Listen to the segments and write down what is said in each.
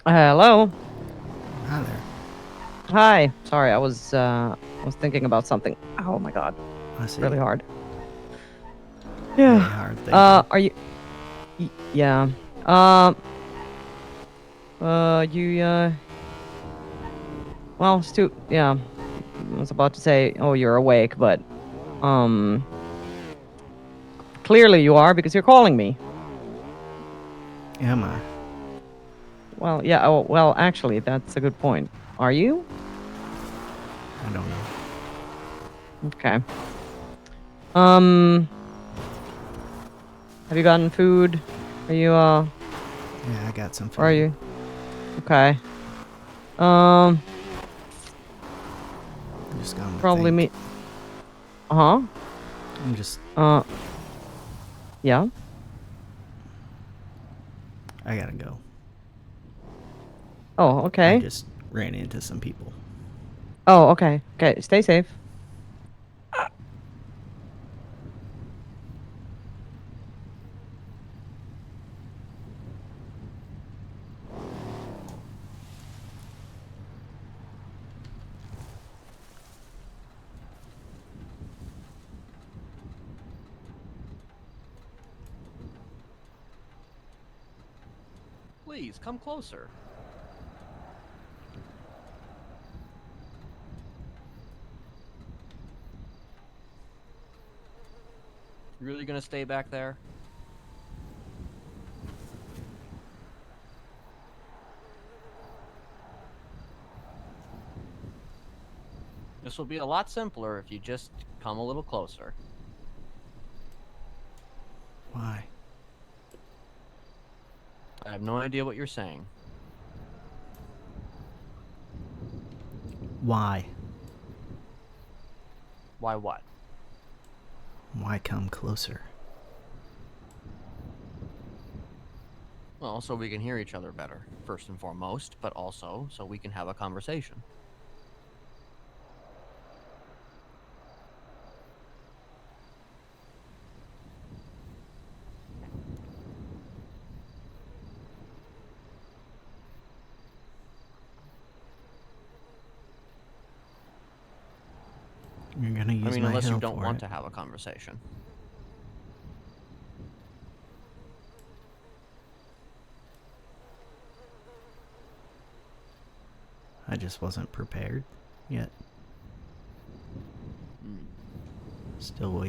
Hello. Hi there. Hi. Sorry, I was thinking about something. Oh my god, I see. really hard. Really Yeah. hard thinking. Are you? Yeah. Um. You. Well, Stu. Yeah. I was about to say, oh, you're awake, but um, clearly you are because you're calling me. Am I? Well, yeah. Oh, well, actually, that's a good point. Are you? I don't know. Okay. Um. Have you gotten food? Are you? Yeah, I got some Where are food. you? Okay. Um. I'm just going to Probably think. me. Huh? I'm just. Uh. Yeah. I gotta go. Oh, I okay. just ran into some people. Oh, okay. Okay. Stay safe. Please, come closer. You really gonna stay back there? This will be a lot simpler if you just come a little closer. Why? I have no idea what you're saying. Why? Why what? Why come closer? Well, so we can hear each other better, first and foremost, but also so we can have a conversation. You're gonna I use mean, my unless you hill don't for want it. to have a conversation. I just wasn't prepared yet. Hmm. Still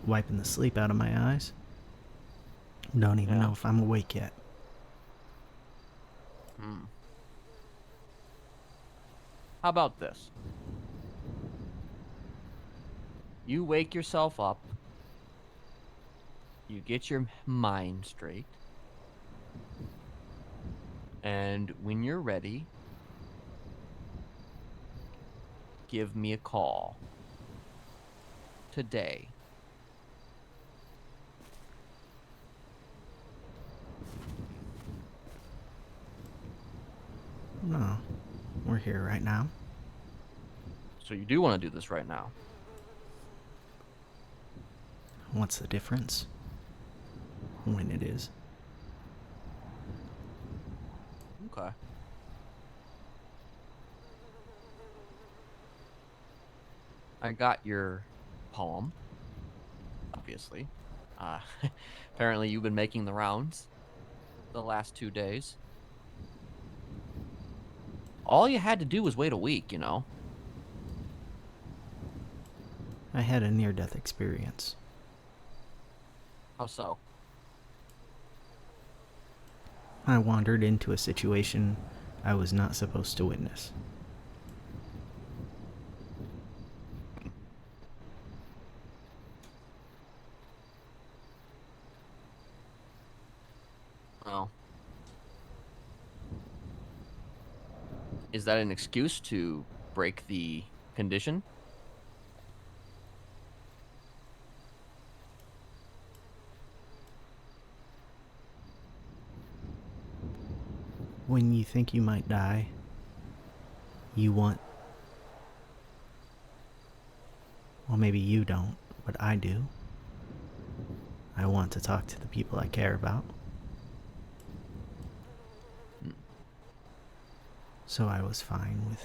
wiping the sleep out of my eyes. Don't even Yeah. know if I'm awake yet. Hmm. How about this? You wake yourself up, you get your mind straight, and when you're ready, give me a call today. No, we're here right now. So you do want to do this right now. What's the difference? When it is. Okay. I got your poem, obviously. Uh, apparently, you've been making the rounds the last 2 days. All you had to do was wait a week, you know? I had a near death experience. How so? I wandered into a situation I was not supposed to witness. Well, is that an excuse to break the condition? When you think you might die, you want, well, maybe you don't, but I do. I want to talk to the people I care about. Hmm. So I was fine with...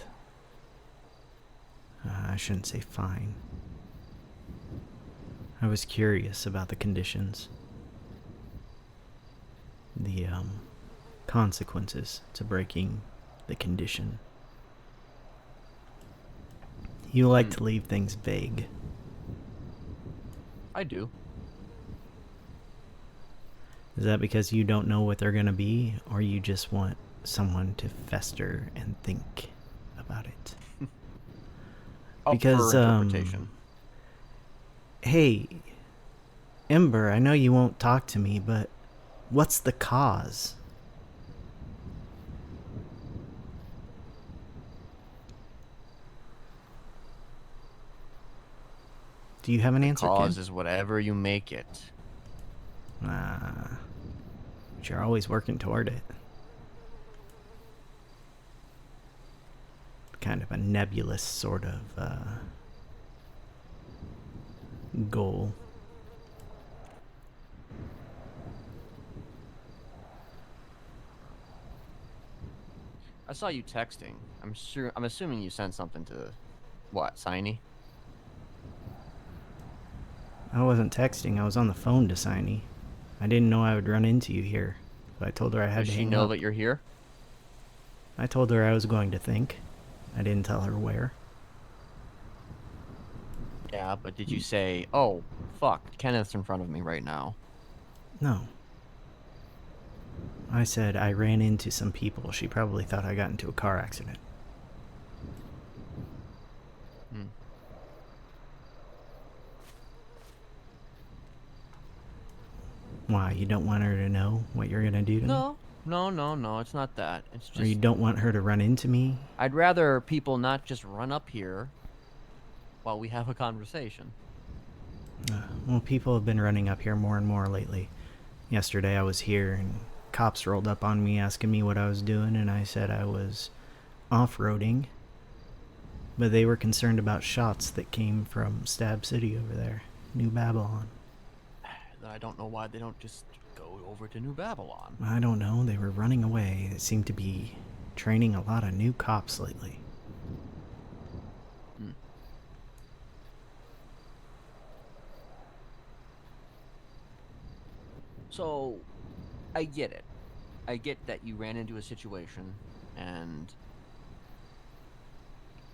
I shouldn't say fine. I was curious about the conditions. The, consequences to breaking the condition. You like to leave things vague. I do. Is that because you don't know what they're gonna be, or you just want someone to fester and think about it? Because, for interpretation. Hey, Ember, I know you won't talk to me, but what's the cause? Do you have an answer, Cause kid? is whatever you make it. But you're always working toward it. Kind of a nebulous sort of goal. I saw you texting. I'm assuming you sent something to what, Signy? I wasn't texting, I was on the phone to Signy. I didn't know I would run into you here, so I told her I had Does to she hang know up. that you're here? I told her I was going to think. I didn't tell her where. Yeah, but did you say, "Oh, fuck, Kenneth's in front of me right now"? No. I said I ran into some people. She probably thought I got into a car accident. Hmm. Why, you don't want her to know what you're gonna do to me? No, it's not that. It's Or you just don't want her to run into me? I'd rather people not just run up here while we have a conversation. Well, people have been running up here more and more lately. Yesterday I was here and cops rolled up on me asking me what I was doing, and I said I was off-roading. But they were concerned about shots that came from Stab City over there, New Babylon. I don't know why they don't just go over to New Babylon. I don't know, they were running away. They seem to be training a lot of new cops lately. Hmm. So, I get it. I get that you ran into a situation and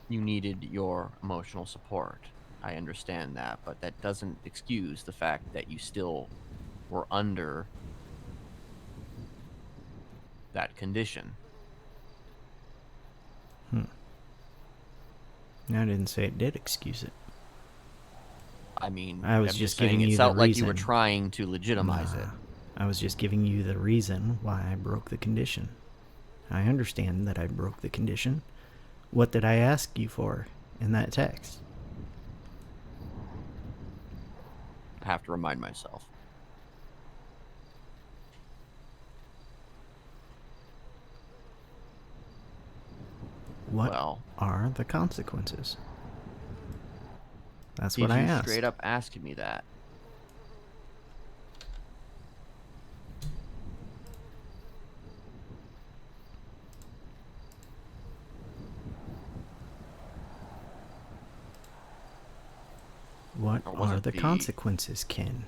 you needed your emotional support. I understand that, but that doesn't excuse the fact that you still were under that condition. I didn't say it did excuse it. I mean, I was I'm just saying giving it you the felt like you were reason. trying to legitimize it. I was just giving you the reason why I broke the condition. I understand that I broke the condition. What did I ask you for in that text? I have to remind myself. What Well, are the consequences? That's did what I you asked. straight up ask me that? What Or was are it the consequences, Ken?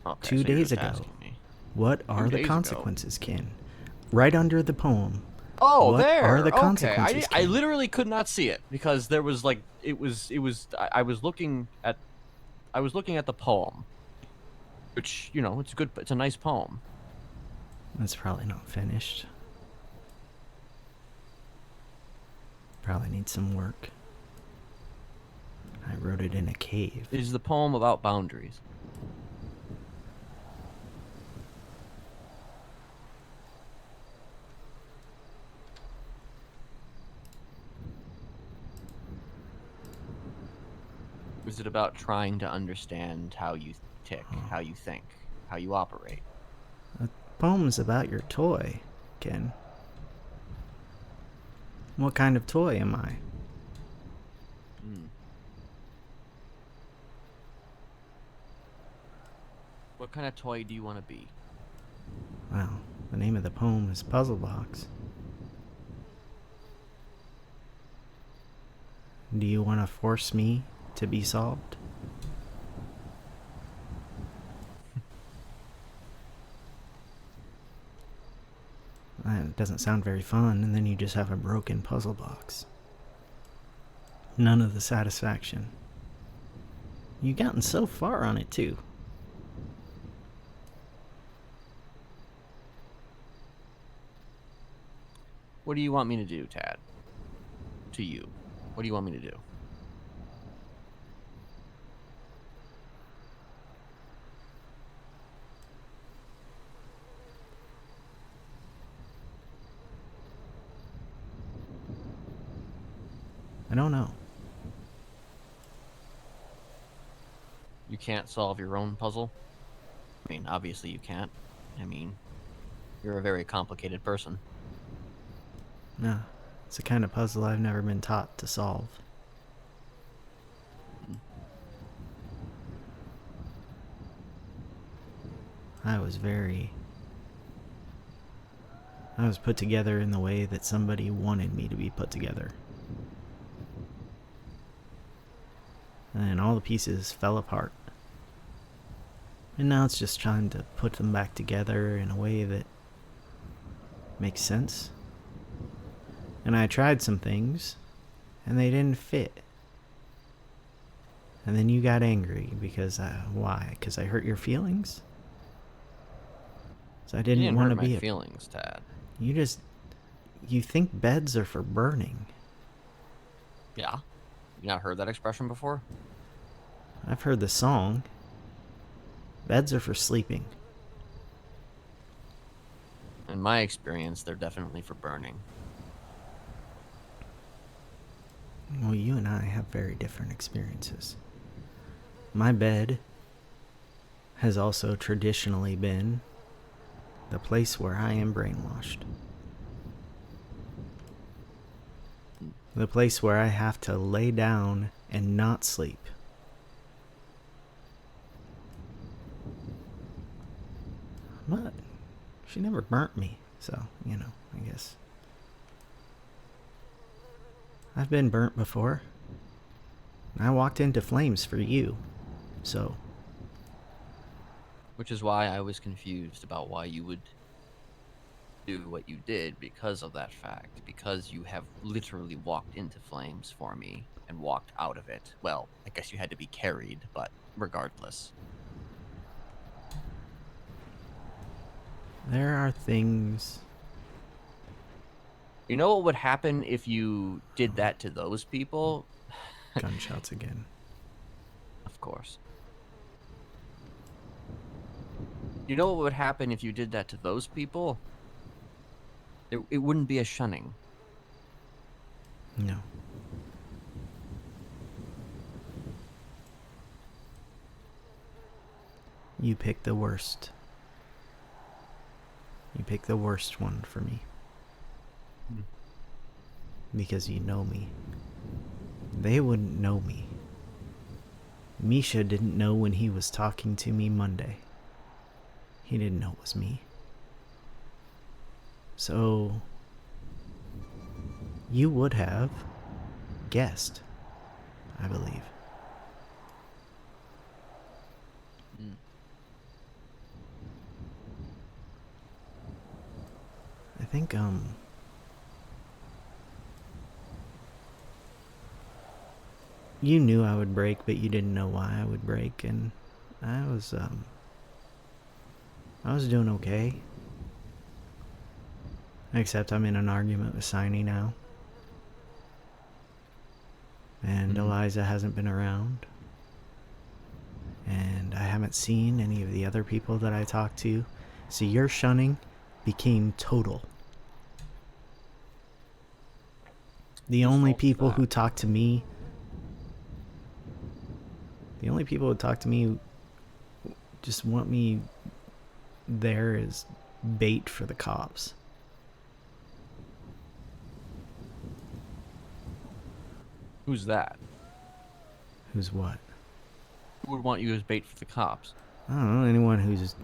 Okay, 2 so you're days just ago. asking me. What are the days ago? consequences, Ken? Right under the poem. Oh, What there. are the Okay, consequences, I Ken? literally could not see it because there was like I was looking at the poem, which it's a nice poem. That's probably not finished. Probably needs some work. I wrote it in a cave. Is the poem about boundaries? Is it about trying to understand how you tick, how you think, how you operate? The poem's about your toy, Ken. What kind of toy am I? Hmm. What kind of toy do you want to be? Well, the name of the poem is Puzzle Box. Do you want to force me to be solved? That doesn't sound very fun, and then you just have a broken puzzle box. None of the satisfaction. You've gotten so far on it, too. What do you want me to do, Tad? To you. What do you want me to do? I don't know. You can't solve your own puzzle? I mean, obviously you can't. I mean, you're a very complicated person. No, it's the kind of puzzle I've never been taught to solve. I was put together in the way that somebody wanted me to be put together. And all the pieces fell apart. And now it's just trying to put them back together in a way that makes sense. And I tried some things, and they didn't fit. And then you got angry because, why? Because I hurt your feelings? So I You didn't didn't want hurt to my be feelings, Tad. You think beds are for burning. Yeah? You not heard that expression before? I've heard the song. Beds are for sleeping. In my experience, they're definitely for burning. Well, you and I have very different experiences. My bed has also traditionally been the place where I am brainwashed. The place where I have to lay down and not sleep. But she never burnt me, so, I guess. I've been burnt before. I walked into flames for you, so. Which is why I was confused about why you would do what you did because of that fact. Because you have literally walked into flames for me and walked out of it. Well, I guess you had to be carried, but regardless. There are things. You know what would happen if you did that to those people? Gunshots again. Of course. You know what would happen if you did that to those people? It wouldn't be a shunning. No. You pick the worst. You pick the worst one for me. Because you know me. They wouldn't know me. Misha didn't know when he was talking to me Monday. He didn't know it was me. So, you would have guessed, I believe. I think, you knew I would break, but you didn't know why I would break, and I was doing okay. Except I'm in an argument with Siney now. And Eliza hasn't been around. And I haven't seen any of the other people that I talked to. So your shunning became total. The only people who talk to me just want me there as bait for the cops. Who's that? Who's what? Who would want you as bait for the cops? I don't know, anyone who's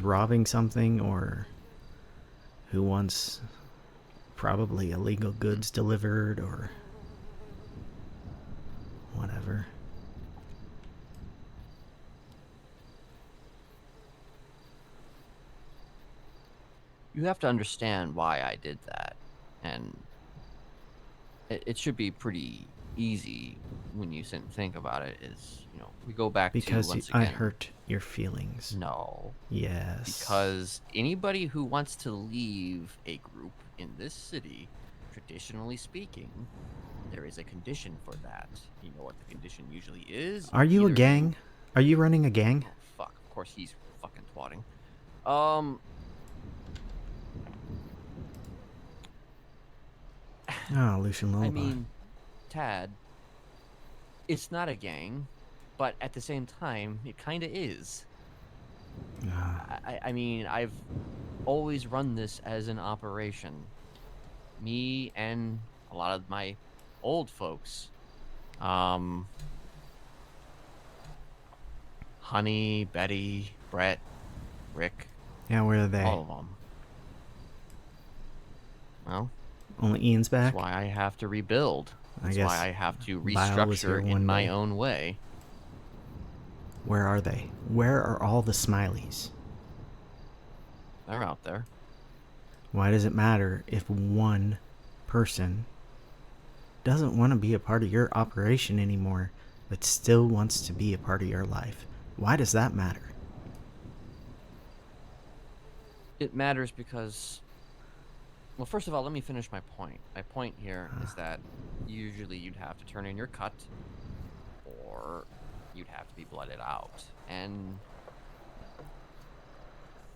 robbing something or who wants probably illegal goods delivered or whatever. You have to understand why I did that, and it should be pretty easy when you sit and think about it. Is, you know, we go back to, Because once I again, hurt your feelings. no, Yes. because anybody who wants to leave a group in this city, traditionally speaking, there is a condition for that. You know what the condition usually is? Are you a Either gang? Are you running a gang? Oh fuck! Of course he's fucking twatting. Oh, Lucian Lullaby. I mean, Tad, it's not a gang, but at the same time, it kind of is. I mean, I've always run this as an operation. Me and a lot of my old folks. Honey, Betty, Brett, Rick. Yeah, where are they? All of them. Well, Only Ian's back? that's why I have to rebuild. That's why I have to restructure in my own way. Where are they? Where are all the smileys? They're out there. Why does it matter if one person doesn't want to be a part of your operation anymore, but still wants to be a part of your life? Why does that matter? It matters because, well, first of all, let me finish my point. My point here is that usually you'd have to turn in your cut, or you'd have to be blooded out. And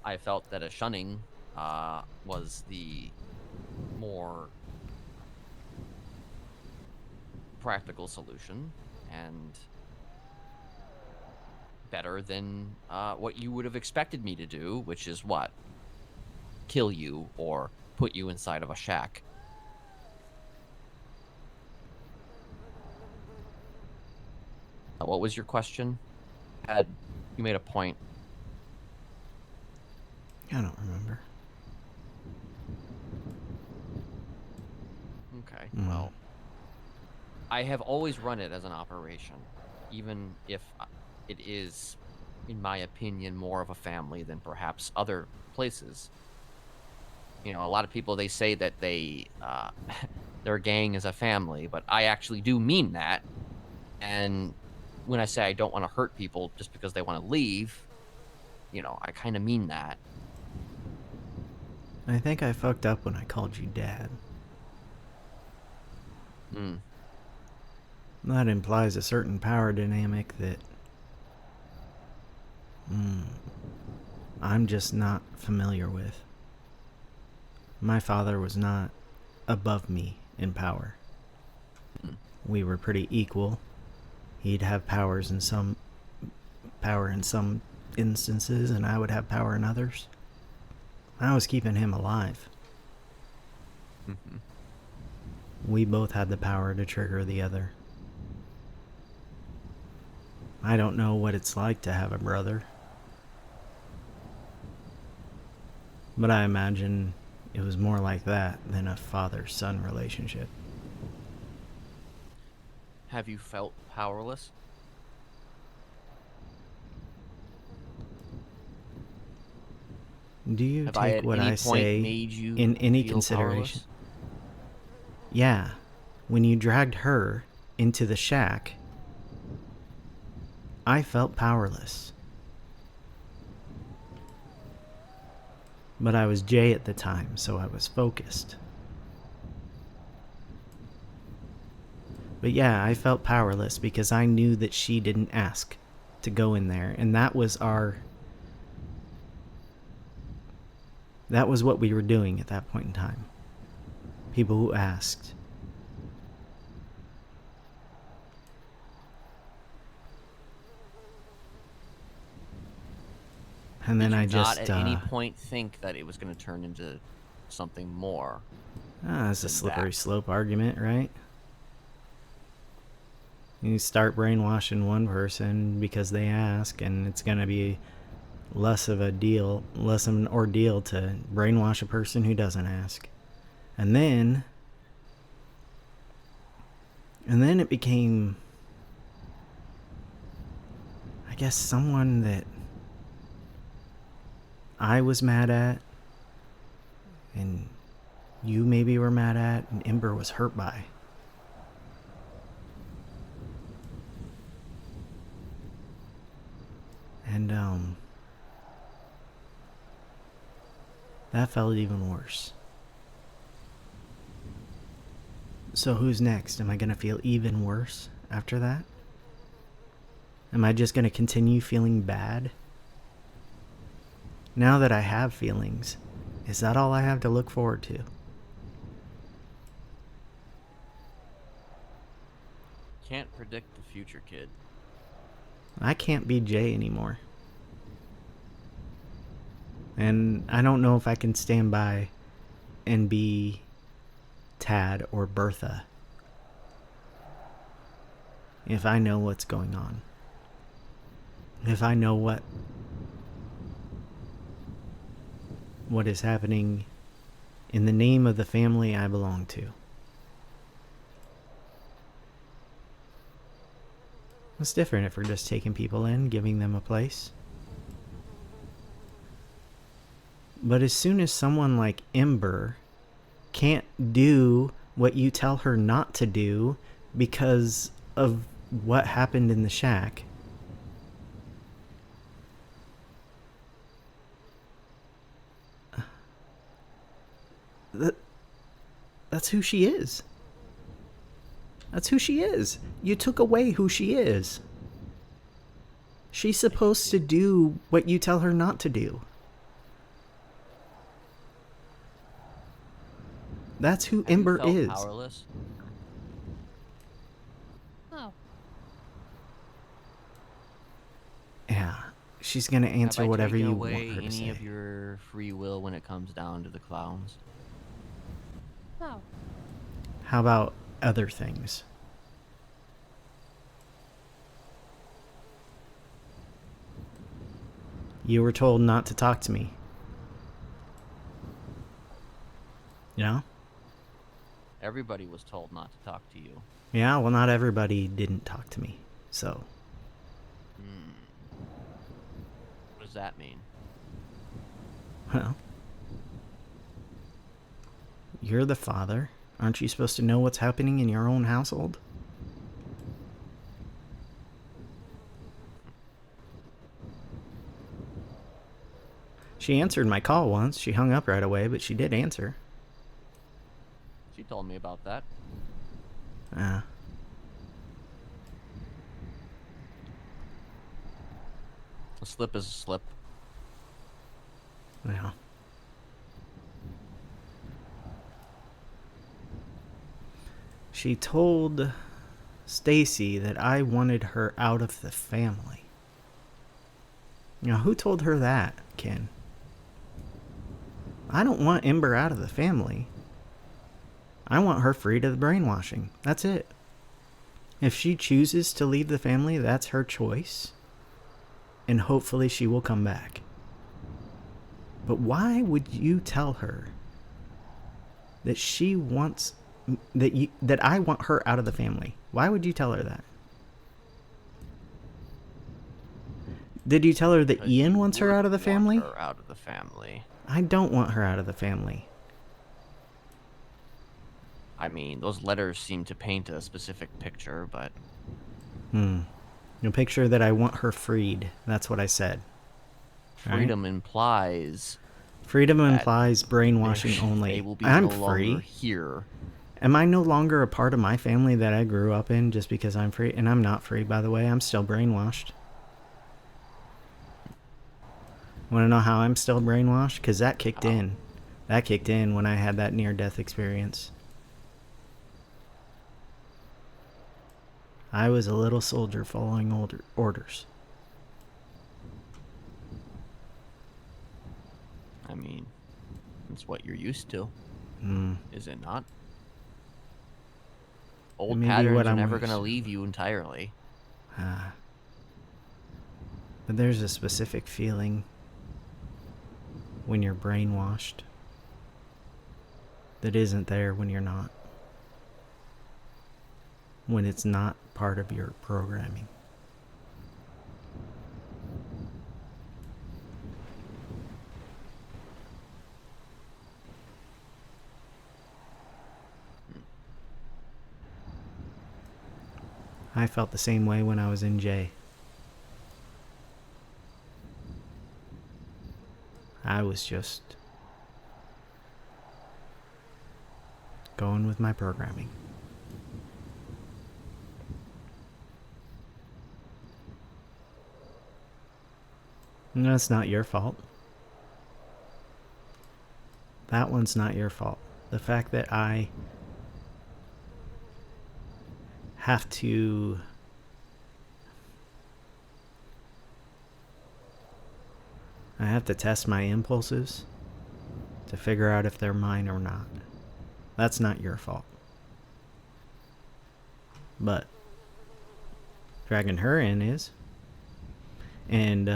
I felt that a shunning was the more practical solution and better than what you would have expected me to do, which is what? Kill you or put you inside of a shack. What was your question? You made a point. I don't remember. Okay, well, I have always run it as an operation, even if it is, in my opinion, more of a family than perhaps other places. You know, a lot of people, they say that they their gang is a family, but I actually do mean that. And when I say I don't want to hurt people just because they want to leave, you know, I kind of mean that. I think I fucked up when I called you Dad. That implies a certain power dynamic that I'm just not familiar with. My father was not above me in power. We were pretty equal. He'd have power in some instances, and I would have power in others. I was keeping him alive. We both had the power to trigger the other. I don't know what it's like to have a brother, but I imagine it was more like that than a father-son relationship. Have you felt powerless? Do you Have I take at what any I point say made you in any feel consideration? powerless? Yeah, when you dragged her into the shack, I felt powerless. But I was Jay at the time, so I was focused. But yeah, I felt powerless because I knew that she didn't ask to go in there, and that was what we were doing at that point in time. People who asked. And then I just not at any point think that it was going to turn into something more. It's a slippery slope argument, right? You start brainwashing one person because they ask, and it's going to be less of an ordeal to brainwash a person who doesn't ask. And then it became, I guess, someone that I was mad at, and you maybe were mad at, and Ember was hurt by. And that felt even worse. So who's next? Am I going to feel even worse after that? Am I just going to continue feeling bad? Now that I have feelings, is that all I have to look forward to? Can't predict the future, kid. I can't be Jay anymore. And I don't know if I can stand by and be Tad or Bertha if I know what's going on. If I know what is happening in the name of the family I belong to. It's different if we're just taking people in, giving them a place. But as soon as someone like Ember can't do what you tell her not to do because of what happened in the shack, that's who she is. That's who she is. You took away who she is. She's supposed to do what you tell her not to do. That's who Ember Have you is. felt powerless? Oh. Yeah, she's gonna answer Have I whatever taken you away want her to any say. of your free will when it comes down to the clowns? Oh. How about other things? You were told not to talk to me. You know? Everybody was told not to talk to you. Yeah, well, not everybody didn't talk to me. So, What does that mean? well, you're the father. Aren't you supposed to know what's happening in your own household? She answered my call once. She hung up right away, but she did answer. She told me about that. Ah. A slip is a slip. Well. She told Stacy that I wanted her out of the family. Now, who told her that, Ken? I don't want Ember out of the family. I want her free to the brainwashing. That's it. If she chooses to leave the family, that's her choice. And hopefully she will come back. But why would you tell her that she wants that I want her out of the family? Why would you tell her that? Did you tell her that Because Ian you wants her out of the would family? want her out of the family. I don't want her out of the family. I mean, those letters seem to paint a specific picture, but A picture that I want her freed. That's what I said. freedom implies Freedom that implies brainwashing they only. will be I'm no longer free. here. Am I no longer a part of my family that I grew up in just because I'm free? And I'm not free, by the way. I'm still brainwashed. Want to know how I'm still brainwashed? Because that kicked in. That kicked in when I had that near-death experience. I was a little soldier following orders. I mean, it's what you're used to, is it not? Old Maybe patterns what are I'm never going to used- leave you entirely. But there's a specific feeling when you're brainwashed that isn't there when you're not. When it's not part of your programming. I felt the same way when I was in J. I was just going with my programming. And that's not your fault. That one's not your fault. The fact that I have to test my impulses to figure out if they're mine or not. That's not your fault. But dragging her in is. And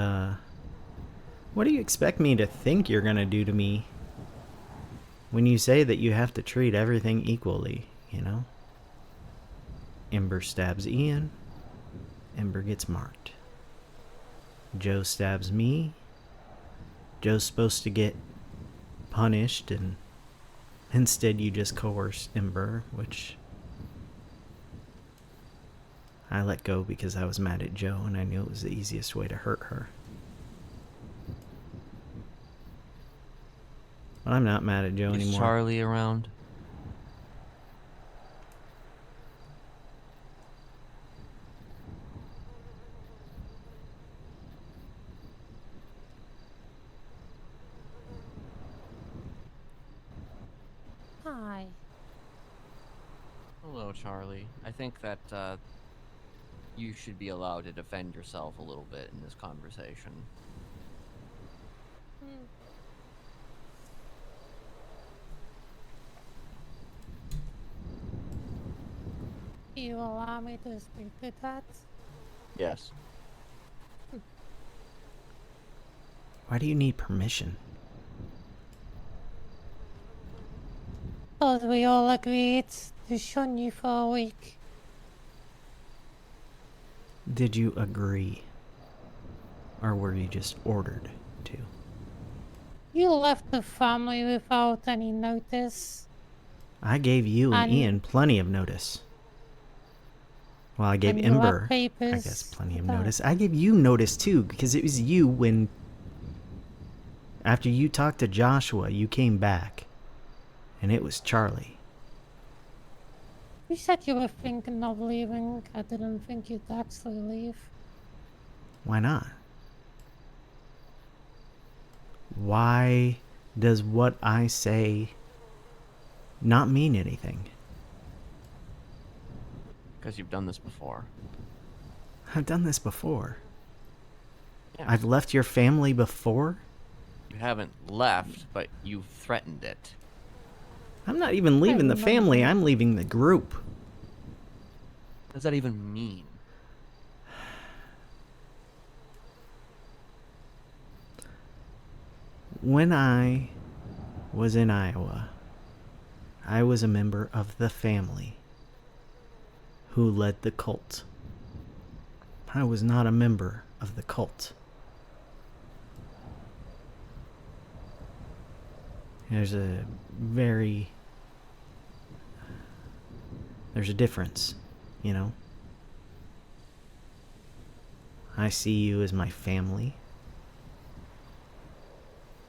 what do you expect me to think you're gonna do to me when you say that you have to treat everything equally, you know? Ember stabs Ian. Ember gets marked. Joe stabs me. Joe's supposed to get punished, and instead you just coerce Ember, which I let go because I was mad at Joe and I knew it was the easiest way to hurt her. But I'm not mad at Joe Is anymore. Charlie around? Hi. Hello, Charlie. I think that you should be allowed to defend yourself a little bit in this conversation. Hmm. You allow me to speak to that? Yes. Why do you need permission? But we all agreed to shun you for a week. Did you agree? Or were you just ordered to? You left the family without any notice. I gave you and And- Ian plenty of notice. Well, I gave And you had Ember, I papers guess, plenty for of that. notice. I gave you notice too, because it was you when, after you talked to Joshua, you came back. And it was Charlie. You said you were thinking of leaving. I didn't think you'd actually leave. Why not? Why does what I say not mean anything? Because you've done this before. I've done this before. Yeah. I've left your family before? You haven't left, but you've threatened it. I'm not even leaving the remember. family, I'm leaving the group. What does that even mean? When I was in Iowa, I was a member of the family who led the cult. I was not a member of the cult. There's a difference, you know? I see you as my family,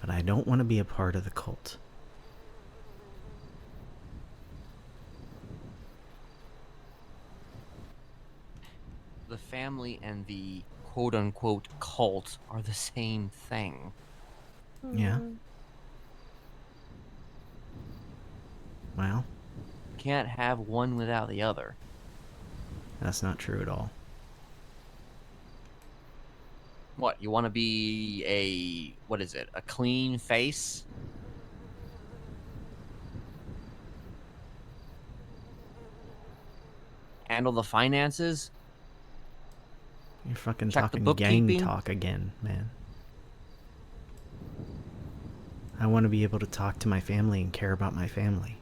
but I don't want to be a part of the cult. The family and the quote-unquote cult are the same thing. Yeah. Hmm. Well, You can't have one without the other. that's not true at all. What, you want to be a clean face? Handle the finances? You're fucking Check the talking gang bookkeeping? talk again, man. I want to be able to talk to my family and care about my family.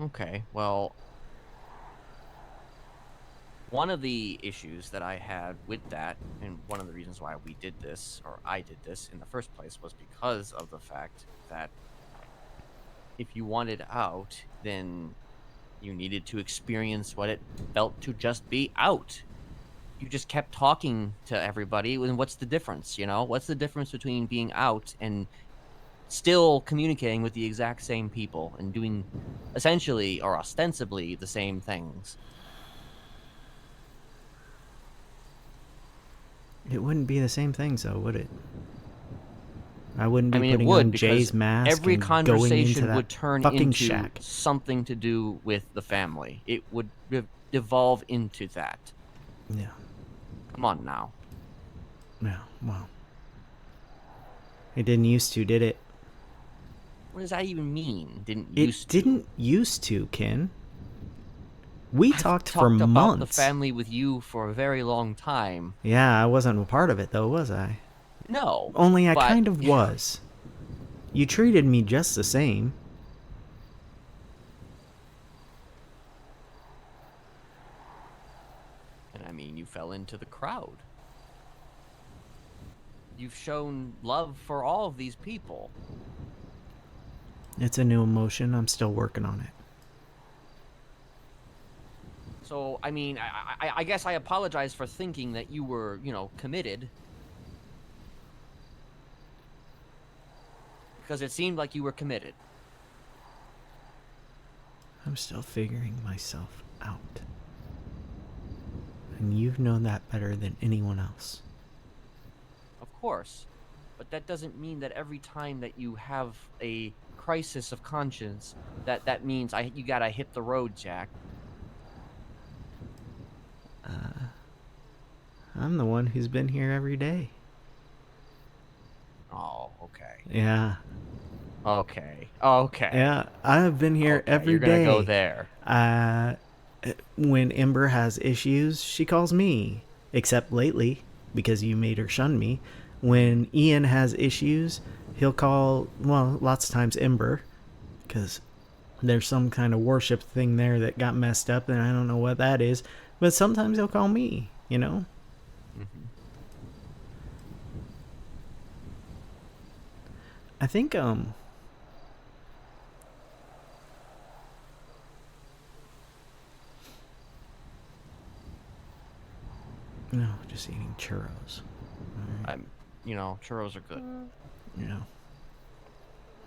Okay, well, one of the issues that I had with that, and one of the reasons why we did this, or I did this in the first place, was because of the fact that if you wanted out, then you needed to experience what it felt to just be out. You just kept talking to everybody, and what's the difference, you know? What's the difference between being out and still communicating with the exact same people and doing essentially or ostensibly the same things? It wouldn't be the same thing, though, would it? I wouldn't I be mean, it putting would, on because Jay's mask every and going into conversation that would turn fucking into shack. something to do with the family. It would devolve into that. Yeah. Come on now. Yeah, well. It didn't used to, did it? What does that even mean? Didn't It used to. didn't used to, Ken. We I've talked for talked about the months. family with you for a very long time. Yeah, I wasn't a part of it, though, was I? No. Only I but kind of was. You treated me just the same. And I mean, you fell into the crowd. You've shown love for all of these people. It's a new emotion. I'm still working on it. So, I mean, I guess I apologize for thinking that you were, committed. Because it seemed like you were committed. I'm still figuring myself out. And you've known that better than anyone else. Of course. But that doesn't mean that every time that you have a crisis of conscience, that means you gotta hit the road, Jack. I'm the one who's been here every day. Oh, okay. Yeah. Okay. Yeah, I've been here every you're day. You're gonna go there. When Ember has issues, she calls me. Except lately, because you made her shun me. When Ian has issues, he'll call, well, lots of times Ember. Because there's some kind of worship thing there that got messed up, and I don't know what that is. But sometimes he'll call me, you know? Mm-hmm. I think, no, just eating churros. Right. Churros are good. You know,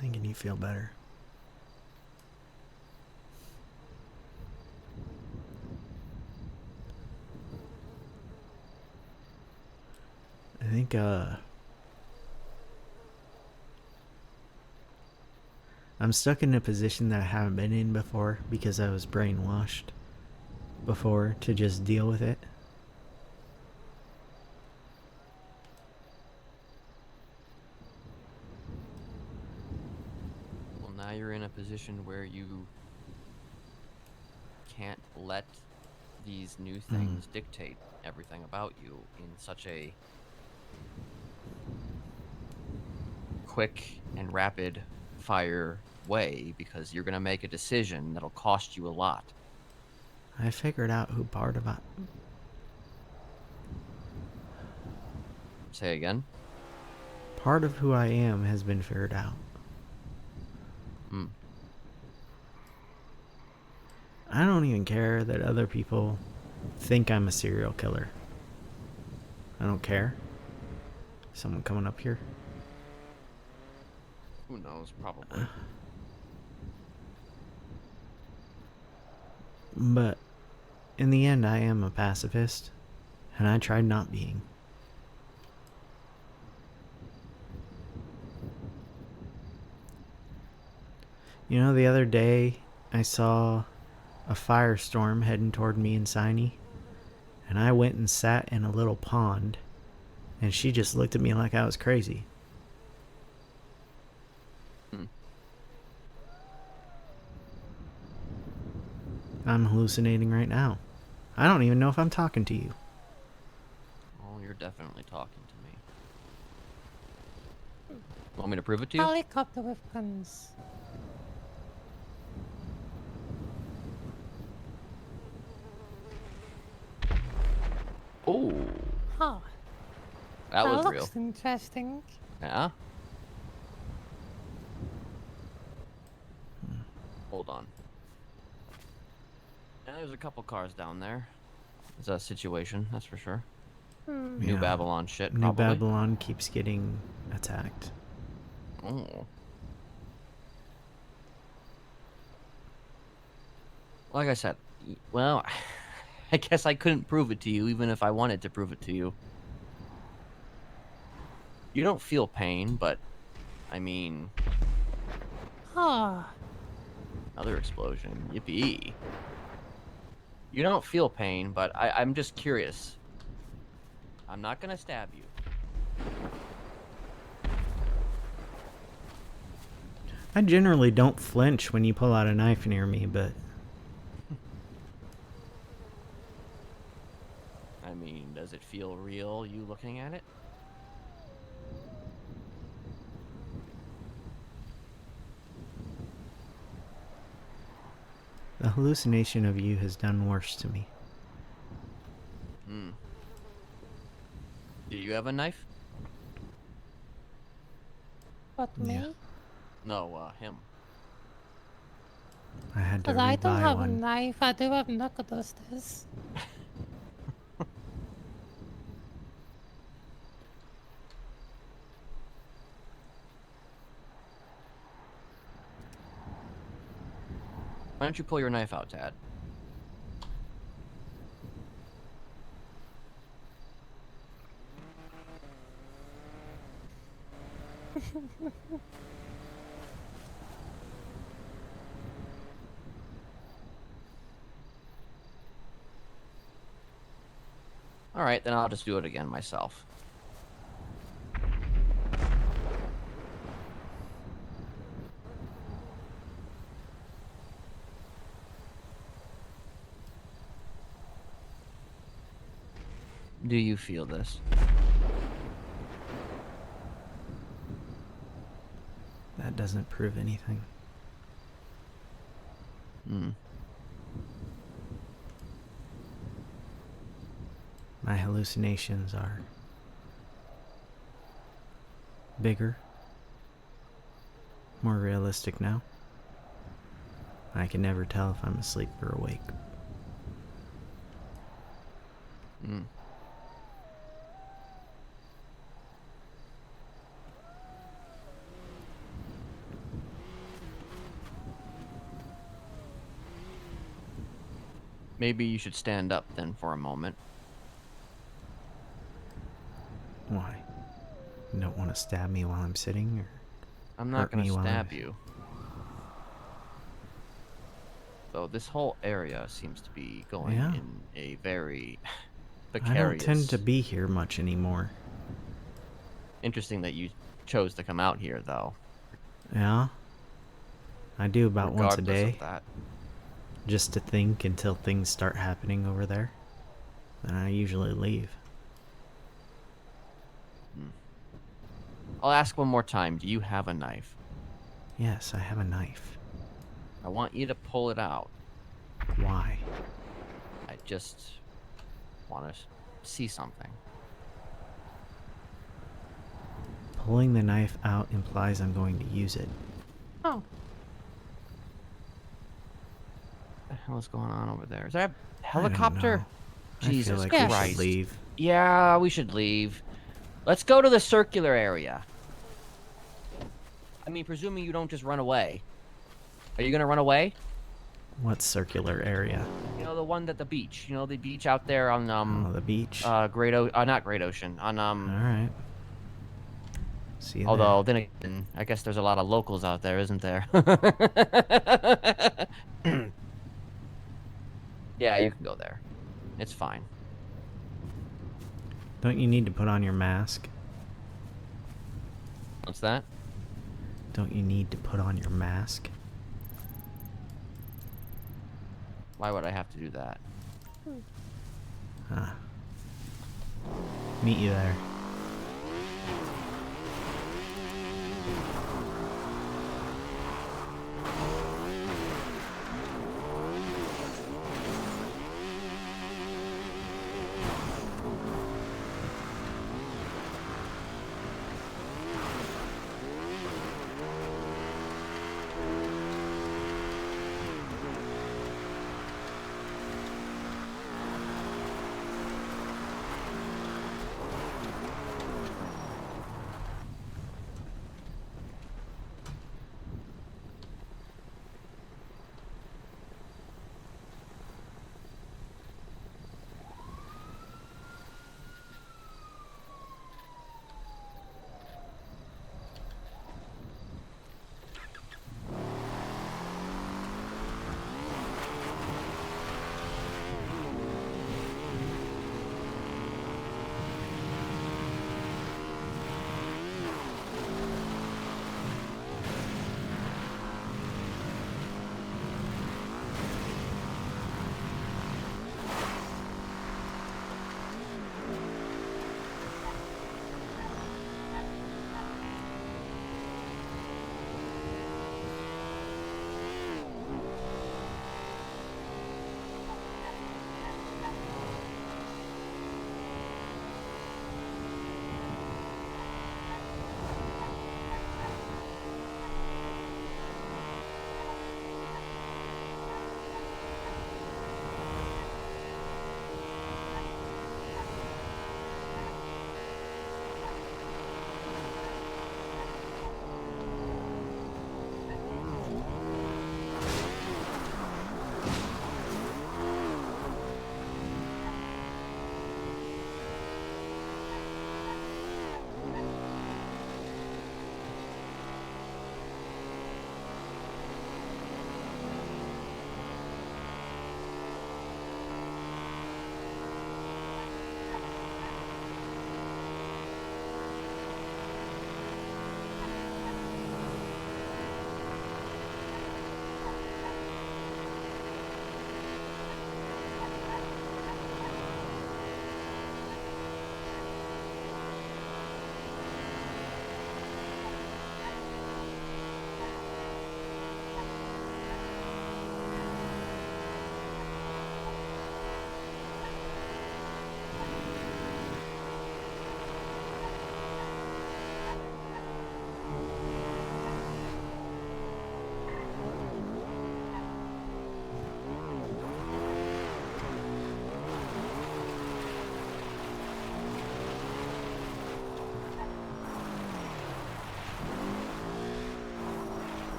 making you feel better. I think, I'm stuck in a position that I haven't been in before because I was brainwashed before to just deal with it. Well, now you're in a position where you can't let these new things dictate everything about you in such a quick and rapid fire way, because you're going to make a decision that'll cost you a lot. I figured out who part of it. Say again? Part of who I am has been figured out. I don't even care that other people think I'm a serial killer. I don't care. Someone coming up here? Who knows? Probably. But in the end, I am a pacifist, and I tried not being. You know, the other day, I saw a firestorm heading toward me and Signey, and I went and sat in a little pond, and she just looked at me like I was crazy. I'm hallucinating right now. I don't even know if I'm talking to you. Oh, you're definitely talking to me. Want me to prove it to you? Helicopter with guns. Oh, Huh. that was real. Looks interesting. Yeah. Hold on. Yeah, there's a couple cars down there. It's a situation, that's for sure. New Yeah. Babylon shit, New probably. Babylon keeps getting attacked. Oh. Like I said, well, I guess I couldn't prove it to you, even if I wanted to prove it to you. You don't feel pain, but, I mean, Huh. another explosion. Yippee. You don't feel pain, but I'm just curious. I'm not gonna stab you. I generally don't flinch when you pull out a knife near me, but I mean, does it feel real, you looking at it? the hallucination of you has done worse to me. Hmm. Do you have a knife? But me? Yeah. No, him. I had to Because I don't rebuy have a one. knife. I do have knuckle dusters. Why don't you pull your knife out, Tad? Alright, then I'll just do it again myself. Do you feel this? That doesn't prove anything. Hmm. My hallucinations are bigger, more realistic now. I can never tell if I'm asleep or awake. Hmm. Maybe you should stand up then for a moment. Why? You don't want to stab me while I'm sitting, or I'm not hurt gonna me while stab I'm... you. So this whole area seems to be going Yeah. in a very I precarious... don't tend to be here much anymore. Interesting that you chose to come out here, though. Yeah? I do about once a Regardless day, of that. just to think until things start happening over there. Then I usually leave. I'll ask one more time. Do you have a knife? Yes, I have a knife. I want you to pull it out. Why? I just want to see something. Pulling the knife out implies I'm going to use it. Oh. What the hell is going on over there? Is that a I don't helicopter? know. Jesus I feel like we Christ. should leave. Yeah, we should leave. Let's go to the circular area. I mean, presuming you don't just run away. Are you gonna run away? What circular area? You know, the one at the beach. You know, the beach out there on, Oh, the beach? not Great Ocean. On, Alright. See you although, there. then again, I guess there's a lot of locals out there, isn't there? Yeah, you can go there. It's fine. Don't you need to put on your mask? What's that? Don't you need to put on your mask? Why would I have to do that? Huh. Meet you there.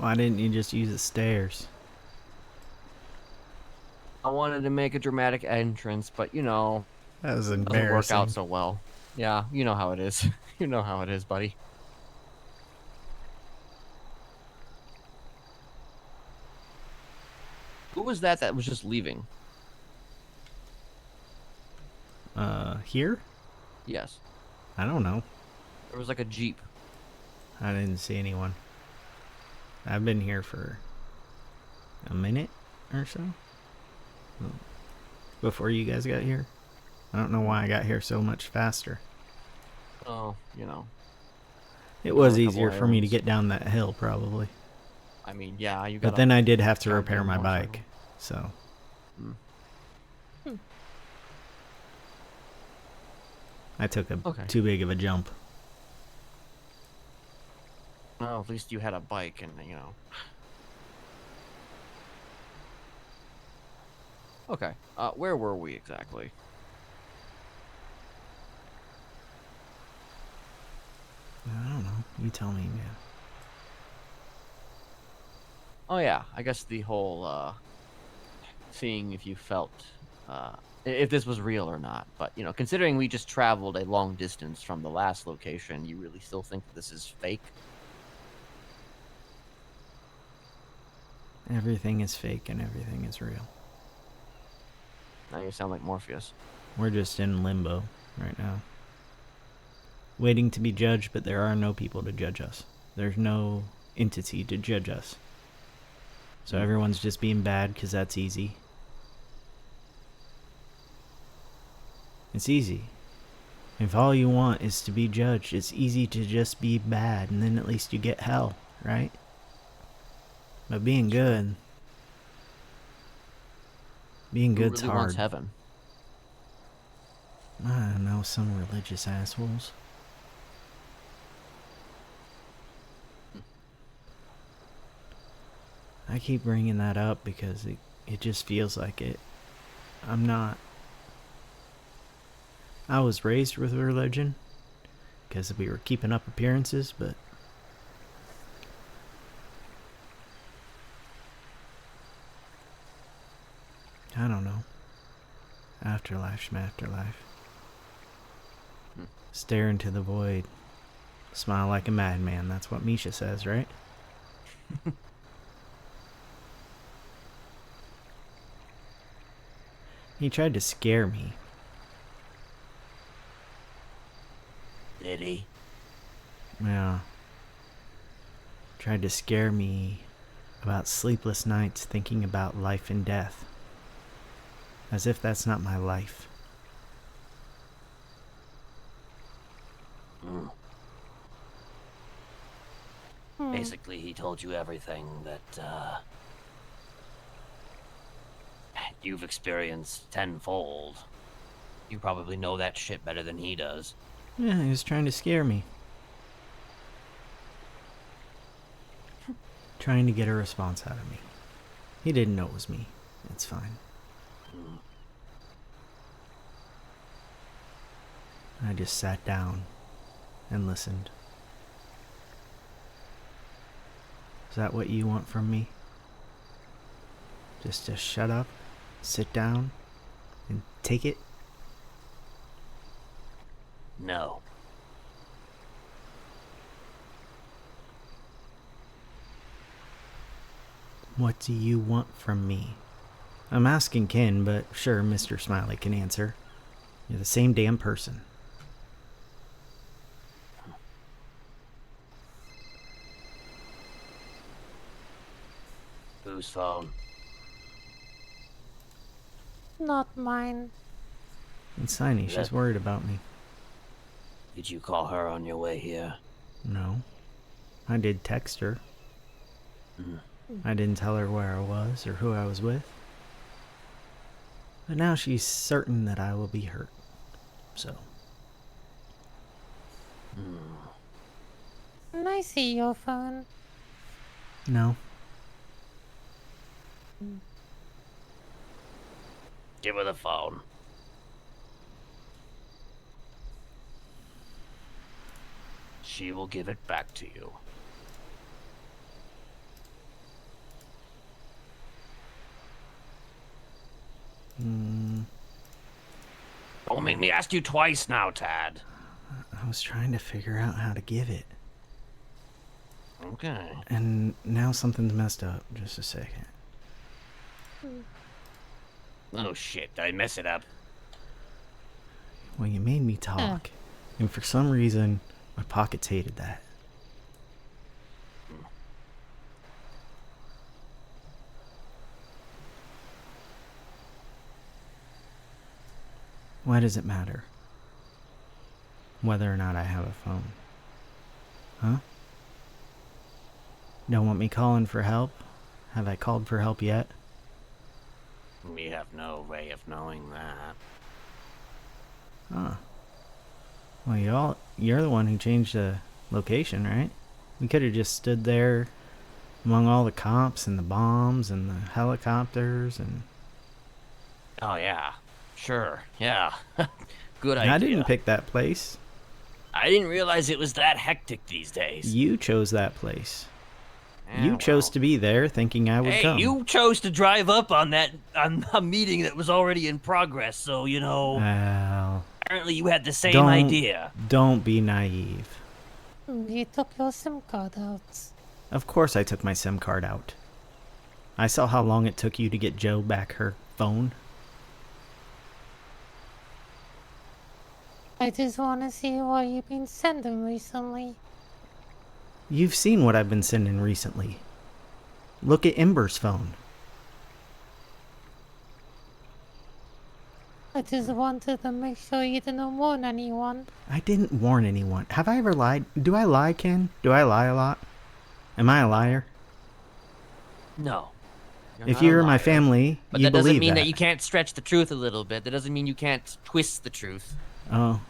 Why didn't you just use the stairs? I wanted to make a dramatic entrance, but you know, That was it doesn't work out embarrassing. so well. Yeah, you know how it is. You know how it is, buddy. Who was that was just leaving? Here? Yes. I don't know. There was like a Jeep. I didn't see anyone. I've been here for a minute or so. Before you guys got here. I don't know why I got here so much faster. Oh, you know. It was a couple easier for me to errands. get down that hill, probably. I mean, yeah, you got. But then I did have to goddamn repair my motorcycle. bike, so. I took a Okay. too big of a jump. Well, at least you had a bike, and you know. Okay. Where were we exactly? I don't know. You tell me, man. Oh yeah, I guess the whole seeing if you felt if this was real or not. But you know, considering we just traveled a long distance from the last location, you really still think that this is fake? Everything is fake and everything is real. Now you sound like Morpheus. We're just in limbo right now. Waiting to be judged, but there are no people to judge us. There's no entity to judge us. So everyone's just being bad because that's easy. It's easy. If all you want is to be judged, it's easy to just be bad, and then at least you get hell, right? But being good's Who really hard. wants heaven? I don't know, some religious assholes. I keep bringing that up because it just feels like it. I'm not. I was raised with religion because we were keeping up appearances, but I don't know. Afterlife, schmafterlife. Stare into the void. Smile like a madman. That's what Misha says, right? He tried to scare me. Did he? Yeah. Tried to scare me about sleepless nights thinking about life and death. As if that's not my life. Basically, he told you everything that, you've experienced tenfold. You probably know that shit better than he does. Yeah, he was trying to scare me. Trying to get a response out of me. He didn't know it was me. It's fine. I just sat down and listened. Is that what you want from me? Just to shut up, sit down, and take it? No. What do you want from me? I'm asking Ken, but sure, Mr. Smiley can answer. You're the same damn person. Whose phone? Not mine. It's Tiny, she's That- worried about me. Did you call her on your way here? No. I did text her. I didn't tell her where I was or who I was with. But now she's certain that I will be hurt. So. Can I see your phone? No. Give her the phone. She will give it back to you. Mm, Don't make me ask you twice now, Tad. I was trying to figure out how to give it. Okay. And now something's messed up. Just a second. Oh shit, did I mess it up? Well, you made me talk. And for some reason, my pockets hated that. Why does it matter? Whether or not I have a phone. Huh? Don't want me calling for help? Have I called for help yet? We have no way of knowing that. Huh. Well, you're the one who changed the location, right? We could have just stood there among all the cops and the bombs and the helicopters and... Oh yeah, sure, yeah. Good idea. I didn't pick that place. I didn't realize it was that hectic these days. You chose that place. Yeah, You chose well. to be there thinking I would Hey, come. you chose to drive up on a meeting that was already in progress, so, you know, Well, apparently you had the same don't, idea. Don't be naive. You took your SIM card out. Of course I took my SIM card out. I saw how long it took you to get Joe back her phone. I just want to see what you've been sending recently. You've seen what I've been sending recently. Look at Ember's phone. I just wanted to make sure you didn't warn anyone. I didn't warn anyone. Have I ever lied? Do I lie, Ken? Do I lie a lot? Am I a liar? No. If you're in my family, But you that doesn't believe mean that. that you can't stretch the truth a little bit. That doesn't mean you can't twist the truth. Oh.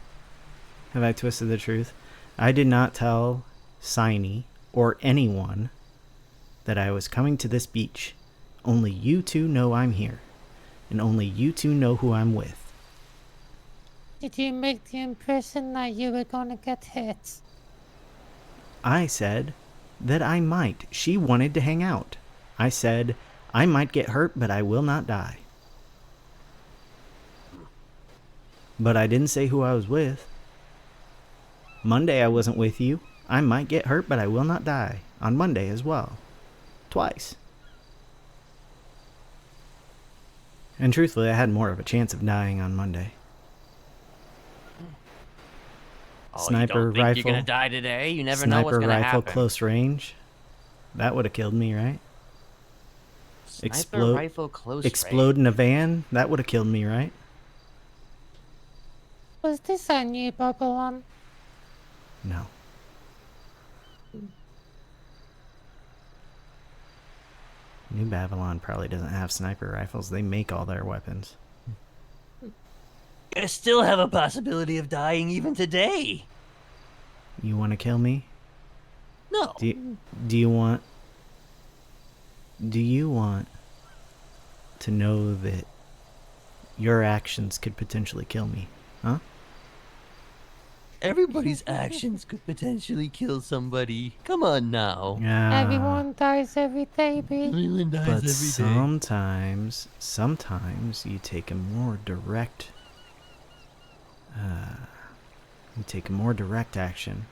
Have I twisted the truth? I did not tell Signy or anyone that I was coming to this beach. Only you two know I'm here. And only you two know who I'm with. Did you make the impression that you were gonna get hit? I said that I might. She wanted to hang out. I said, I might get hurt, but I will not die. But I didn't say who I was with. Monday I wasn't with you. I might get hurt, but I will not die. On Monday as well. Twice. And truthfully, I had more of a chance of dying on Monday. Oh, Sniper you don't think rifle. You're gonna die today. You never know what's Sniper gonna rifle happen. close range. That would have killed me, right? Sniper rifle close Explode range. in a van. That would have killed me, right? Was this a new Babylon? No. New Babylon probably doesn't have sniper rifles. They make all their weapons. You still have a possibility of dying even today. You want to kill me? No. Do you want to know that your actions could potentially kill me? Huh? Everybody's actions could potentially kill somebody. Come on now. Yeah. Everyone dies every day, B. Everyone dies But every day. sometimes you take a more direct action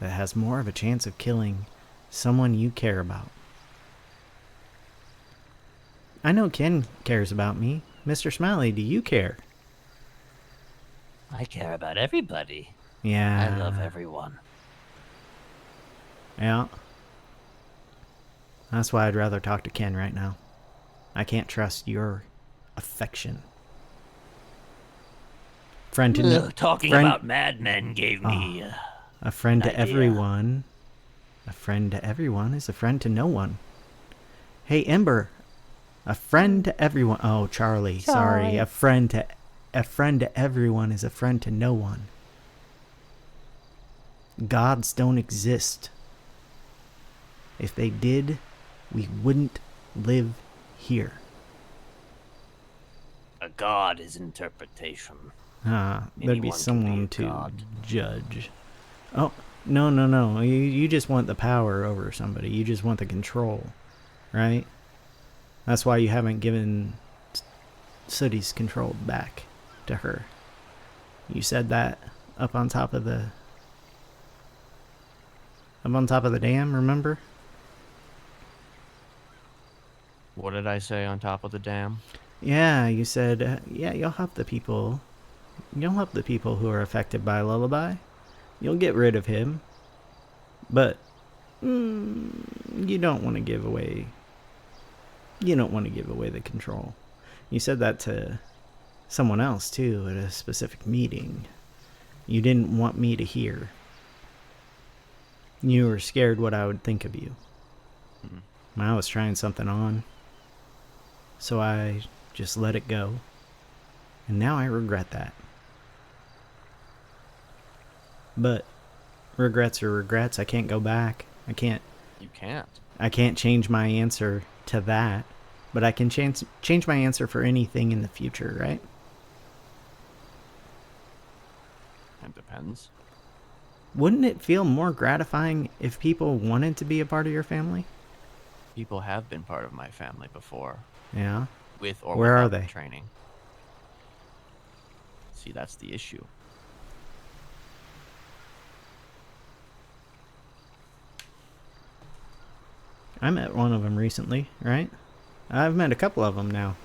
that has more of a chance of killing someone you care about. I know Ken cares about me. Mr. Smiley, do you care? I care about everybody. Yeah. I love everyone. Yeah. That's why I'd rather talk to Ken right now. I can't trust your affection. Friend to Talking friend- about madmen gave me. A friend an to idea. everyone. A friend to everyone is a friend to no one. Hey, Ember. A friend to everyone. Oh, Charlie. Sorry. Charlie. A friend to everyone is a friend to no one. Gods don't exist. If they did, we wouldn't live here. A god is interpretation. There'd be Anyone can someone be a to god. judge. Oh, no. You just want the power over somebody. You just want the control, right? That's why you haven't given Sooty's control back to her. You said that up on top of the dam, remember? What did I say on top of the dam? Yeah, you said, yeah, you'll help the people. You'll help the people who are affected by Lullaby. You'll get rid of him. But you don't want to give away. You don't want to give away the control. You said that to someone else too at a specific meeting. You didn't want me to hear. You were scared what I would think of you. I was trying something on. So I just let it go. And now I regret that. But regrets are regrets. I can't go back. You can't. I can't change my answer to that. But I can change my answer for anything in the future, right? It depends. Wouldn't it feel more gratifying if people wanted to be a part of your family? People have been part of my family before. Yeah. With or Where are without they? training. See, that's the issue. I met one of them recently, right? I've met a couple of them now.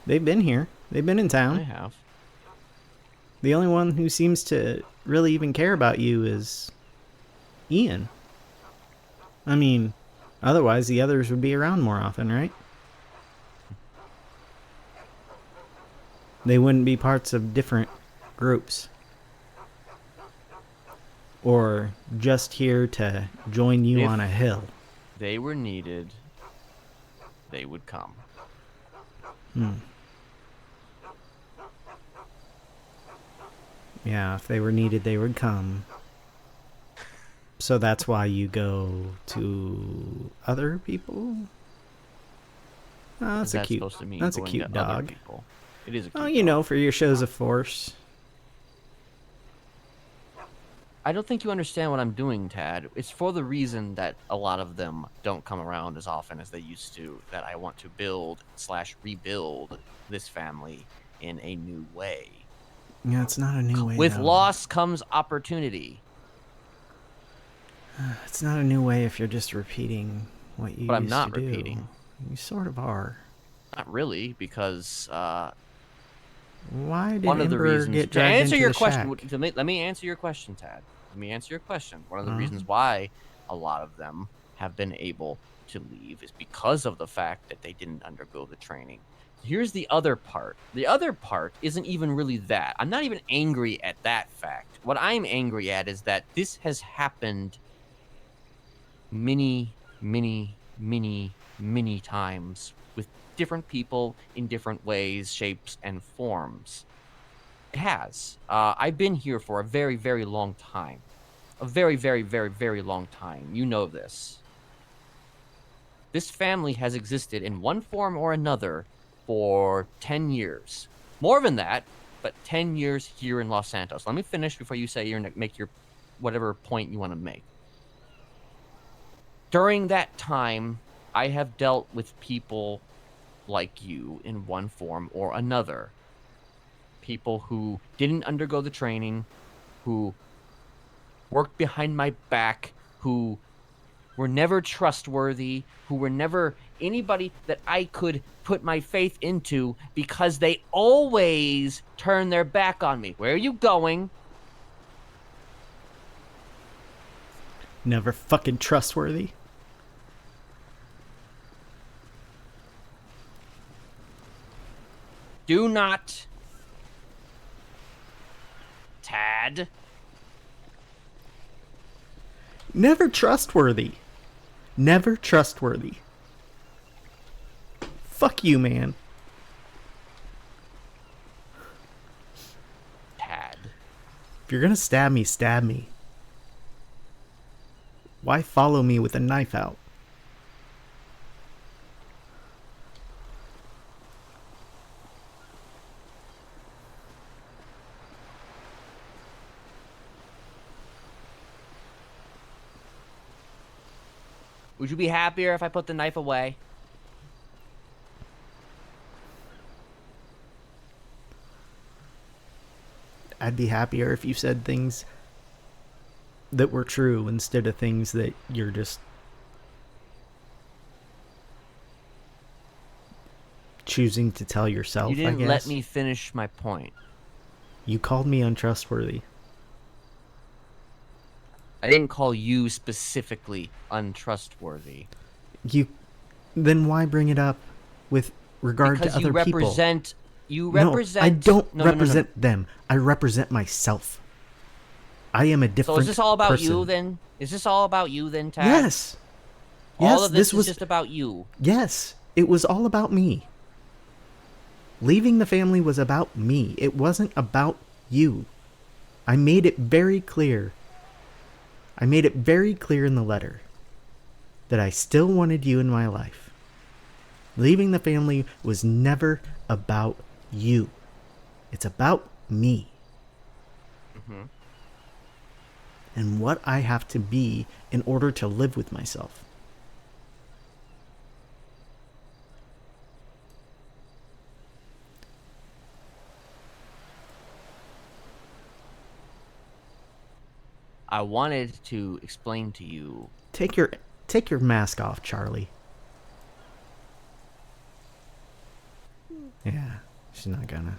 They've been here. They've been in I town. have. The only one who seems to really even care about you is Ian. I mean, otherwise the others would be around more often, right? They wouldn't be parts of different groups. Or just here to join you If on a hill. they were needed, they would come. Yeah, if they were needed, they would come. So that's why you go to other people? Oh, that's a cute. Supposed to mean That's a going cute to other dog. people. It is a cute Oh, you dog. know, for your shows of force. I don't think you understand what I'm doing, Tad. It's for the reason that a lot of them don't come around as often as they used to, that I want to build/rebuild this family in a new way. Yeah, it's not a new way. With though. loss comes opportunity. It's not a new way if you're just repeating what you But I'm used not to do. repeating. You sort of are. Not really, because Why did one of the Ember reasons get to dragged answer into your the question. shack? Let me answer your question, Tad. Let me answer your question. One of the Uh-huh. reasons why a lot of them have been able to leave is because of the fact that they didn't undergo the training. Here's the other part. The other part isn't even really that. I'm not even angry at that fact. What I'm angry at is that this has happened many, many, many, many times with different people in different ways, shapes, and forms. It has. I've been here for a very, very long time. A very, very, very, very long time. You know this. This family has existed in one form or another for 10 years. More than that, but 10 years here in Los Santos. Let me finish before you say make your whatever point you want to make. During that time, I have dealt with people like you in one form or another. People who didn't undergo the training, who worked behind my back, who were never trustworthy, who were never anybody that I could put my faith into because they always turn their back on me. Where are you going? Never fucking trustworthy. Do not, Tad. Never trustworthy. Never trustworthy. Fuck you, man. Tad. If you're gonna stab me, stab me. Why follow me with a knife out? Would you be happier if I put the knife away? I'd be happier if you said things that were true instead of things that you're just choosing to tell yourself, You didn't I guess. let me finish my point. You called me untrustworthy. I didn't call you specifically untrustworthy. Then why bring it up with regard Because to other you people? represent. You No, represent. I don't No, no, no, no, no. represent them. I represent myself. I am a different So is this all about person. you then? Is this all about you then, Tad? Yes. All Yes, of this, this was is just about you. Yes, it was all about me. Leaving the family was about me. It wasn't about you. I made it very clear. I made it very clear in the letter that I still wanted you in my life. Leaving the family was never about you. It's about me. Mm-hmm. And what I have to be in order to live with myself. I wanted to explain to you. Take your mask off, Charlie. Yeah, she's not gonna.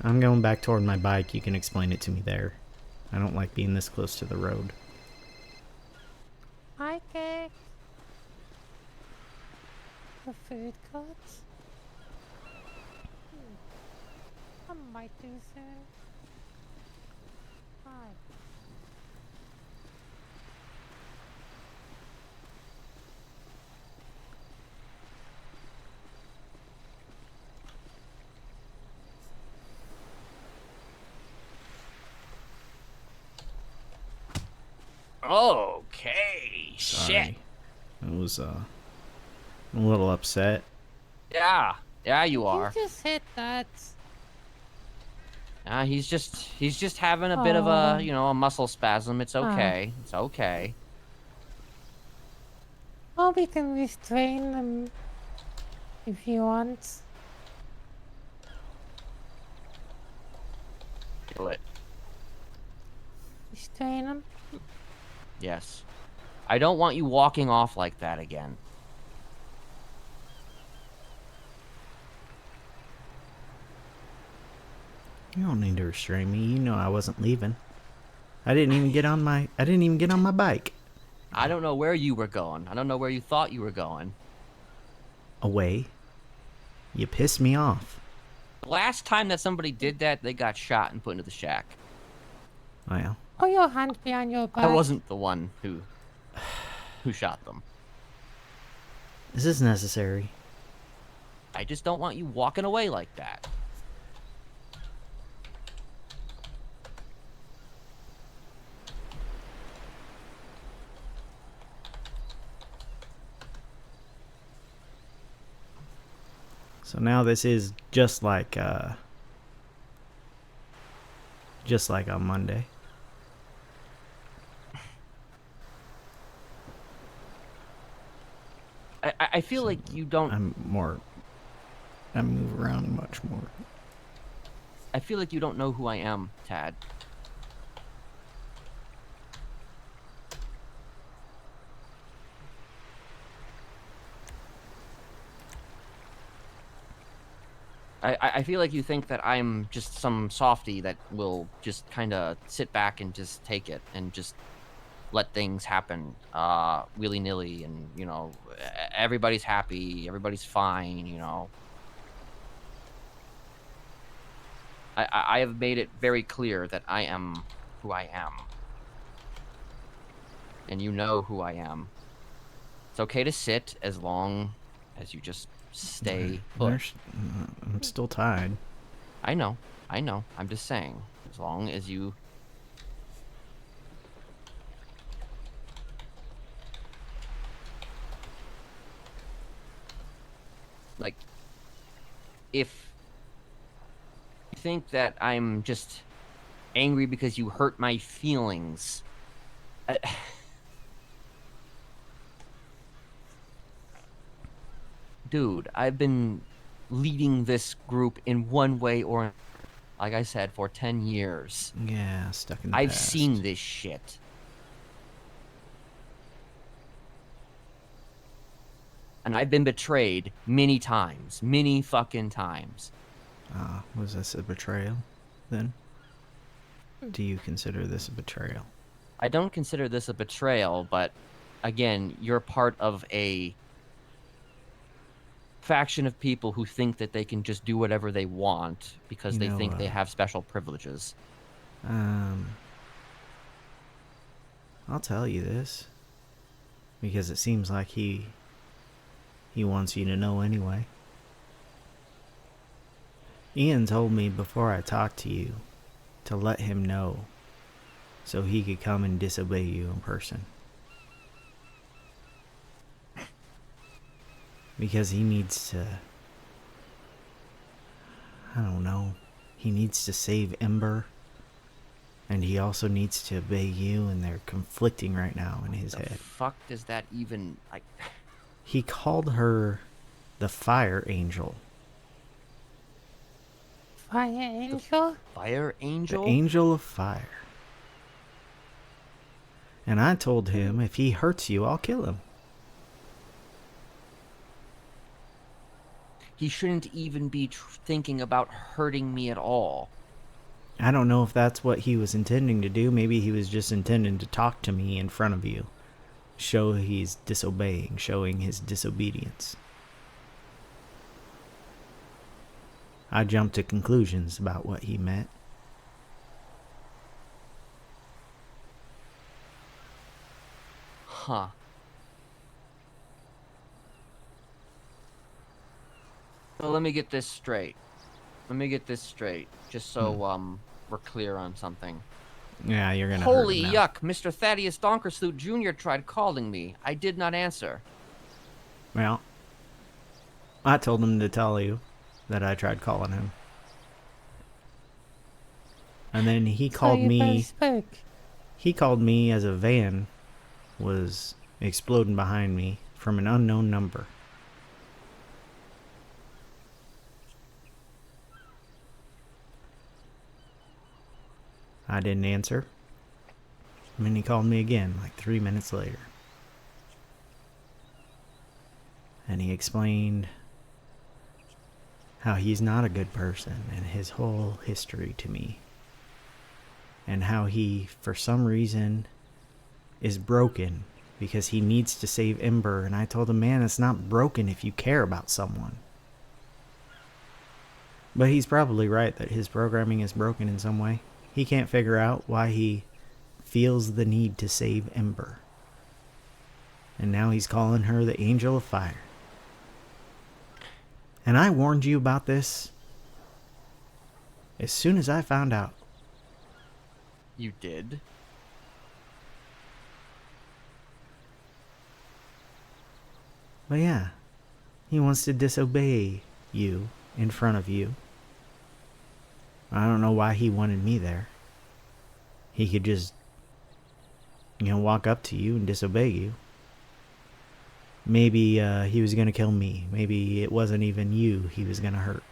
I'm going back toward my bike. You can explain it to me there. I don't like being this close to the road. Hi, Cake. The food court? I might do soon. Hi. Okay. Sorry. Shit. I was a little upset. Yeah, you are. You just hit that. He's just having a bit of Aw. a muscle spasm. It's okay. It's okay. Well, we can restrain them if you want. Do it. Restrain them. Yes. I don't want you walking off like that again. You don't need to restrain me. You know I wasn't leaving. I didn't even get on my bike. I don't know where you were going. I don't know where you thought you were going. Away. You pissed me off. The last time that somebody did that, they got shot and put into the shack. Well, Put your hand behind your back. I wasn't the one who shot them. this is necessary. I just don't want you walking away like that. So now this is just like on Monday. I feel like you don't. I move around much more. I feel like you don't know who I am, Tad. I feel like you think that I'm just some softy that will just kind of sit back and just take it and just let things happen willy-nilly, and everybody's happy, everybody's fine. I have made it very clear that I am who I am, and you know who I am. It's okay to sit as long as you just stay put. I'm still tied. I know. I'm just saying, as long as you... Like, if you think that I'm just angry because you hurt my feelings... Dude, I've been leading this group in one way or like I said, for 10 years. Yeah, stuck in the I've past. seen this shit. And I've been betrayed many times. Many fucking times. Was this a betrayal, then? Do you consider this a betrayal? I don't consider this a betrayal, but again, you're part of a faction of people who think that they can just do whatever they want because they think they have special privileges. I'll tell you this, because it seems like he wants you to know anyway. Ian told me before I talked to you to let him know so he could come and disobey you in person. Because he needs to, I don't know, he needs to save Ember, and he also needs to obey you, and they're conflicting right now in his head. The fuck does that even, like... He called her the Fire Angel. Fire Angel? Fire Angel? The Angel of Fire. And I told him, if he hurts you, I'll kill him. He shouldn't even be thinking about hurting me at all. I don't know if that's what he was intending to do. Maybe he was just intending to talk to me in front of you. Show he's disobeying, showing his disobedience. I jumped to conclusions about what he meant. Huh. So let me get this straight. Just so we're clear on something. Yeah, you're gonna Holy hurt him now. yuck, Mr. Thaddeus Donkersloot Jr. tried calling me. I did not answer. Well, I told him to tell you that I tried calling him. And then he called so you me. both spoke. He called me as a van was exploding behind me from an unknown number. I didn't answer. And then he called me again, like 3 minutes later. And he explained how he's not a good person and his whole history to me. And how he, for some reason, is broken because he needs to save Ember. And I told him, man, it's not broken if you care about someone. But he's probably right that his programming is broken in some way. He can't figure out why he feels the need to save Ember. And now he's calling her the Angel of Fire. And I warned you about this as soon as I found out. You did? But yeah, he wants to disobey you in front of you. I don't know why he wanted me there. He could just, walk up to you and disobey you. Maybe he was going to kill me. Maybe it wasn't even you he was going to hurt.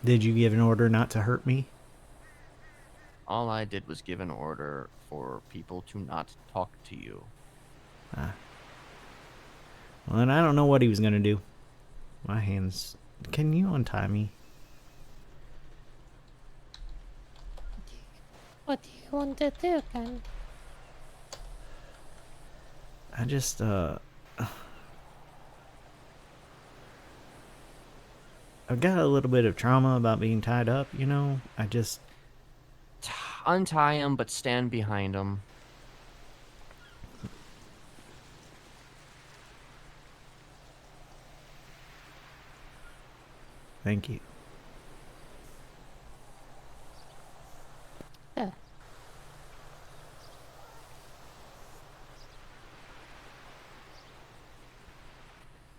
Did you give an order not to hurt me? All I did was give an order for people to not talk to you. Well, then I don't know what he was going to do. My hands... Can you untie me? What do you want to do, Ken? I just, I've got a little bit of trauma about being tied up, I just... Untie him, but stand behind him. Thank you. Yeah.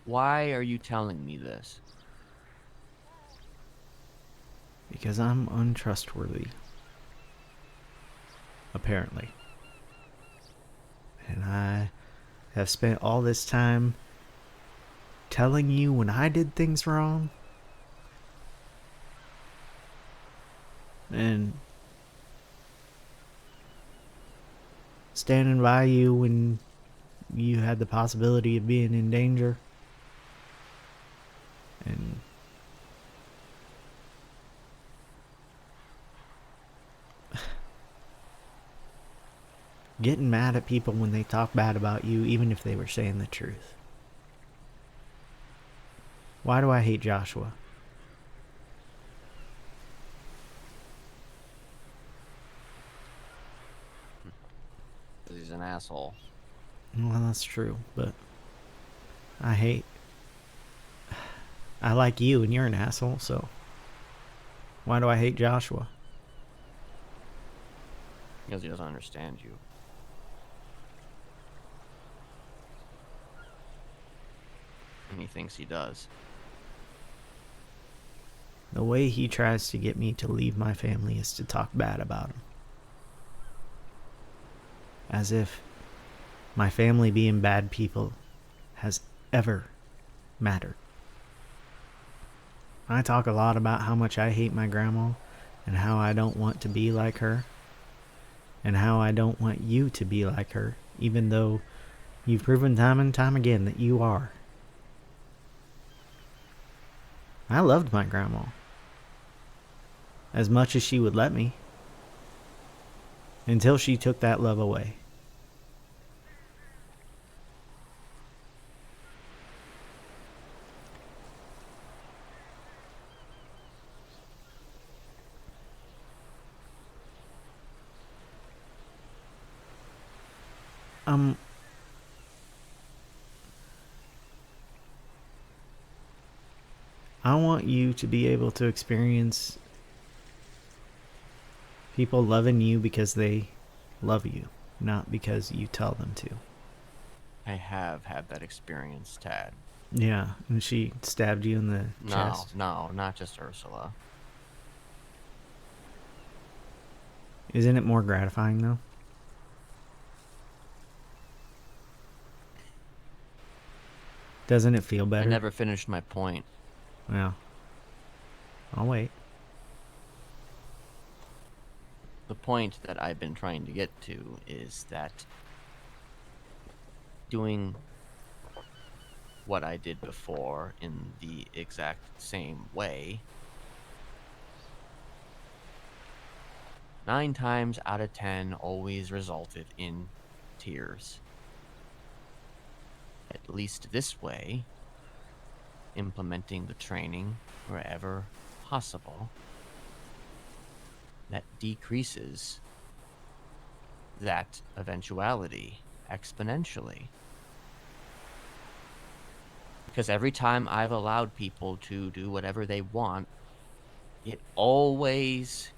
Why are you telling me this? Because I'm untrustworthy. Apparently. And I have spent all this time telling you when I did things wrong. and standing by you when you had the possibility of being in danger. And getting mad at people when they talk bad about you, even if they were saying the truth. Why do I hate Joshua? He's an asshole. Well, that's true, but I like you and you're an asshole, so why do I hate Joshua? Because he doesn't understand you. And he thinks he does. The way he tries to get me to leave my family is to talk bad about him. As if my family being bad people has ever mattered. I talk a lot about how much I hate my grandma and how I don't want to be like her and how I don't want you to be like her, even though you've proven time and time again that you are. I loved my grandma as much as she would let me until she took that love away. I want you to be able to experience people loving you because they love you, not because you tell them to. I have had that experience, Tad. Yeah, and she stabbed you in the chest. No, not just Ursula. Isn't it more gratifying, though? Doesn't it feel I better? never finished my point. Well, I'll wait. The point that I've been trying to get to is that doing what I did before in the exact same way, 9 times out of 10 always resulted in tears. At least this way, implementing the training wherever possible, that decreases that eventuality exponentially. Because every time I've allowed people to do whatever they want, it always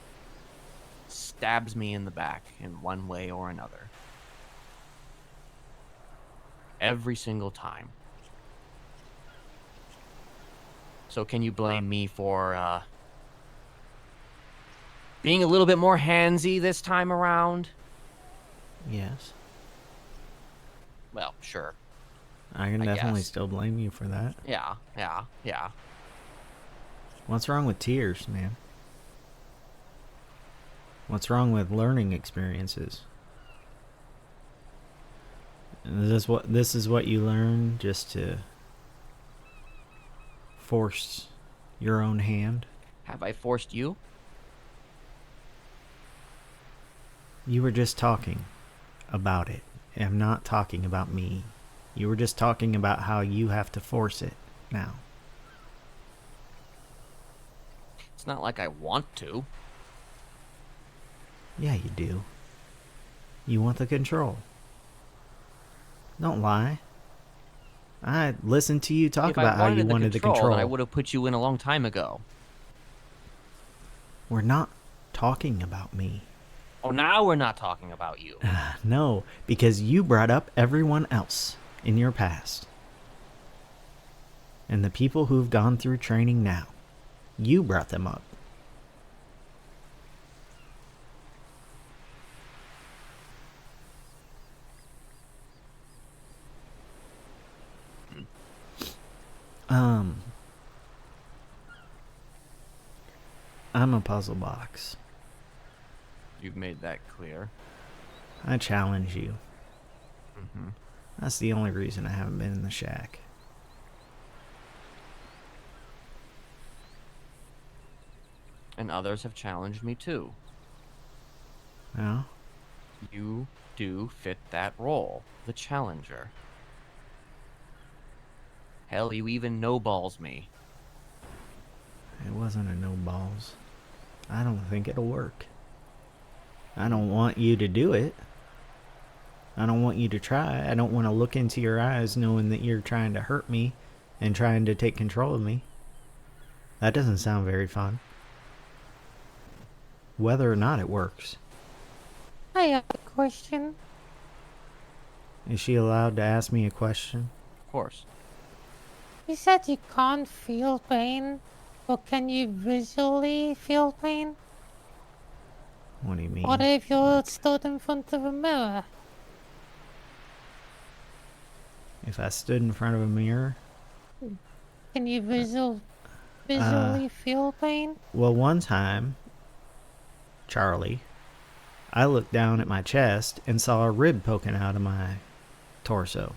stabs me in the back in one way or another. Every single time. So can you blame me for being a little bit more handsy this time around? Yes. Well, sure. I can I definitely guess. still blame you for that. Yeah. What's wrong with tears, man? What's wrong with learning experiences? This is what you learn just to force your own hand? Have I forced you? You were just talking about it. I'm not talking about me. You were just talking about how you have to force it now. It's not like I want to. Yeah, you do. You want the control. Don't lie. I listened to you talk If I about how you wanted the control. then I would have put you in a long time ago. We're not talking about me. Oh, now we're not talking about you. No, because you brought up everyone else in your past. And the people who've gone through training now. You brought them up. I'm a puzzle box. You've made that clear. I challenge you. Mm-hmm. That's the only reason I haven't been in the shack. And others have challenged me too. No? You do fit that role, the challenger. Hell, you even no-balls me. It wasn't a no balls. I don't think it'll work. I don't want you to do it. I don't want you to try. I don't want to look into your eyes knowing that you're trying to hurt me and trying to take control of me. That doesn't sound very fun. Whether or not it works. I have a question. Is she allowed to ask me a question? Of course. You said you can't feel pain, but can you visually feel pain? What do you mean? What if you stood in front of a mirror? If I stood in front of a mirror? Can you visually feel pain? Well, one time, Charlie, I looked down at my chest and saw a rib poking out of my torso.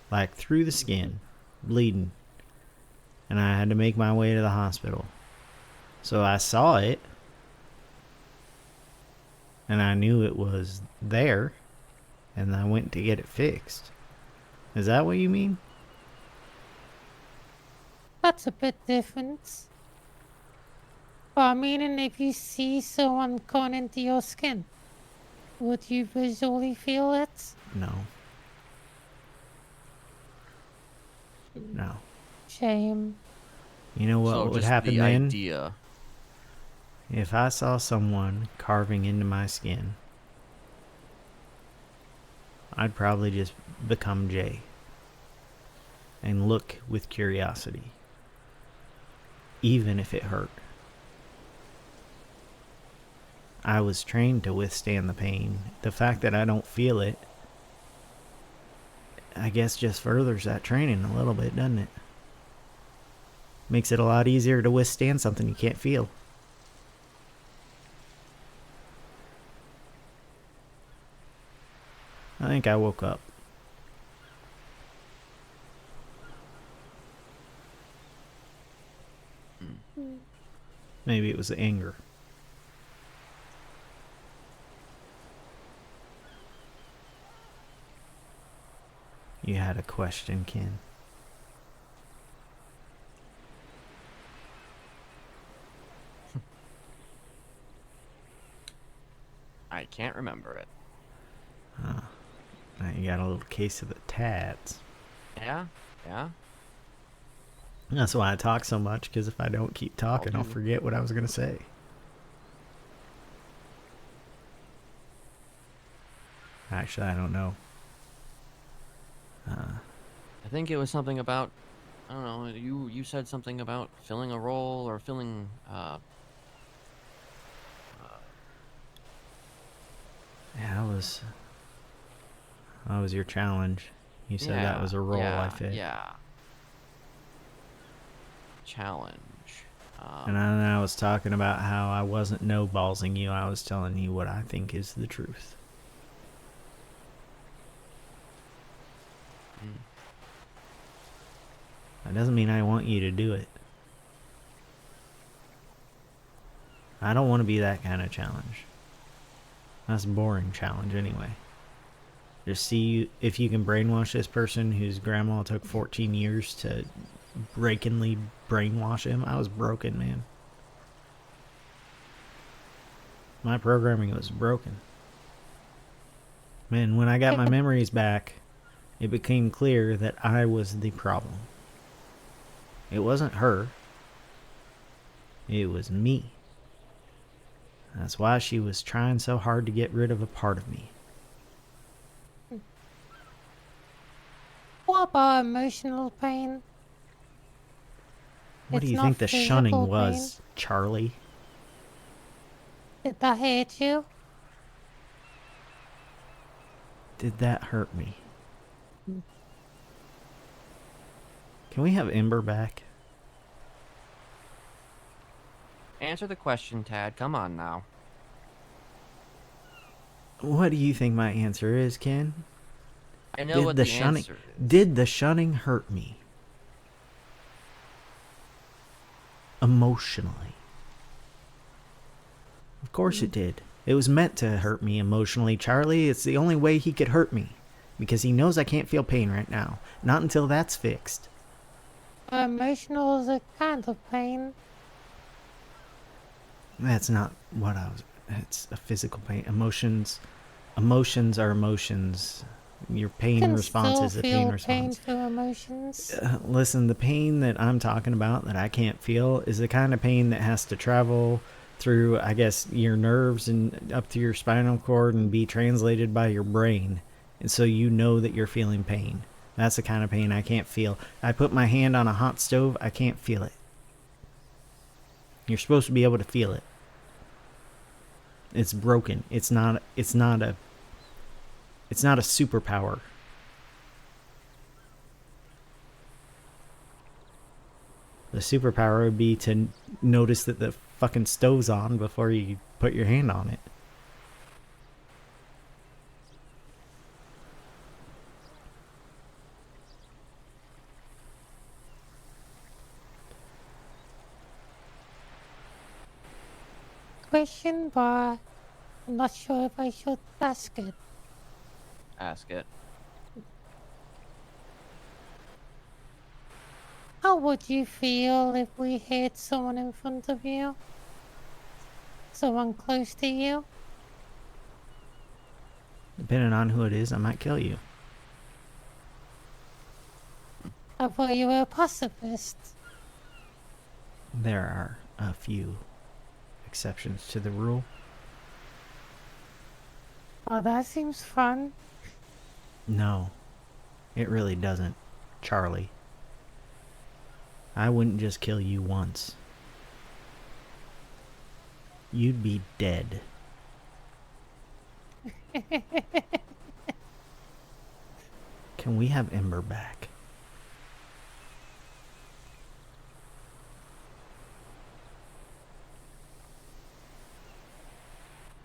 Like through the skin, bleeding. And I had to make my way to the hospital. So I saw it. And I knew it was there. And I went to get it fixed. Is that what you mean? That's a bit different. But I mean, and if you see someone coming into your skin, would you visually feel it? No. No. Shame. You know what So would just happen the then? idea. If I saw someone carving into my skin, I'd probably just become Jay and look with curiosity, even if it hurt. I was trained to withstand the pain. The fact that I don't feel it, I guess, just furthers that training a little bit, doesn't it? Makes it a lot easier to withstand something you can't feel. I think I woke up. Maybe it was the anger. You had a question, Ken. I can't remember it. Now you got a little case of the tats. Yeah? Yeah? That's why I talk so much, because if I don't keep talking, I'll do. forget what I was going to say. Actually, I don't know. I think it was something about, I don't know, you said something about filling a role or filling, Yeah, that was your challenge. You said that was a role I fit. Yeah. Challenge. And then I was talking about how I wasn't no-ballsing you. I was telling you what I think is the truth. That doesn't mean I want you to do it. I don't want to be that kind of challenge. That's a boring challenge anyway. Just see if you can brainwash this person whose grandma took 14 years to breakingly brainwash him. I was broken, man. My programming was broken. Man, when I got my memories back, it became clear that I was the problem. It wasn't her. It was me. That's why she was trying so hard to get rid of a part of me. What about emotional pain? What do It's you not think the shunning physical was, Charlie? Did that hurt you? Did that hurt me? Can we have Ember back? Answer the question, Tad. Come on now. What do you think my answer is, Ken? I know what the answer is. Did the shunning hurt me? Emotionally. Of course it did. It was meant to hurt me emotionally, Charlie. It's the only way he could hurt me. Because he knows I can't feel pain right now. Not until that's fixed. Emotional is a kind of pain. That's not what I was... It's a physical pain. Emotions are emotions. Your pain response is a pain response. Painful emotions. Listen, the pain that I'm talking about that I can't feel is the kind of pain that has to travel through, I guess, your nerves and up to your spinal cord and be translated by your brain. And so you know that you're feeling pain. That's the kind of pain I can't feel. I put my hand on a hot stove, I can't feel it. You're supposed to be able to feel it. It's broken. It's not a superpower. The superpower would be to notice that the fucking stove's on before you put your hand on it. Question, but I'm not sure if I should ask it. Ask it. How would you feel if we hit someone in front of you? Someone close to you? Depending on who it is, I might kill you. I thought you were a pacifist. There are a few exceptions to the rule. Oh, that seems fun. No, it really doesn't, Charlie. I wouldn't just kill you once. You'd be dead. Can we have Ember back?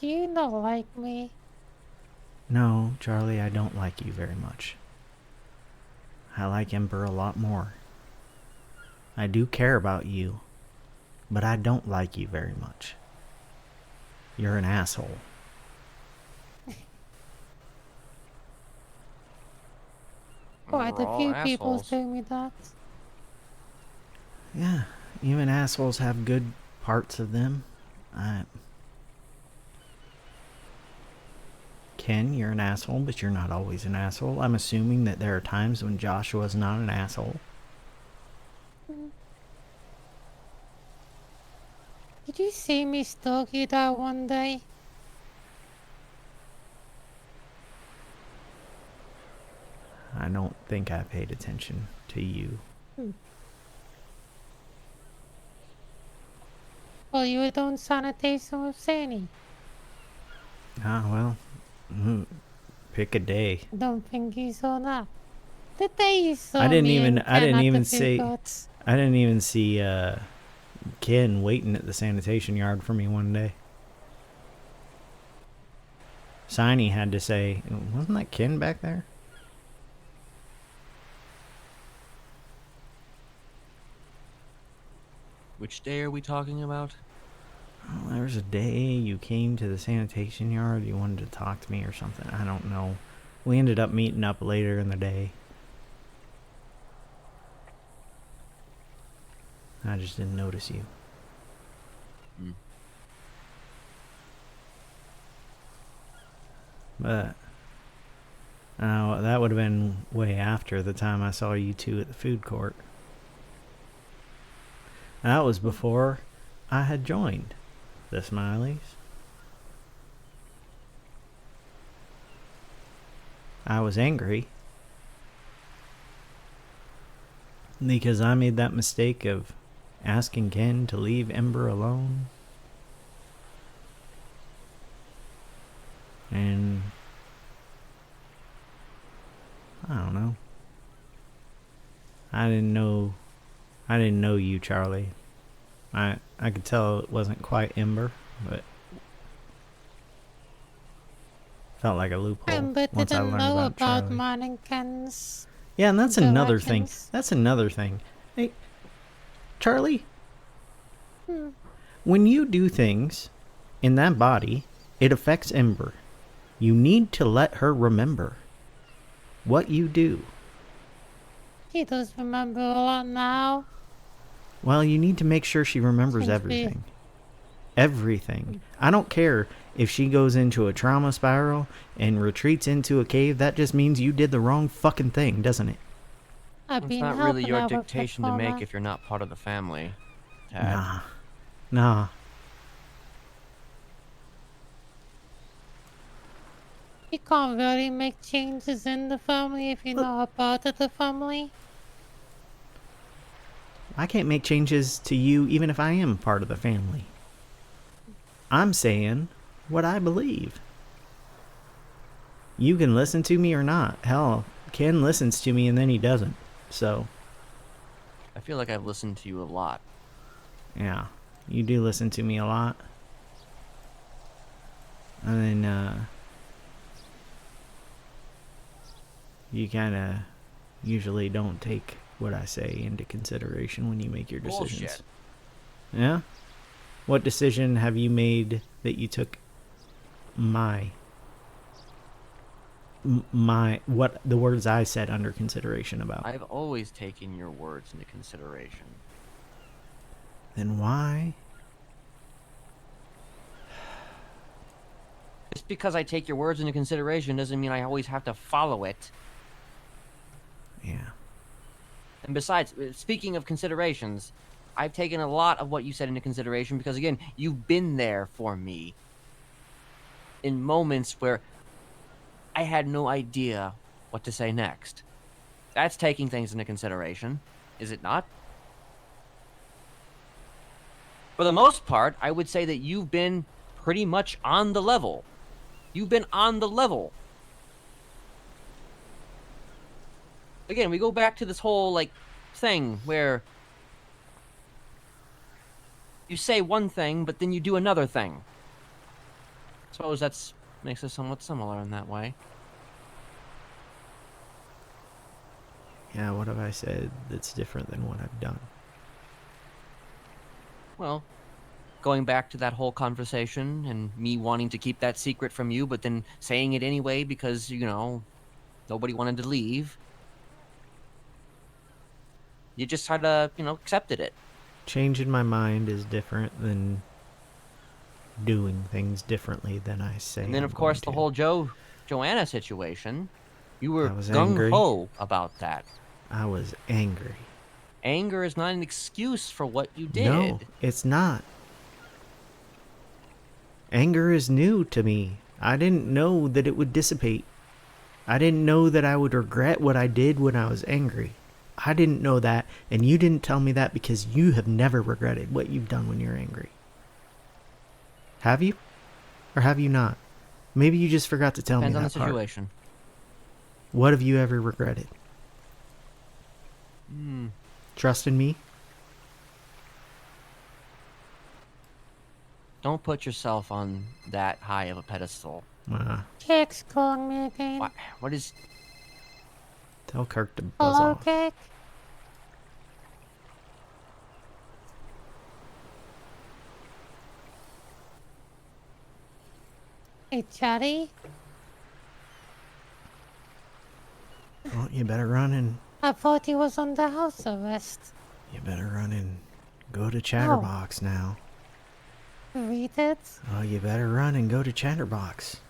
Do you not like me? No, Charlie, I don't like you very much. I like Ember a lot more. I do care about you, but I don't like you very much. You're an asshole. Quite We're a all few people assholes. told me that. Yeah, even assholes have good parts of them. Ken, you're an asshole, but you're not always an asshole. I'm assuming that there are times when Joshua's not an asshole. Did you see me stalk you that one day? I don't think I paid attention to you. Well, you were doing sanitation with Sandy. Ah, well, pick a day. I don't think you saw that. The day you saw I didn't me even- and I didn't Ken at even the food see- courts. I didn't even see Ken waiting at the sanitation yard for me one day. Signy had to say, wasn't that Ken back there? Which day are we talking about? Oh, there was a day you came to the sanitation yard. You wanted to talk to me or something. I don't know. We ended up meeting up later in the day. I just didn't notice you. But that would have been way after the time I saw you two at the food court. That was before I had joined the Smileys. I was angry because I made that mistake of asking Ken to leave Ember alone. And I don't know. I didn't know you, Charlie. I could tell it wasn't quite Ember, but Felt like a loophole But once I didn't learned know about about Charlie. mine and Ken's Yeah, and that's another thing. interactions. That's another thing. Hey, Charlie, Hmm. when you do things in that body, it affects Ember. You need to let her remember what you do. She does remember a lot now. Well, you need to make sure she remembers Since we- everything. Everything. I don't care if she goes into a trauma spiral and retreats into a cave. That just means you did the wrong fucking thing, doesn't it? I've It's been not really helping your her with dictation to make performance. if you're not part of the family, Tad. Nah. You can't really make changes in the family if you're not a part of the family. I can't make changes to you even if I am part of the family. I'm saying what I believe. You can listen to me or not. Hell, Ken listens to me and then he doesn't. So, I feel like I've listened to you a lot. yeah. You do listen to me a lot. And then, you kind of usually don't take what I say into consideration when you make your decisions. Bullshit. Yeah? What decision have you made that you took what the words I said under consideration about? I've always taken your words into consideration. Then why? Just because I take your words into consideration doesn't mean I always have to follow it. Yeah. And besides, speaking of considerations, I've taken a lot of what you said into consideration because, again, you've been there for me in moments where I had no idea what to say next. That's taking things into consideration, is it not? For the most part, I would say that you've been pretty much on the level. You've been on the level. Again, we go back to this whole, like, thing where you say one thing, but then you do another thing. Suppose that's makes us somewhat similar in that way. Yeah, what have I said that's different than what I've done? Well, going back to that whole conversation and me wanting to keep that secret from you, but then saying it anyway because, you know, nobody wanted to leave. You just had to, you know, accepted it. Changing my mind is different than doing things differently than I say. And then, I'm of course, the going to. whole Joanna situation. You were I was angry. gung-ho about that. I was angry. Anger is not an excuse for what you did. No, it's not. Anger is new to me. I didn't know that it would dissipate. I didn't know that I would regret what I did when I was angry. I didn't know that, and you didn't tell me that because you have never regretted what you've done when you're angry. Have you? Or have you not? Maybe you just forgot to tell me Depends on that the part. situation. What have you ever regretted? Trusting me? Don't put yourself on that high of a pedestal. Cake's calling me again. What is... Tell Kirk to buzz Hello, off. Cake? Hey, Chatty? Well, you better run and I thought he was under house arrest. go to Chatterbox now. Read it? Oh, you better run and go to Chatterbox.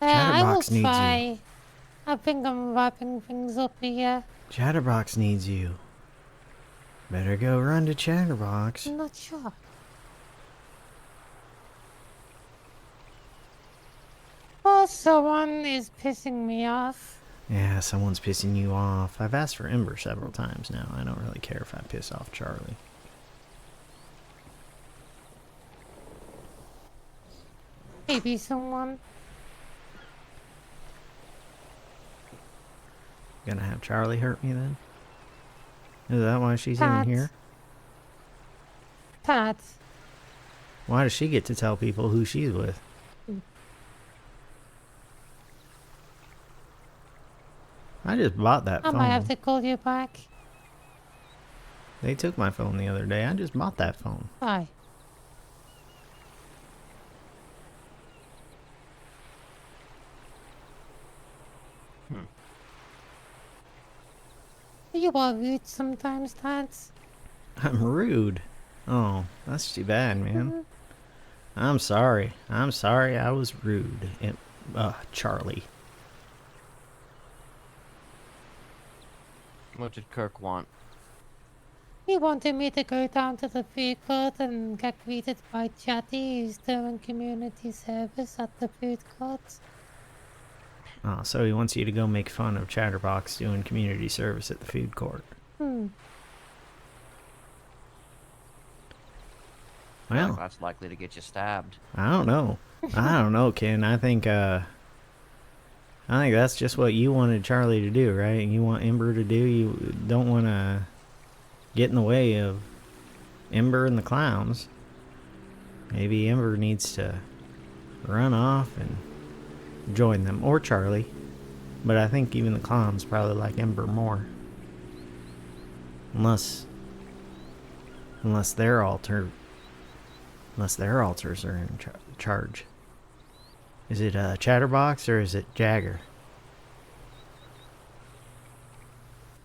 I will Chatterbox needs you. try. I think I'm wrapping things up here. Chatterbox needs you. Better go run to Chatterbox. I'm not sure. Oh, someone is pissing me off. Yeah, someone's pissing you off. I've asked for Ember several times now. I don't really care if I piss off Charlie. Maybe someone. Gonna have Charlie hurt me then? Is that why she's even Pat. here? Pat. Why does she get to tell people who she's with? I just bought that I might have phone. to call you back. They took my phone the other day. I just bought that phone. Bye. You are rude sometimes, Dad. I'm rude. Oh, that's too bad, man. I'm sorry. I'm sorry I was rude. Charlie. What did Kirk want? He wanted me to go down to the food court and get greeted by Chatty, who's doing community service at the food court. Oh, so he wants you to go make fun of Chatterbox doing community service at the food court. Hmm. Well, That's likely to get you stabbed. I don't know. I don't know, Ken. I think that's just what you wanted Charlie to do, right? And you want Ember to do. You don't want to get in the way of Ember and the clowns. Maybe Ember needs to run off and join them, or Charlie. But I think even the clowns probably like Ember more. Unless their altars are in charge. Is it Chatterbox or is it Jagger?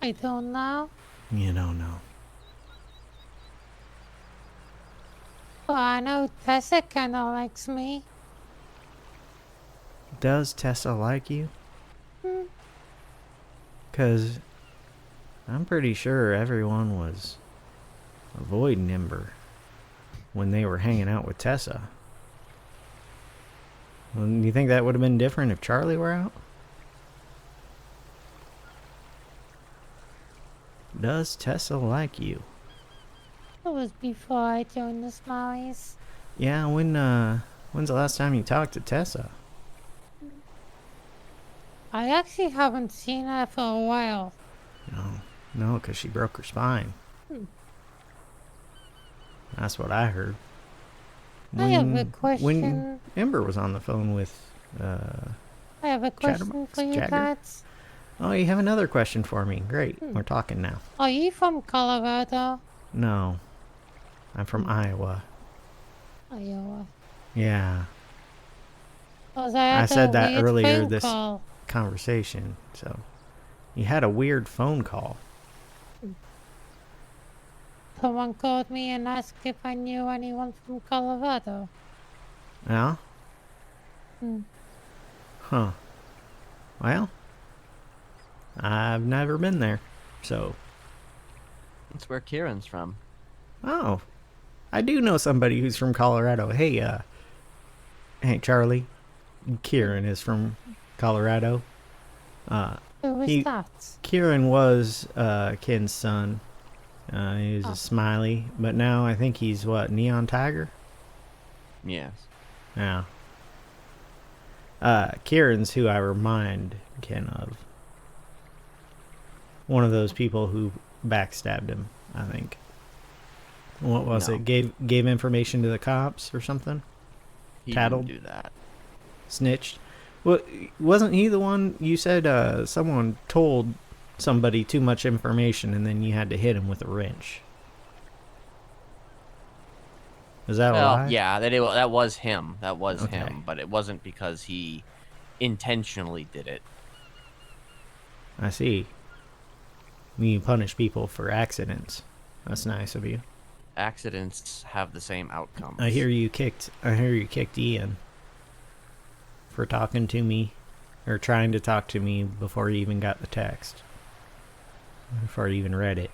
I don't know. You don't know. But I know Tessa kinda likes me. Does Tessa like you? Because I'm pretty sure everyone was avoiding Ember when they were hanging out with Tessa. Well, do you think that would have been different if Charlie were out? Does Tessa like you? It was before I joined the Smileys. Yeah, when's the last time you talked to Tessa? I actually haven't seen her for a while. No, because she broke her spine. That's what I heard. I have a When question. Ember was on the phone with, I have a question Chatterbox, for you, Jagger? Dad. Oh, you have another question for me. Great, we're talking now. Are you from Colorado? No, I'm from Iowa. Iowa. Yeah, 'Cause I had I said a that weird earlier phone this call. conversation. So, you had a weird phone call. Someone called me and asked if I knew anyone from Colorado. Yeah? Hmm. Huh. Well, I've never been there. So, That's where Kieran's from. oh, I do know somebody who's from Colorado. Hey, Charlie. Kieran is from Colorado. Who is He- that? Kieran was Ken's son. He was Oh. a Smiley, but now I think he's what, Neon Tiger? Yes. Yeah. Kieran's who I remind Ken of. One of those people who backstabbed him, I think. What was No. it? Gave information to the cops or something? He Tattled? didn't do that. Snitched? Well, wasn't he the one you said someone told somebody too much information and then you had to hit him with a wrench? Is that a lie? Yeah, that was him. That was Okay. him, but it wasn't because he intentionally did it. I see. You punish people for accidents. That's nice of you. Accidents have the same outcomes. I hear you kicked Ian for talking to me or trying to talk to me before he even got the text. Before he even read it.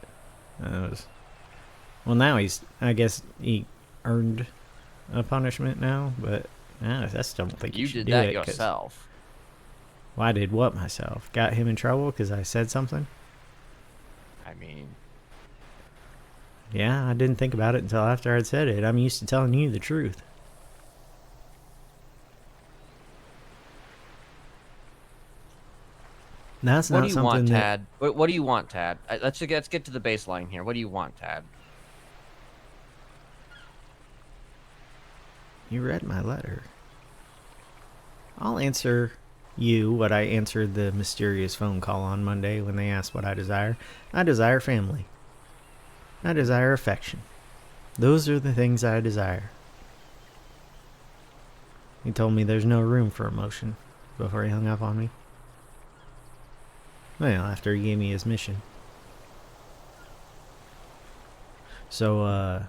Well, now I guess he earned a punishment now, but I just don't think You should did do that it 'cause- yourself. Well, I did what myself? Got him in trouble because I said something? I mean, Yeah, I didn't think about it until after I'd said it. I'm used to telling you the truth. That's what not do you something want, that Tad? What do you want, Tad? Let's get to the baseline here. What do you want, Tad? you read my letter. I'll answer you what I answered the mysterious phone call on Monday when they asked what I desire. I desire family. I desire affection. Those are the things I desire. He told me there's no room for emotion before he hung up on me. Well, after he gave me his mission. So, I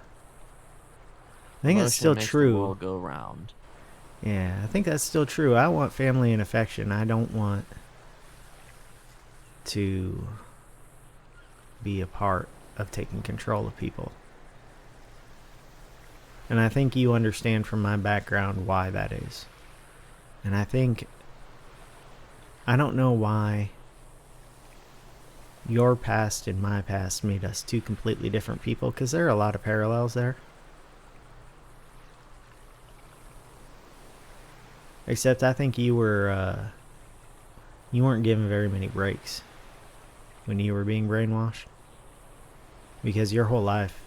think that's Emotion still makes the true. world go round. Yeah, I think that's still true. I want family and affection. I don't want to be a part of taking control of people. And I think you understand from my background why that is. And I don't know why your past and my past made us two completely different people, because there are a lot of parallels there. Except I think you weren't given very many breaks when you were being brainwashed. Because your whole life,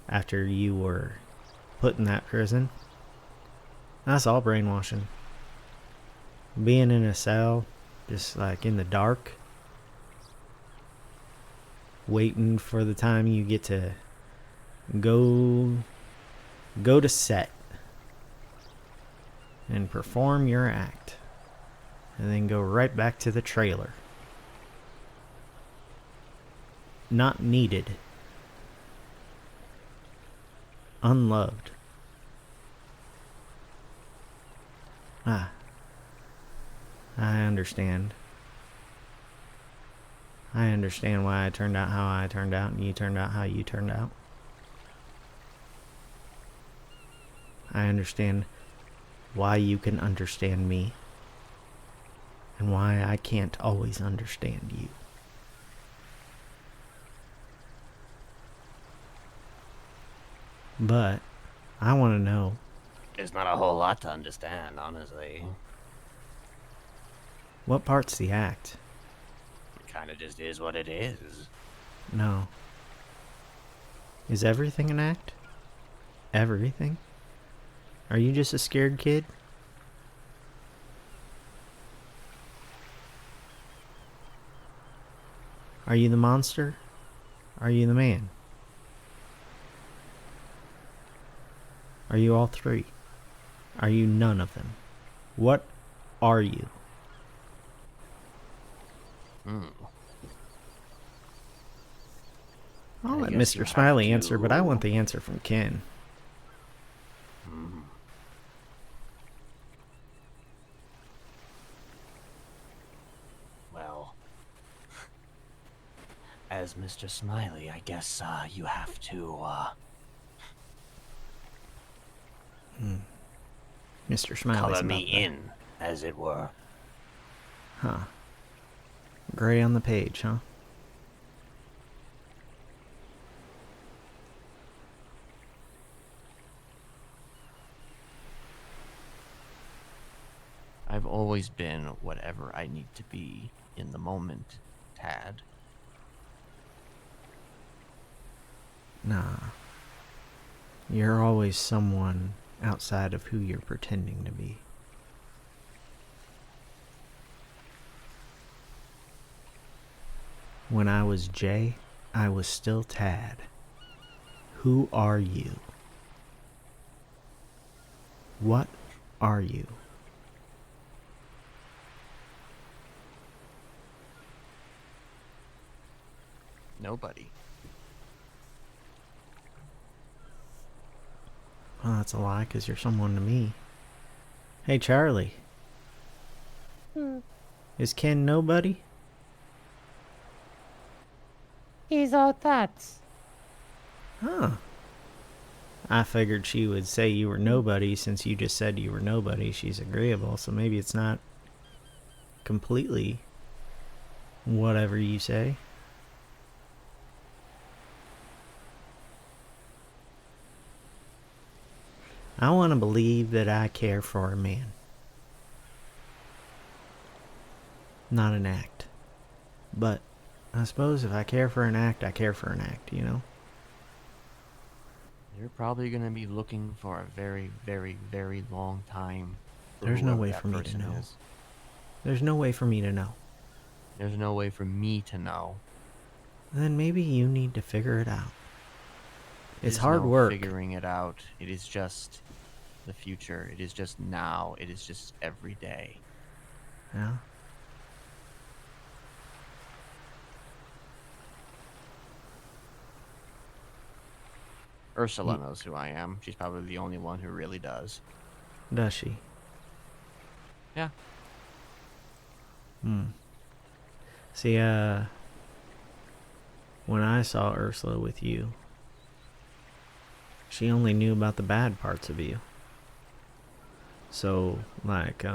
after you were put in that prison, that's all brainwashing. Being in a cell, just like in the dark, waiting for the time you get to go to set and perform your act, and then go right back to the trailer. Not needed. Unloved. I understand. I understand why I turned out how I turned out and you turned out how you turned out. I understand why you can understand me and why I can't always understand you. But I want to know. There's not a whole lot to understand, honestly. What part's the act? It kind of just is what it is. No. Is everything an act? Everything? Are you just a scared kid? Are you the monster? Are you the man? Are you all three? Are you none of them? What are you? I'll I let guess you Mr. have Smiley answer, but I to- want the answer from Ken. Well, as Mr. Smiley, I guess you have to Mr. Smiley's color about me that. in, as it were. Huh. Gray on the page, huh? I've always been whatever I need to be in the moment, Tad. Nah. You're always someone outside of who you're pretending to be. When I was Jay, I was still Tad. Who are you? What are you? Nobody. Well, that's a lie, because you're someone to me. Hey, Charlie. Is Ken nobody? He's all that. Huh. I figured she would say you were nobody since you just said you were nobody. She's agreeable, so maybe it's not completely whatever you say. I want to believe that I care for a man. Not an act. But I suppose if I care for an act, I care for an act, you know? You're probably going to be looking for a very, very, very long time. for There's no whoever way that for me to person know. is. There's no way for me to know. There's no way for me to know. Then maybe you need to figure it out. It's There's hard no work. figuring it out. It is just the future. It is just now. It is just every day. Yeah. Ursula knows who I am. She's probably the only one who really does. Does she? Yeah. See, when I saw Ursula with you, she only knew about the bad parts of you. So, like,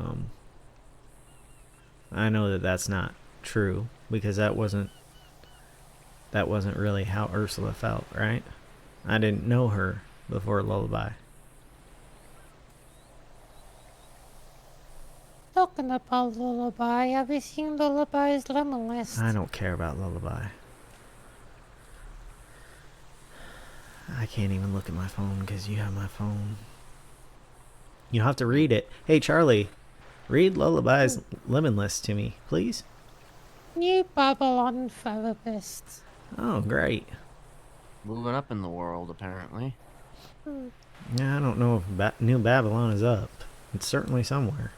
I know that that's not true because that wasn't really how Ursula felt, right? I didn't know her before Lullaby. Talking about Lullaby, have you seen Lullaby's lemon list? I don't care about Lullaby. I can't even look at my phone because you have my phone. You'll have to read it. Hey, Charlie, read Lullaby's lemon list to me, please. New Babylon therapist. Oh, great. Moving up in the world, apparently. Yeah, I don't know if New Babylon is up. It's certainly somewhere.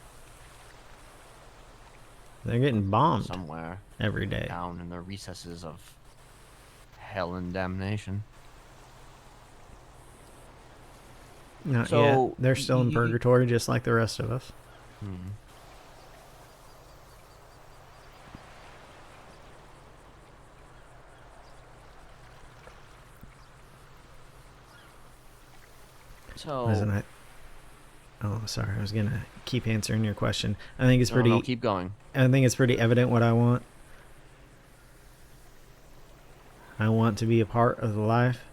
They're getting bombed Somewhere every day. down in the recesses of hell and damnation. Not So, yet. They're still in purgatory just like the rest of us. So, Wasn't I? Oh, sorry. I was gonna keep answering your question. I think it's pretty. No, keep going. I think it's pretty evident what I want. I want to be a part of the life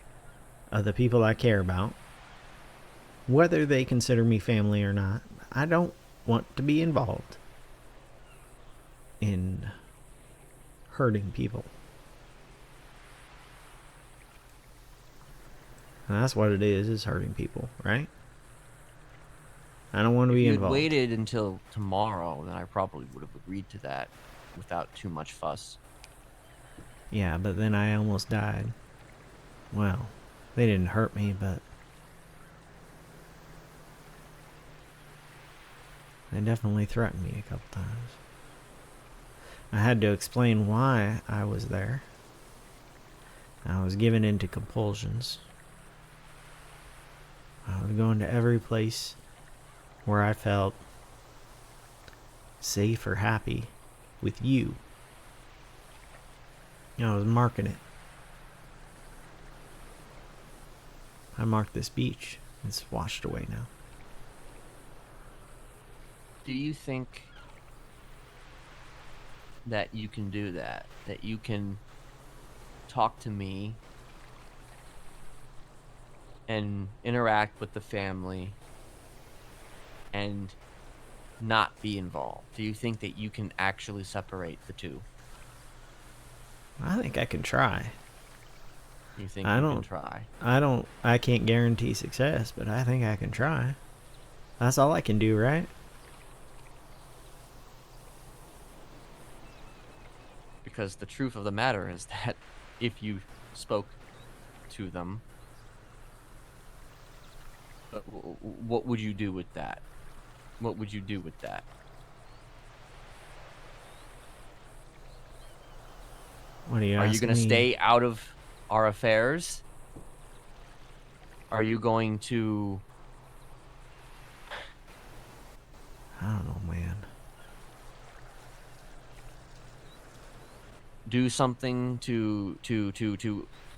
of the people I care about, whether they consider me family or not. I don't want to be involved in hurting people. And that's what it is hurting people, right? I don't want to be If you'd involved. waited until tomorrow, then I probably would have agreed to that without too much fuss. Yeah, but then I almost died. Well, they didn't hurt me, but they definitely threatened me a couple times. I had to explain why I was there. I was given into compulsions. I was going to every place where I felt safe or happy with you. I was marking it. I marked this beach. It's washed away now. Do you think that you can do that? That you can talk to me and interact with the family and not be involved? Do you think that you can actually separate the two? I think I can try. You think I you don't- can try? I can't guarantee success, but I think I can try. That's all I can do, right? Because the truth of the matter is that if you spoke to them, what would you do with that? What would you do with that? What are you Are you asking going to me? stay out of our affairs? Are you going to... I don't know, man. do something to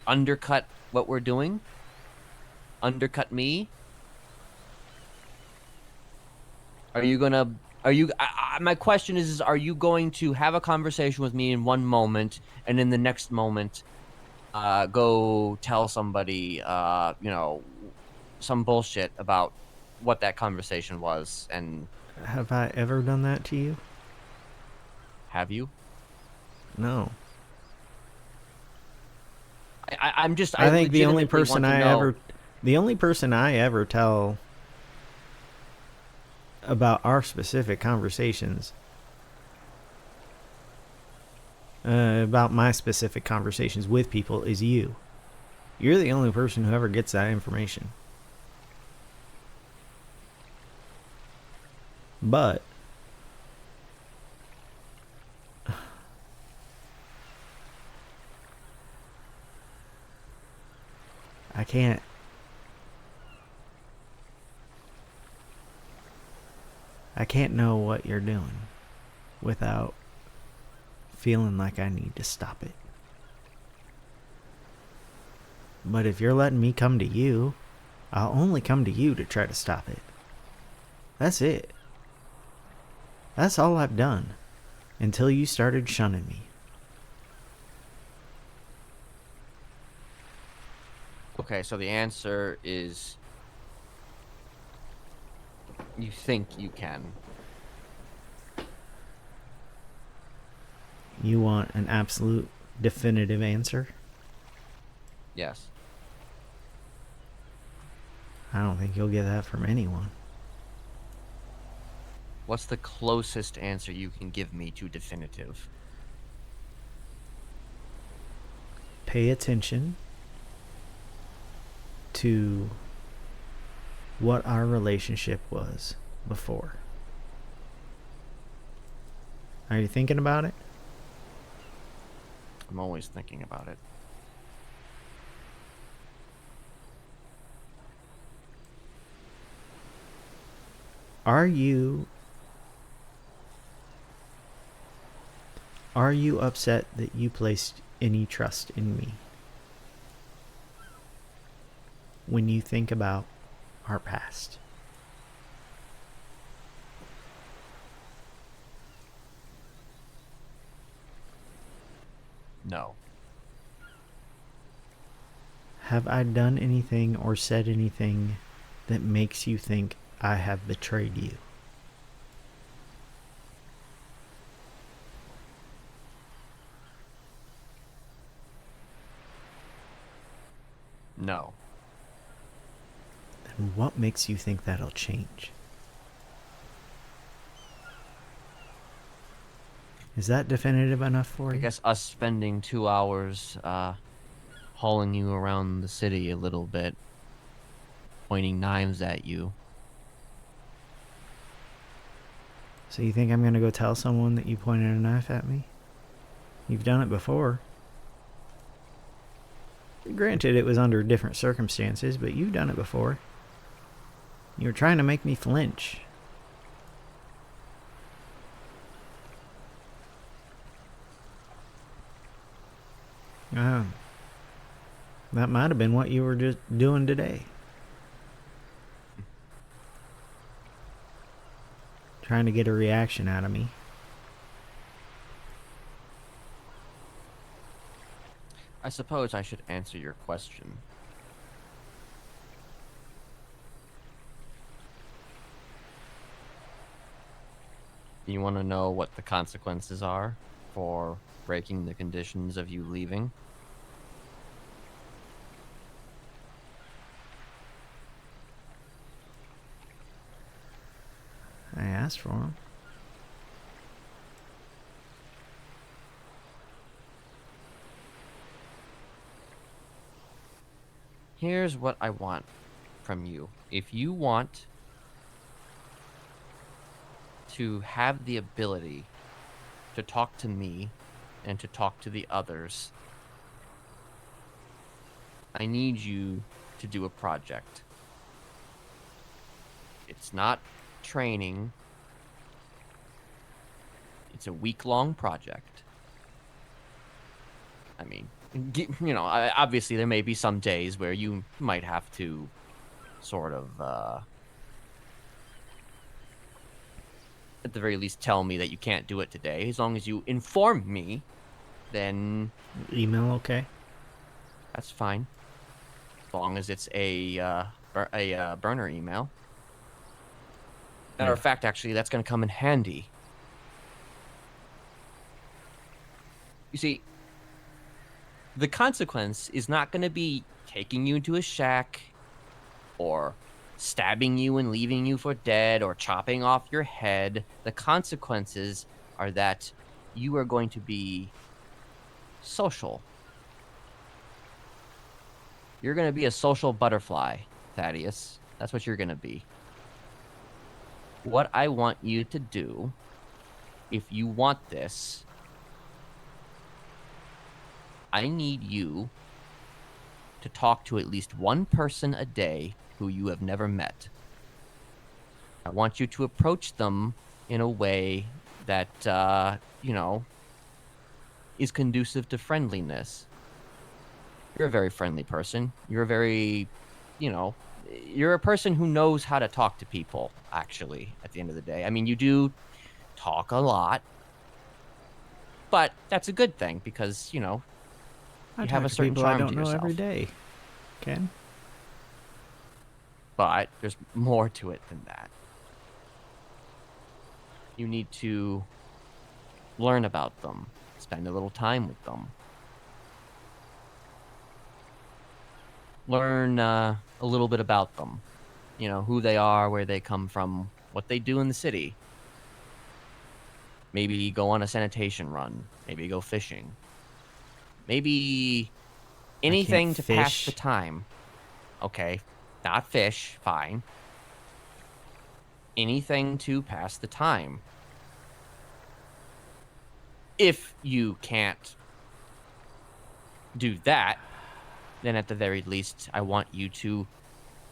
undercut what we're doing? Undercut me? Are you gonna... my question is, are you going to have a conversation with me in one moment, and in the next moment, go tell somebody, some bullshit about what that conversation was, and Have I ever done that to you? have you? No. I'm just... I think the only legitimately person want to know- the only person I ever tell about our specific conversations about my specific conversations with people is you. You're the only person who ever gets that information. But I can't know what you're doing without feeling like I need to stop it. But if you're letting me come to you, I'll only come to you to try to stop it. That's it. That's all I've done until you started shunning me. Okay, so the answer is you think you can. You want an absolute definitive answer? Yes. I don't think you'll get that from anyone. What's the closest answer you can give me to definitive? Pay attention to what our relationship was before. Are you thinking about it? I'm always thinking about it. Are you upset that you placed any trust in me? When you think about our past. No. Have I done anything or said anything that makes you think I have betrayed you? No. Then what makes you think that'll change? Is that definitive enough for I you? guess us spending 2 hours hauling you around the city a little bit, pointing knives at you. So you think I'm going to go tell someone that you pointed a knife at me? You've done it before. Granted, it was under different circumstances, but you've done it before. You were trying to make me flinch. That might have been what you were just doing today. Trying to get a reaction out of me. I suppose I should answer your question. You want to know what the consequences are for breaking the conditions of you leaving? I asked for them. Here's what I want from you. If you want to have the ability to talk to me and to talk to the others, I need you to do a project. It's not training. It's a week-long project. I mean, you know, obviously there may be some days where you might have to sort of, at the very least, tell me that you can't do it today. As long as you inform me, then Email okay? that's fine. As long as it's a burner email. Matter of fact, actually, that's going to come in handy. You see, the consequence is not going to be taking you into a shack or stabbing you and leaving you for dead or chopping off your head. The consequences are that you are going to be social. You're going to be a social butterfly, Thaddeus. That's what you're going to be. What I want you to do, if you want this, I need you to talk to at least one person a day who you have never met. I want you to approach them in a way that, is conducive to friendliness. You're a very friendly person. You're a very, you're a person who knows how to talk to people, actually, at the end of the day. I mean, you do talk a lot, but that's a good thing because, I you talk have a to certain people I charm don't to know yourself. every day. Ken? But there's more to it than that. You need to learn about them, spend a little time with them. Learn a little bit about them. Who they are, where they come from, what they do in the city. Maybe go on a sanitation run. Maybe go fishing. Maybe anything to pass the fish. time. Okay, not fish, fine. Anything to pass the time. If you can't do that, then at the very least, I want you to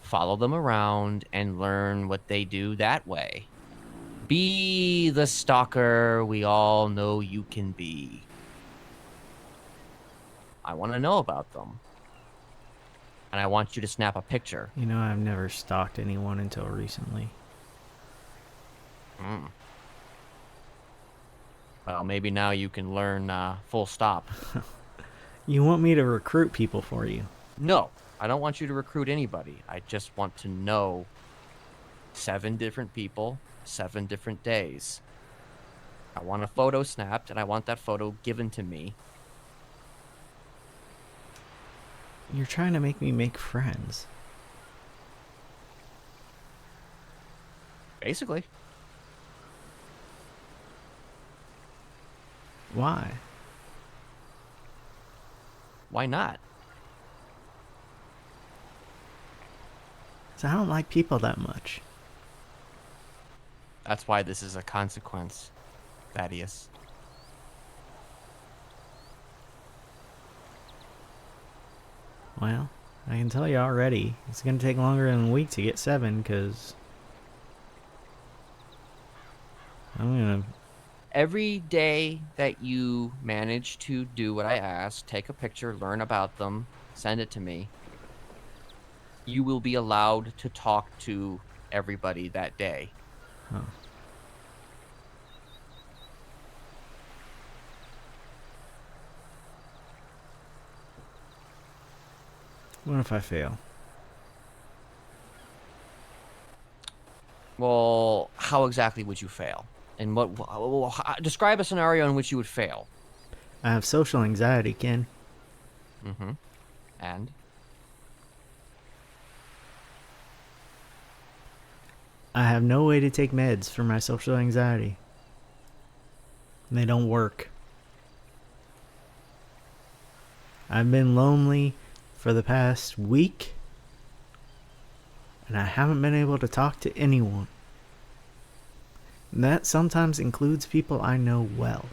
follow them around and learn what they do that way. Be the stalker we all know you can be. I want to know about them. And I want you to snap a picture. I've never stalked anyone until recently. Well, maybe now you can learn full stop. You want me to recruit people for you? No, I don't want you to recruit anybody. I just want to know 7 different people, 7 different days. I want a photo snapped, and I want that photo given to me. You're trying to make me make friends. Basically. Why? Why not? 'Cause I don't like people that much. That's why this is a consequence, Thaddeus. Well, I can tell you already, it's going to take longer than a week to get 7, because I'm going to... Every day that you manage to do what I ask, take a picture, learn about them, send it to me, you will be allowed to talk to everybody that day. Huh. What if I fail? Well, how exactly would you fail? And describe a scenario in which you would fail. I have social anxiety, Ken. Mm-hmm. And? I have no way to take meds for my social anxiety. They don't work. I've been lonely for the past week, and I haven't been able to talk to anyone. And that sometimes includes people I know well.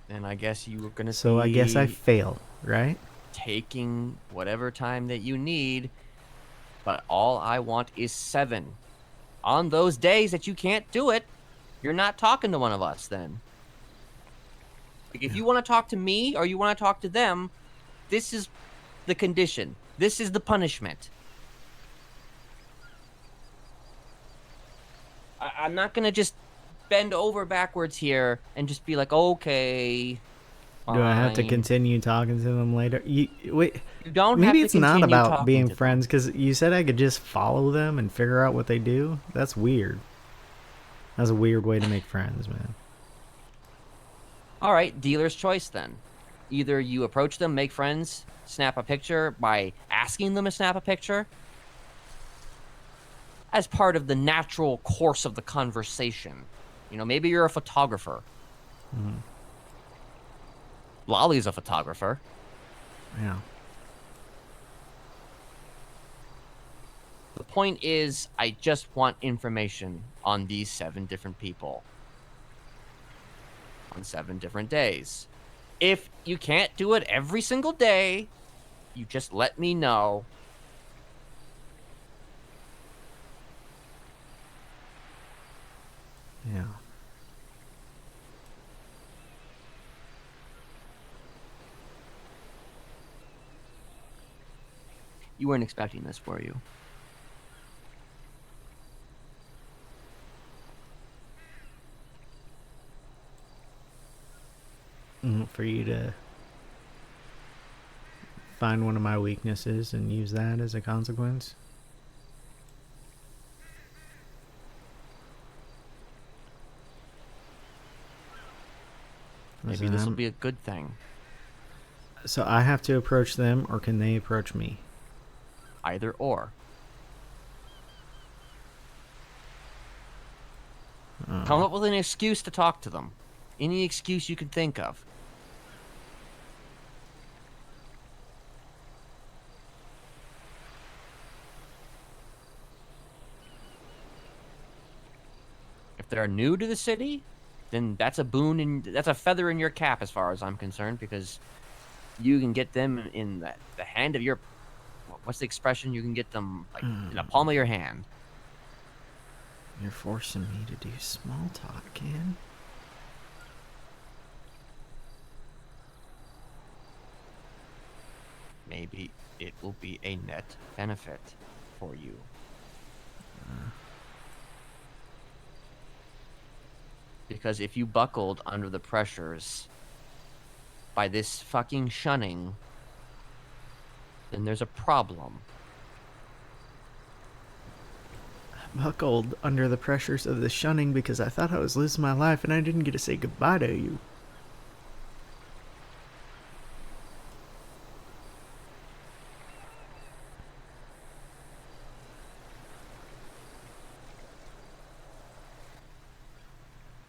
And I guess you were going to So I guess I fail, right? taking whatever time that you need, but all I want is 7. On those days that you can't do it, you're not talking to one of us then. Like, if you want to talk to me or you want to talk to them, this is the condition. This is the punishment. I'm not going to just bend over backwards here and just be like, okay, fine. Do I have to continue talking to them later? Wait, You don't maybe have it's to not continue about talking being to friends, because you said I could just follow them and figure out what they do. That's weird. That's a weird way to make friends, man. All right, dealer's choice then. Either you approach them, make friends, snap a picture by asking them to snap a picture as part of the natural course of the conversation. Maybe you're a photographer. Mm, Lolly's a photographer. yeah. The point is, I just want information on these 7 different people on 7 different days. If you can't do it every single day, you just let me know. Yeah. You weren't expecting this, were you? For you to find one of my weaknesses and use that as a consequence. Maybe this will be a good thing. So I have to approach them, or can they approach me? Either or. Come up with an excuse to talk to them. Any excuse you can think of. If they're new to the city, then that's a boon and that's a feather in your cap as far as I'm concerned, because you can get them in the hand of your, what's the expression? You can get them like in the palm of your hand. You're forcing me to do small talk, kid. Maybe it will be a net benefit for you. Because if you buckled under the pressures by this fucking shunning, then there's a problem. Buckled under the pressures of the shunning because I thought I was losing my life and I didn't get to say goodbye to you.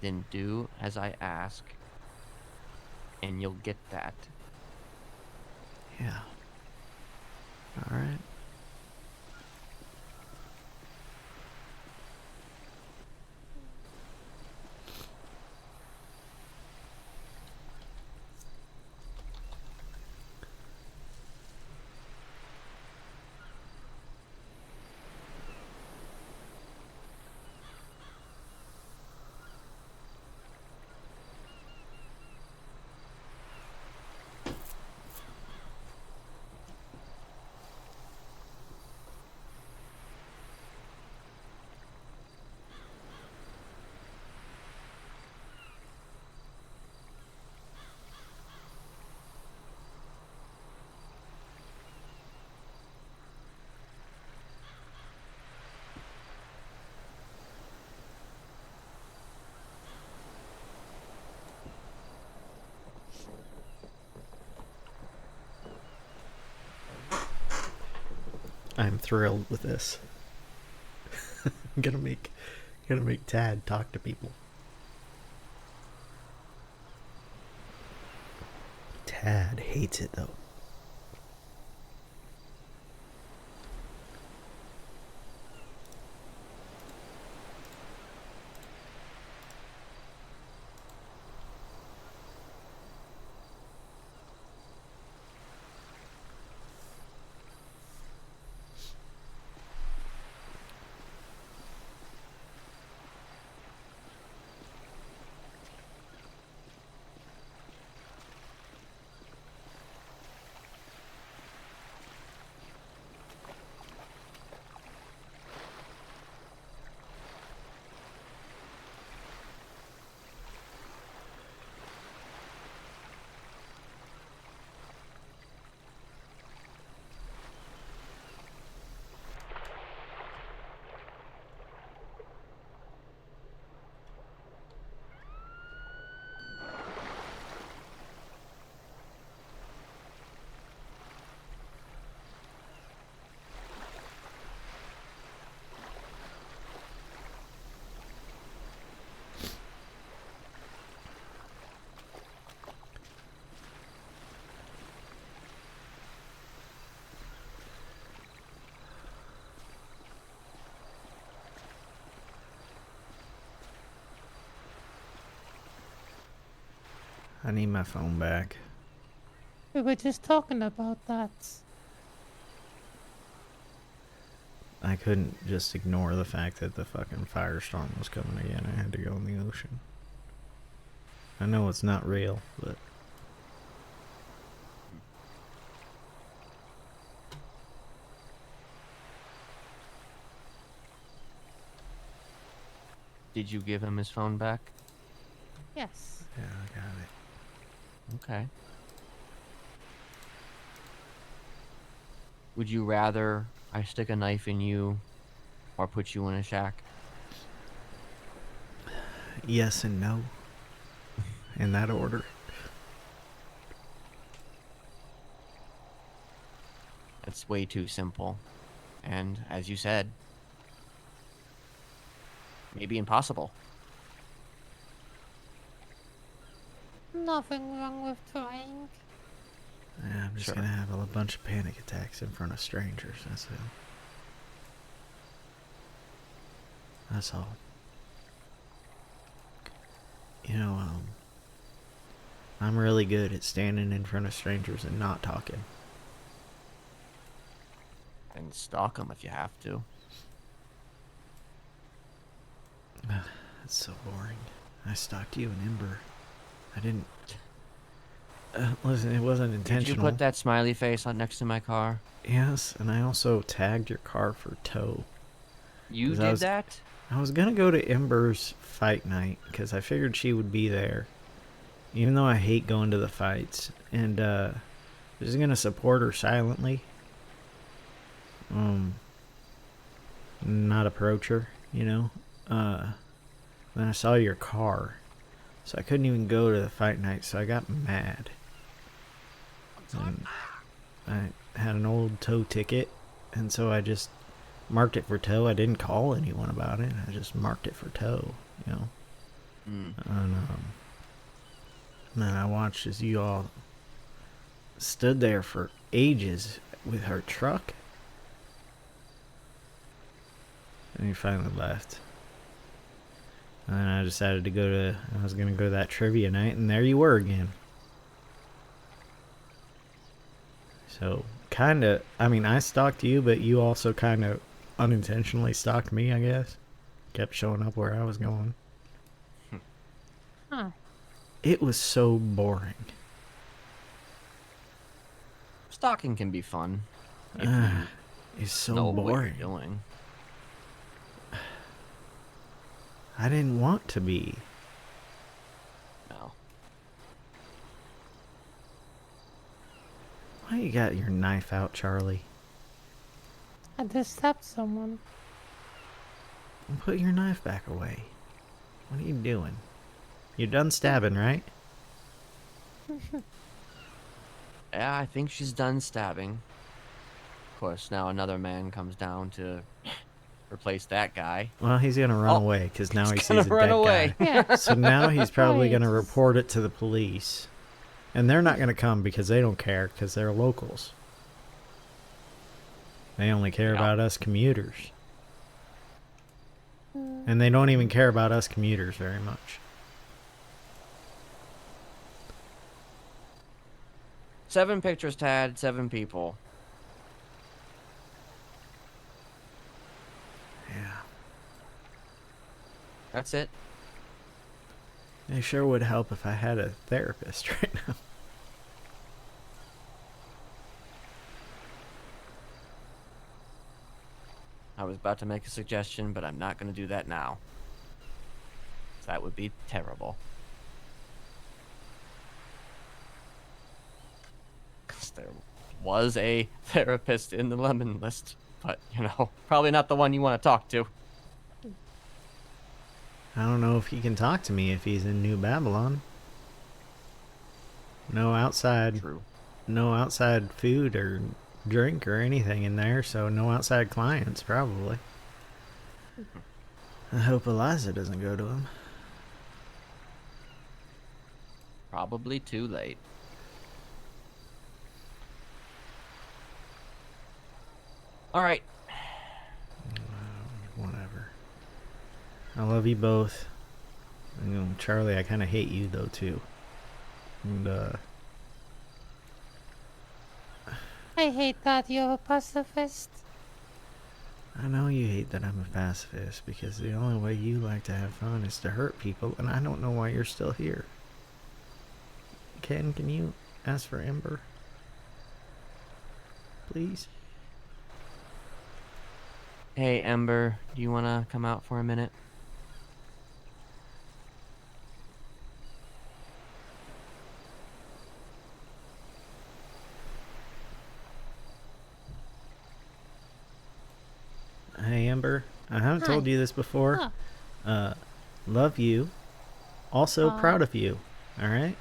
Then do as I ask, and you'll get that. Yeah. Alright. I'm thrilled with this. I'm gonna make Tad talk to people. Tad hates it though. I need my phone back. We were just talking about that. I couldn't just ignore the fact that the fucking firestorm was coming again. I had to go in the ocean. I know it's not real, but... Did you give him his phone back? Yes. Yeah, I got it. Okay. Would you rather I stick a knife in you or put you in a shack? Yes and no. In that order. It's way too simple. And as you said, maybe impossible. Nothing wrong with trying. Yeah, I'm just Sure. gonna have a bunch of panic attacks in front of strangers, that's it. That's all. You know, I'm really good at standing in front of strangers and not talking. And stalk him if you have to. That's so boring. I stalked you and Ember. I didn't... listen, it wasn't Did intentional. you put that smiley face on next to my car? Yes, and I also tagged your car for tow. You 'Cause did that? I was gonna go to Ember's fight night because I figured she would be there, even though I hate going to the fights, and I was gonna support her silently, not approach her, you know. Then I saw your car, so I couldn't even go to the fight night, so I got mad. And I had an old tow ticket, and so I just marked it for tow. I didn't call anyone about it. I just marked it for tow, you know. Mm. And then I watched as you all stood there for ages with her truck. And you finally left. And then I decided to I was going to go to that trivia night, and there you were again. So, kind of, I mean, I stalked you, but you also kind of unintentionally stalked me, I guess. Kept showing up where I was going. Huh. It was so boring. Stalking can be fun. If you It's so know boring. what you're doing. I didn't want to be. No. Why you got your knife out, Charlie? I just stabbed someone. Put your knife back away. What are you doing? You're done stabbing, right? Yeah, I think she's done stabbing. Of course, now another man comes down to replace that guy. Well, he's gonna run Oh, away because now he he's sees a gonna run dead away. guy. Yeah. So now he's probably Right. gonna report it to the police, and they're not gonna come because they don't care because they're locals. They only care Yeah. about us commuters, and they don't even care about us commuters very much. 7 pictures, Tad. 7 people. Yeah, That's it. it sure would help if I had a therapist right now. I was about to make a suggestion, but I'm not going to do that now. That would be terrible. 'Cause there was a therapist in the lemon list, but, you know, probably not the one you want to talk to. I don't know if he can talk to me if he's in New Babylon. No outside. True. No outside food or drink or anything in there, so no outside clients, probably. I hope Eliza doesn't go to him. Probably too late. All right. Whatever. I love you both. You know, Charlie, I kind of hate you, though, too. And, I hate that you're a pacifist. I know you hate that I'm a pacifist because the only way you like to have fun is to hurt people, and I don't know why you're still here. Ken, can you ask for Ember? Please? Hey, Ember, do you want to come out for a minute? Hey, Ember. I haven't Hi. told you this before. Oh. Love you. Also Aw. proud of you. Alright?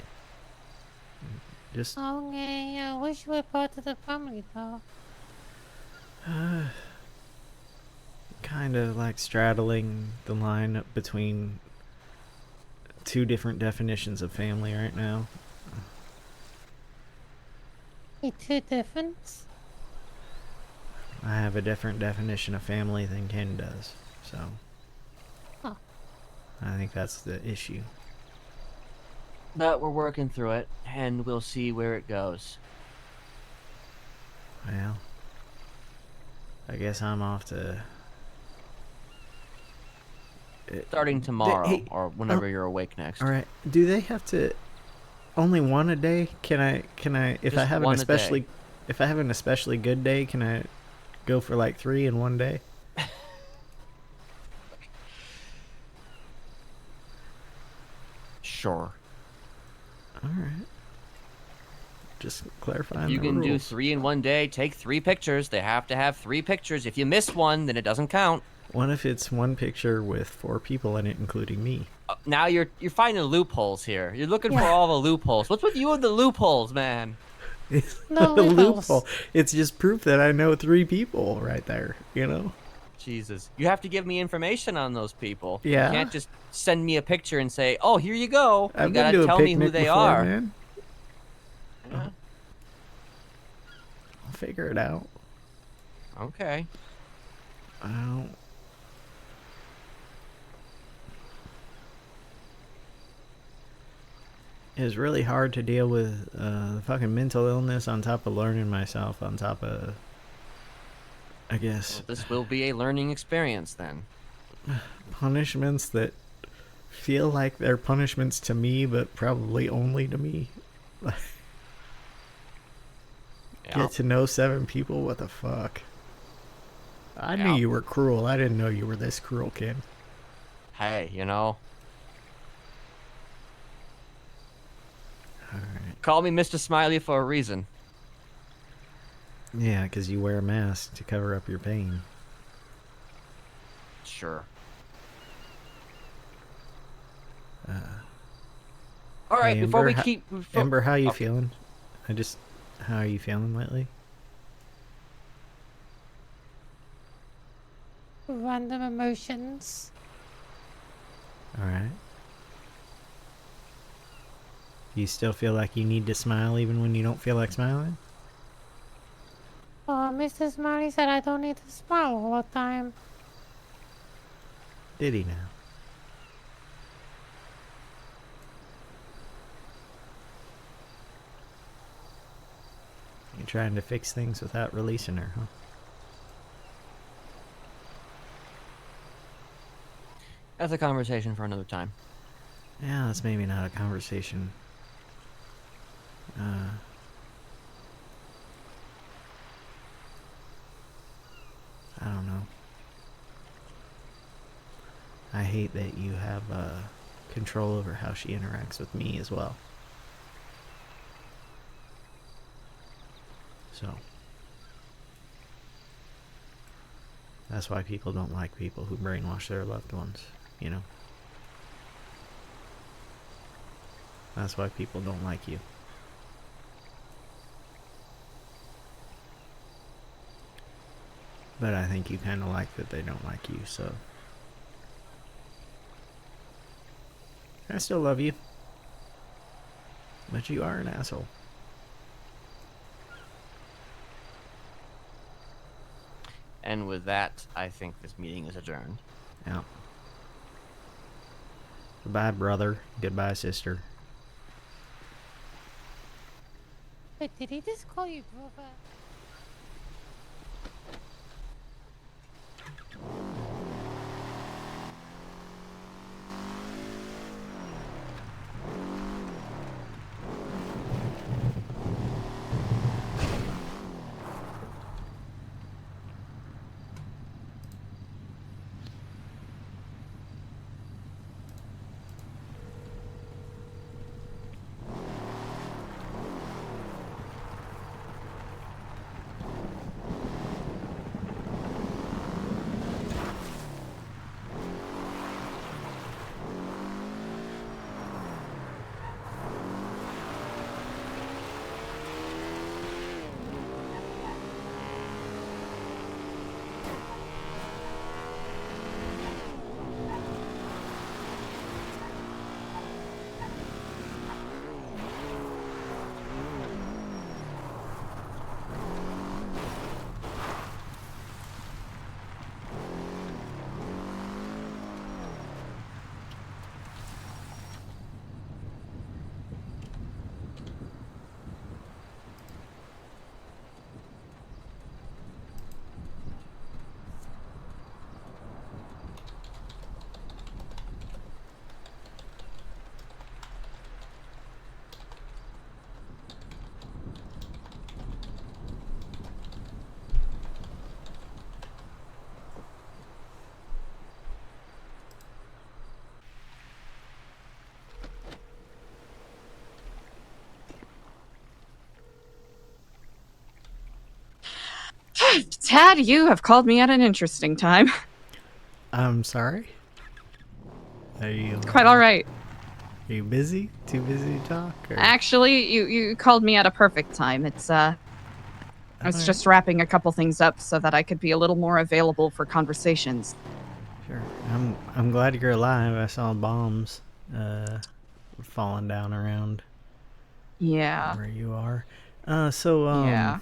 Just Okay, I wish we were part of the family, though. kind of like straddling the line up between two different definitions of family right now. Two different? I have a different definition of family than Ken does, so Huh. I think that's the issue. But we're working through it, and we'll see where it goes. Well, I guess I'm off to... Starting tomorrow, hey, or whenever you're awake next. Alright, do they have to... Only one a day? Can I, if I Just have one a day. if I have an especially good day, can I go for like 3 in one day? Sure. Alright. Just clarifying If you the can do rules. 3 in one day, take 3 pictures. They have to have 3 pictures. If you miss one, then it doesn't count. What if it's one picture with 4 people in it, including me? Now you're finding loopholes here. You're looking for Yeah. all the loopholes. What's with you and the loopholes, man? It's No not a loopholes. loophole. It's just proof that I know 3 people right there, you know? Jesus. You have to give me information on those people. Yeah. You can't just send me a picture and say, "Oh, here you go." I've You been gotta to a tell me picnic who they before, are. man. Yeah. I'll figure it out. Okay. I don't... It was really hard to deal with the fucking mental illness on top of learning myself, on top of, I guess, Well, this will be a learning experience then. punishments that feel like they're punishments to me, but probably only to me. Yeah. Get to know 7 people? What the fuck? I knew Yeah. you were cruel. I didn't know you were this cruel, kid. Hey, you know. Alright. Call me Mr. Smiley for a reason. Yeah, because you wear a mask to cover up your pain. Sure. Uh, All right, hey, before Ember, we ho- keep... Ember, how you Okay. feeling? How are you feeling lately? Random emotions. Alright. You still feel like you need to smile even when you don't feel like smiling? Mr. Smiley said I don't need to smile all the time. Did he now? You're trying to fix things without releasing her, huh? That's a conversation for another time. Yeah, that's maybe not a conversation. I don't know. I hate that you have control over how she interacts with me as well. So that's why people don't like people who brainwash their loved ones, you know? That's why people don't like you. But I think you kind of like that they don't like you, so... I still love you. But you are an asshole. And with that, I think this meeting is adjourned. Yeah. Goodbye, brother. Goodbye, sister. Wait, did he just call you brother? Tad, you have called me at an interesting time. I'm sorry? Are you... Quite all right. Are you busy? Too busy to talk? Or... Actually, you called me at a perfect time. I was Alright. just wrapping a couple things up so that I could be a little more available for conversations. Sure. I'm glad you're alive. I saw bombs falling down around Yeah. where you are. Yeah.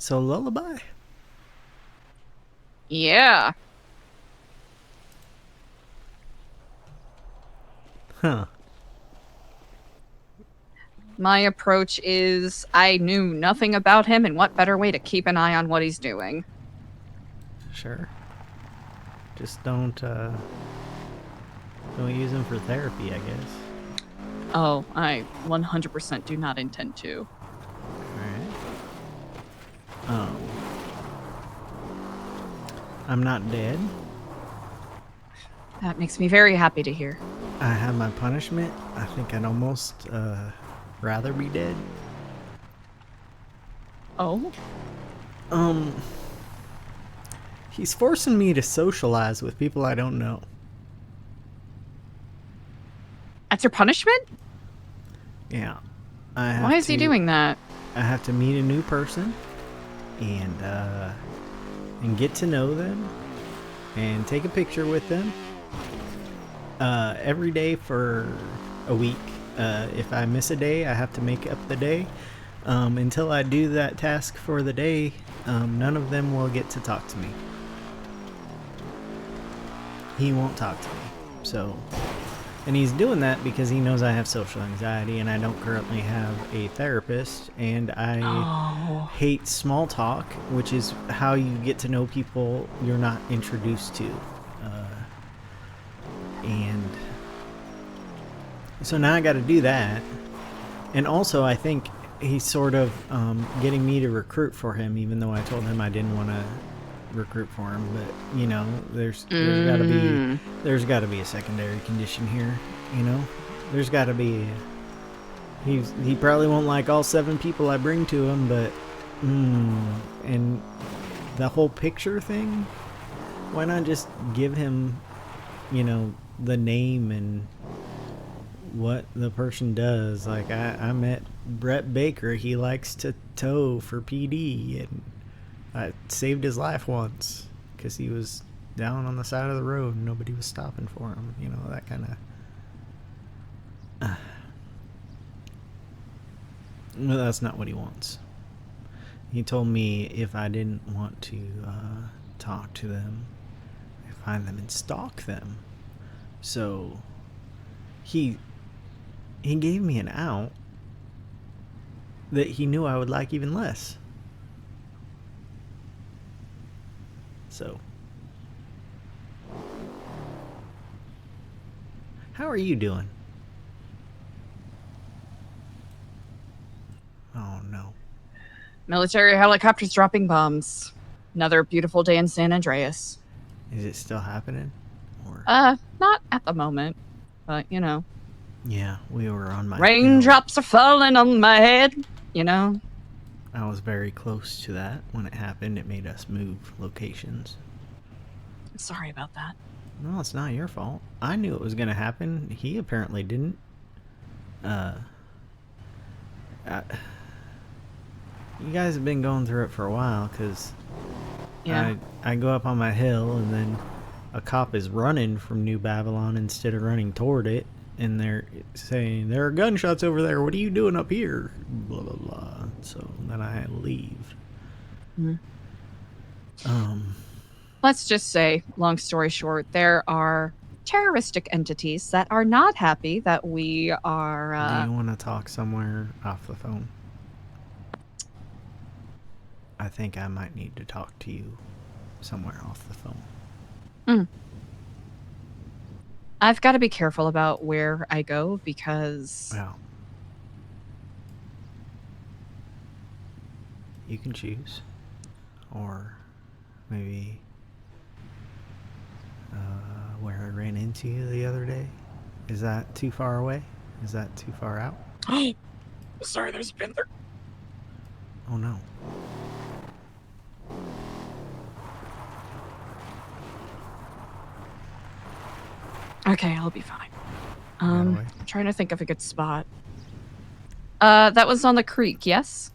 So lullaby? Yeah. Huh. My approach is I knew nothing about him, and what better way to keep an eye on what he's doing. Sure. Just don't use them for therapy, I guess. Oh, I 100% do not intend to. Alright. I'm not dead. That makes me very happy to hear. I have my punishment. I think I'd almost rather be dead. Oh? He's forcing me to socialize with people I don't know. That's your punishment? Yeah. Why is he doing that? I have to meet a new person and get to know them and take a picture with them every day for a week. If I miss a day, I have to make up the day. Until I do that task for the day, none of them will get to talk to me. He won't talk to me. So, and he's doing that because he knows I have social anxiety and I don't currently have a therapist, and I hate small talk, which is how you get to know people you're not introduced to. And so now I got to do that. And also I think he's sort of getting me to recruit for him, even though I told him I didn't want to recruit for him. But you know, there's got to be a secondary condition here. You know, there's got to be. He probably won't like all 7 people I bring to him, but and the whole picture thing. Why not just give him, you know, the name and what the person does? Like I met Brett Baker. He likes to tow for PD, and I saved his life once because he was down on the side of the road and nobody was stopping for him. You know, that kind of. Well, that's not what he wants. He told me if I didn't want to talk to them, I find them and stalk them. So he gave me an out that he knew I would like even less. So, how are you doing? Oh no. Military helicopters dropping bombs. Another beautiful day in San Andreas. Is it still happening? Or Not at the moment, but you know. yeah, we were on my hill. Raindrops are falling on my head, you know. I was very close to that when it happened. It made us move locations. Sorry about that. No, it's not your fault. I knew it was going to happen. He apparently didn't. You guys have been going through it for a while, because Yeah. I go up on my hill, and then a cop is running from New Babylon instead of running toward it, and they're saying, there are gunshots over there, what are you doing up here? Blah, blah, blah. So then I had to leave. Let's just say, long story short, there are terroristic entities that are not happy that we are... Do you want to talk somewhere off the phone? I think I might need to talk to you somewhere off the phone. I've got to be careful about where I go because... Well, you can choose. Or maybe where I ran into you the other day. Is that too far away? Is that too far out? Sorry, there's a pin there. Oh no. Okay, I'll be fine. Right away. I'm trying to think of a good spot. That was on the creek, yes?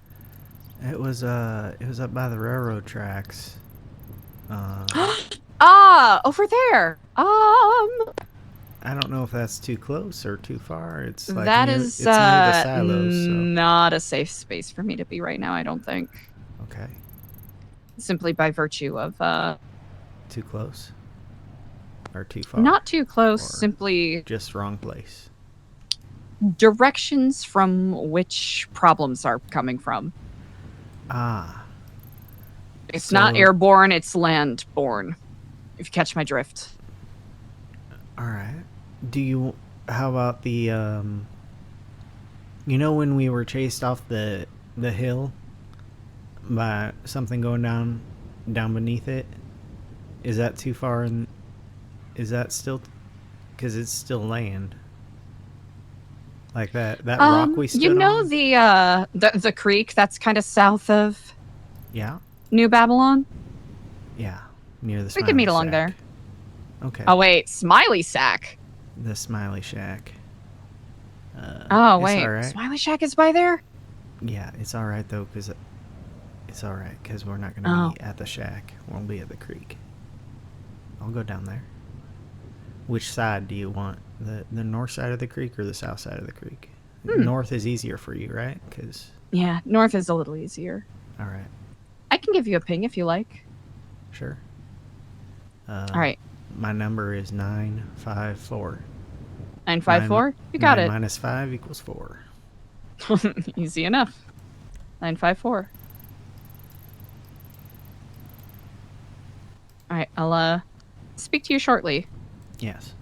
It was up by the railroad tracks. Over there. I don't know if that's too close or too far. It's like That near, is it's near the silos. So. not a safe space for me to be right now, I don't think. Okay. Simply by virtue of Too close. Or too far. not too close, Or simply just wrong place. directions from which problems are coming from. Ah. It's not So- airborne, it's landborne. If you catch my drift. All right. How about the you know when we were chased off the hill by something going down beneath it? Is that too far, and is that still, cuz it's still land? Like that rock we stood you know on? the creek that's kind of south of Yeah. New Babylon? Yeah. Near the We could meet Smiley along Shack. there. Okay. Oh wait, Smiley Sack. The Smiley Shack. Oh it's wait, all right. Smiley Shack is by there? Yeah, it's all right though, cuz it's all right cuz we're not going to be at the shack. We'll be at the creek. I'll go down there. Which side do you want? The north side of the creek or the south side of the creek? North is easier for you, right? Cuz Yeah, north is a little easier. all right. I can give you a ping if you like. Sure. All right. My number is 954. 954? You got 9 it. minus 5 equals 4. Easy enough. 954. All right, I'll speak to you shortly. Yes.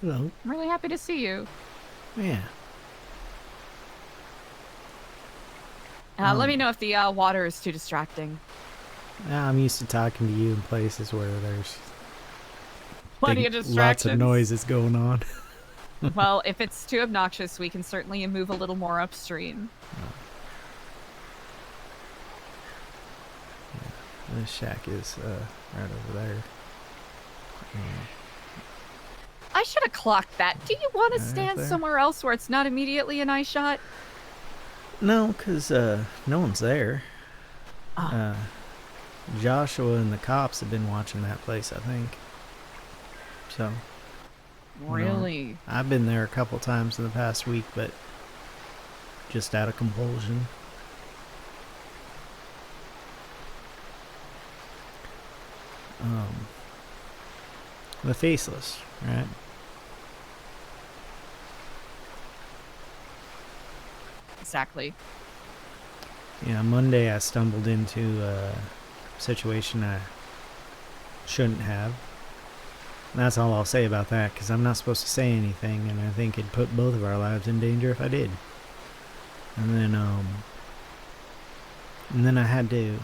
Hello. I'm really happy to see you. Yeah. Let me know if the water is too distracting. I'm used to talking to you in places where there's Plenty of lots distractions. of noises going on. Well, if it's too obnoxious, we can certainly move a little more upstream. Yeah. This shack is right over there. I should have clocked that. Do you want to Right stand there. somewhere else where it's not immediately an eye shot? No, because no one's there. Oh. Joshua and the cops have been watching that place, I think. So. Really? I've been there a couple times in the past week, but just out of compulsion. The Faceless, right? Exactly. Yeah, Monday I stumbled into a situation I shouldn't have. And that's all I'll say about that, because I'm not supposed to say anything, and I think it'd put both of our lives in danger if I did. And then I had to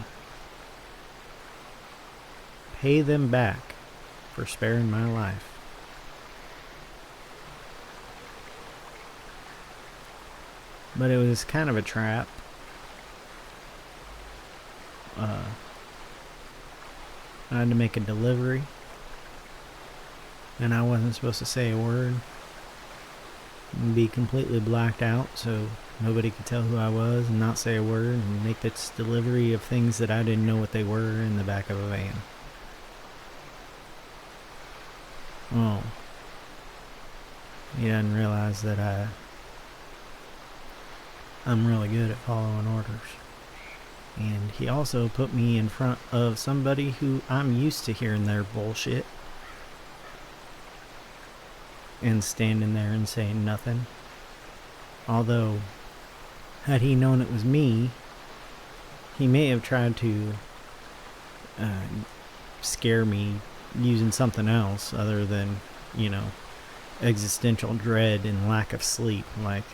pay them back for sparing my life. But it was kind of a trap. I had to make a delivery, and I wasn't supposed to say a word and be completely blacked out so nobody could tell who I was and not say a word and make this delivery of things that I didn't know what they were in the back of a van. Oh. He doesn't realize that I'm really good at following orders. And he also put me in front of somebody who I'm used to hearing their bullshit and standing there and saying nothing. Although, had he known it was me, he may have tried to scare me using something else other than, you know, existential dread and lack of sleep. Like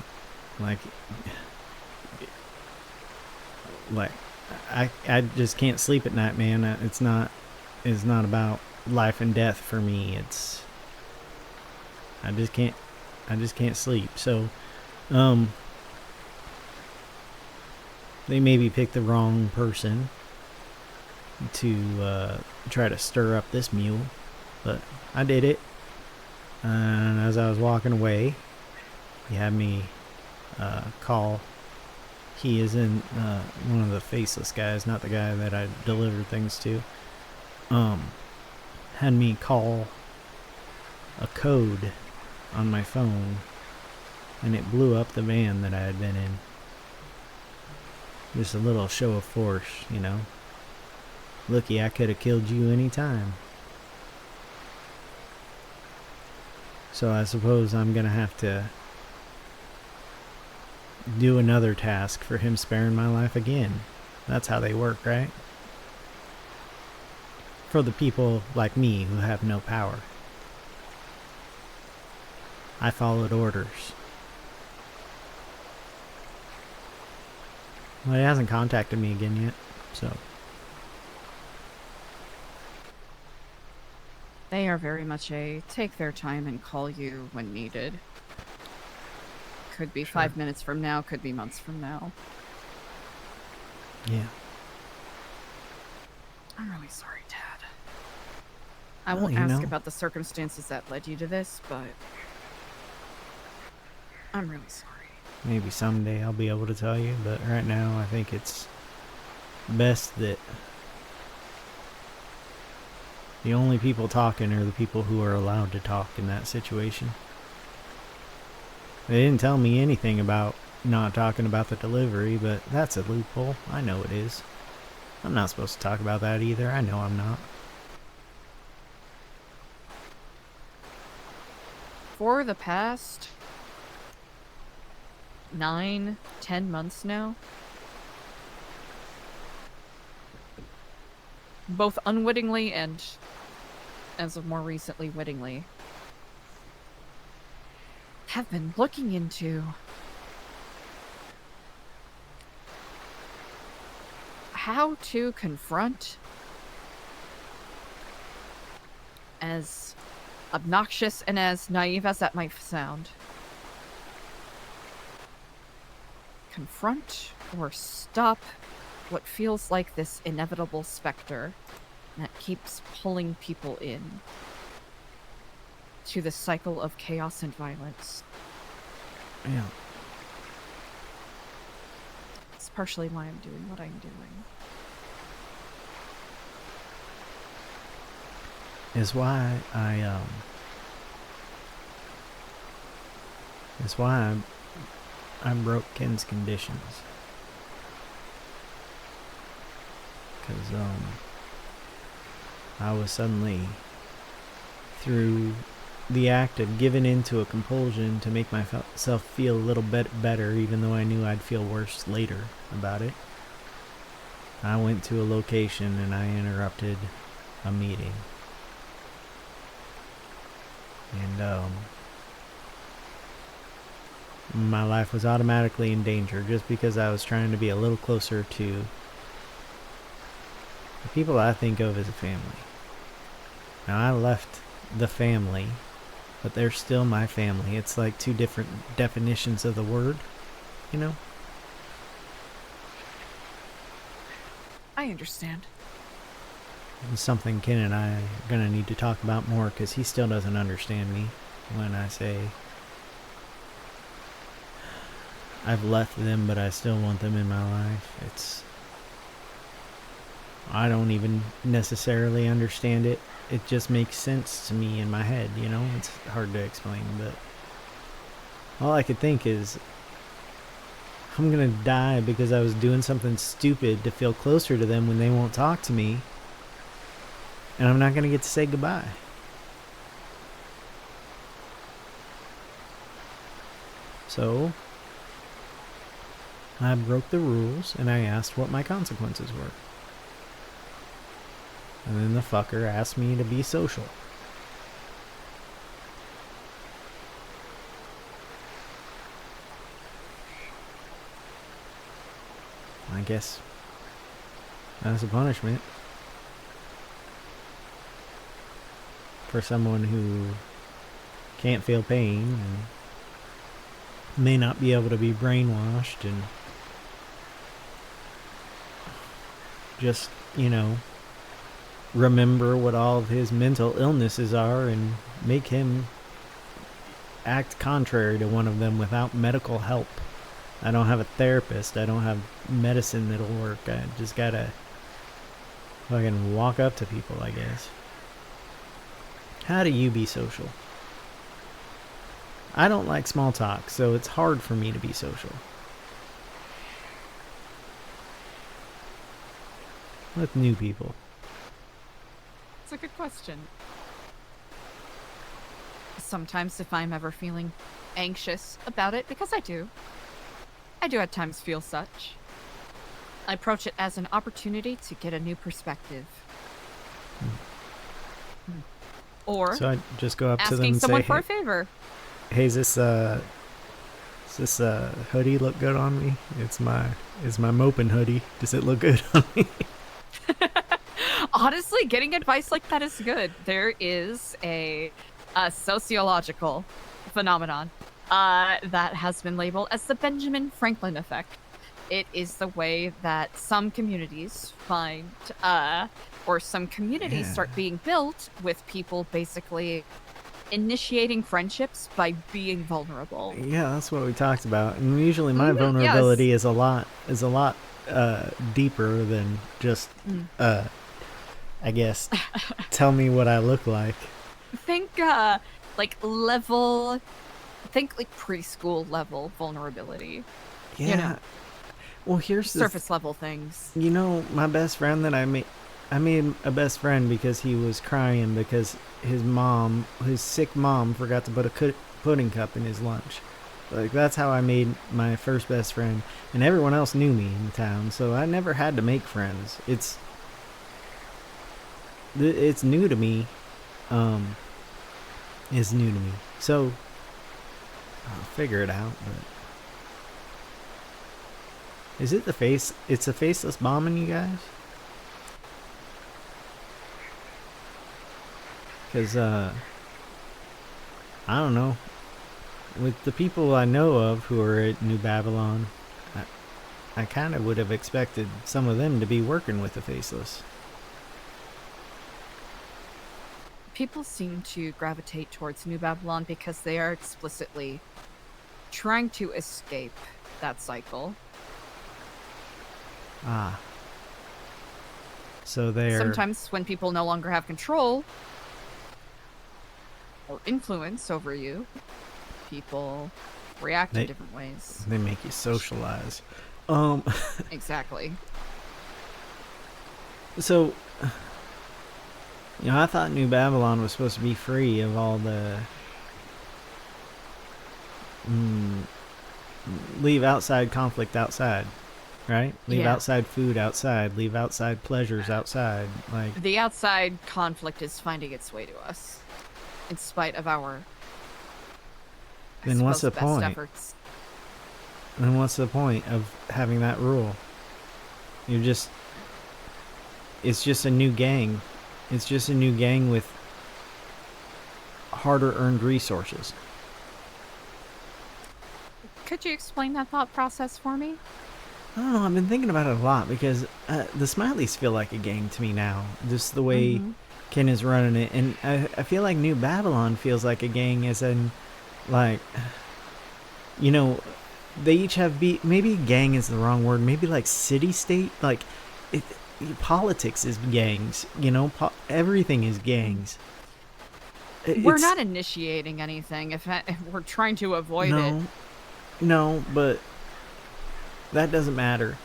I just can't sleep at night, man. It's not about life and death for me. I just can't sleep. So they maybe picked the wrong person to try to stir up this mule, but I did it. And as I was walking away, he had me call. He is in one of the Faceless guys, not the guy that I delivered things to. Had me call a code on my phone, and it blew up the van that I had been in. Just a little show of force, you know. Looky, I could have killed you any time. So I suppose I'm gonna have to do another task for him sparing my life again. That's how they work, right? For the people like me who have no power. I followed orders. Well, he hasn't contacted me again yet, so. They are very much a take their time and call you when needed. Could be 5 minutes from now, could be months from now. Yeah. I'm really sorry, Dad. I Well, won't you ask know. about the circumstances that led you to this, but I'm really sorry. Maybe someday I'll be able to tell you, but right now I think it's best that the only people talking are the people who are allowed to talk in that situation. They didn't tell me anything about not talking about the delivery, but that's a loophole. I know it is. I'm not supposed to talk about that either. I know I'm not. For the past 9-10 months now, both unwittingly and, as of more recently, wittingly, have been looking into how to confront, as obnoxious and as naive as that might sound, confront or stop what feels like this inevitable specter that keeps pulling people in to the cycle of chaos and violence. Yeah. It's partially why I'm doing what I'm doing. Is why I broke Ken's conditions. Because I was suddenly, through the act of giving into a compulsion to make myself feel a little bit better, even though I knew I'd feel worse later about it, I went to a location and I interrupted a meeting. And my life was automatically in danger just because I was trying to be a little closer to the people I think of as a family. Now, I left the family, but they're still my family. It's like two different definitions of the word, you know? I understand. It's something Ken and I are going to need to talk about more, because he still doesn't understand me when I say I've left them, but I still want them in my life. I don't even necessarily understand it. It just makes sense to me in my head, you know? It's hard to explain, but all I could think is I'm gonna die because I was doing something stupid to feel closer to them when they won't talk to me, and I'm not gonna get to say goodbye. So I broke the rules and I asked what my consequences were. And then the fucker asked me to be social. I guess that's a punishment for someone who can't feel pain and may not be able to be brainwashed and just, you know, remember what all of his mental illnesses are and make him act contrary to one of them without medical help. I don't have a therapist. I don't have medicine that'll work. I just gotta fucking walk up to people, I guess. How do you be social? I don't like small talk, so it's hard for me to be social. With new people. It's a good question. Sometimes if I'm ever feeling anxious about it, because I do at times feel such, I approach it as an opportunity to get a new perspective. Or so I just go up to them asking and someone say, for a favor. Hey, does this hoodie look good on me? It's my moping hoodie. Does it look good on me? Honestly, getting advice like that is good. There is a sociological phenomenon that has been labeled as the Benjamin Franklin effect. It is the way that some communities find, or some communities start being built with people basically initiating friendships by being vulnerable. Yeah, that's what we talked about. And usually my vulnerability is a lot deeper than just I guess tell me what I look like. Think like preschool level vulnerability. Yeah. You know, well, here's surface level things. You know, my best friend that I made a best friend because he was crying because his sick mom forgot to put a pudding cup in his lunch. Like, that's how I made my first best friend. And everyone else knew me in the town, so I never had to make friends. It's new to me. It's new to me. So I'll figure it out, but... Is it the face? It's a faceless bombing you guys? Because, I don't know. With the people I know of who are at New Babylon, I kind of would have expected some of them to be working with the faceless. People seem to gravitate towards New Babylon because they are explicitly trying to escape that cycle. Ah. So they're... Sometimes when people no longer have control or influence over you, people react in different ways. They make you socialize. Exactly. So, I thought New Babylon was supposed to be free of all the... leave outside conflict outside, right? Leave outside food outside. Leave outside pleasures outside. Like, the outside conflict is finding its way to us, in spite of our... then what's the best point? efforts. Then what's the point of having that rule? You're just... It's just a new gang. It's just a new gang with harder earned resources. Could you explain that thought process for me? I don't know, I've been thinking about it a lot because the Smileys feel like a gang to me now. Just the way Ken is running it. And I feel like New Babylon feels like a gang as in, like, you know, they each have maybe gang is the wrong word. Maybe like city-state. Like, politics is gangs. You know, everything is gangs. We're not initiating anything if we're trying to avoid it. No, but that doesn't matter.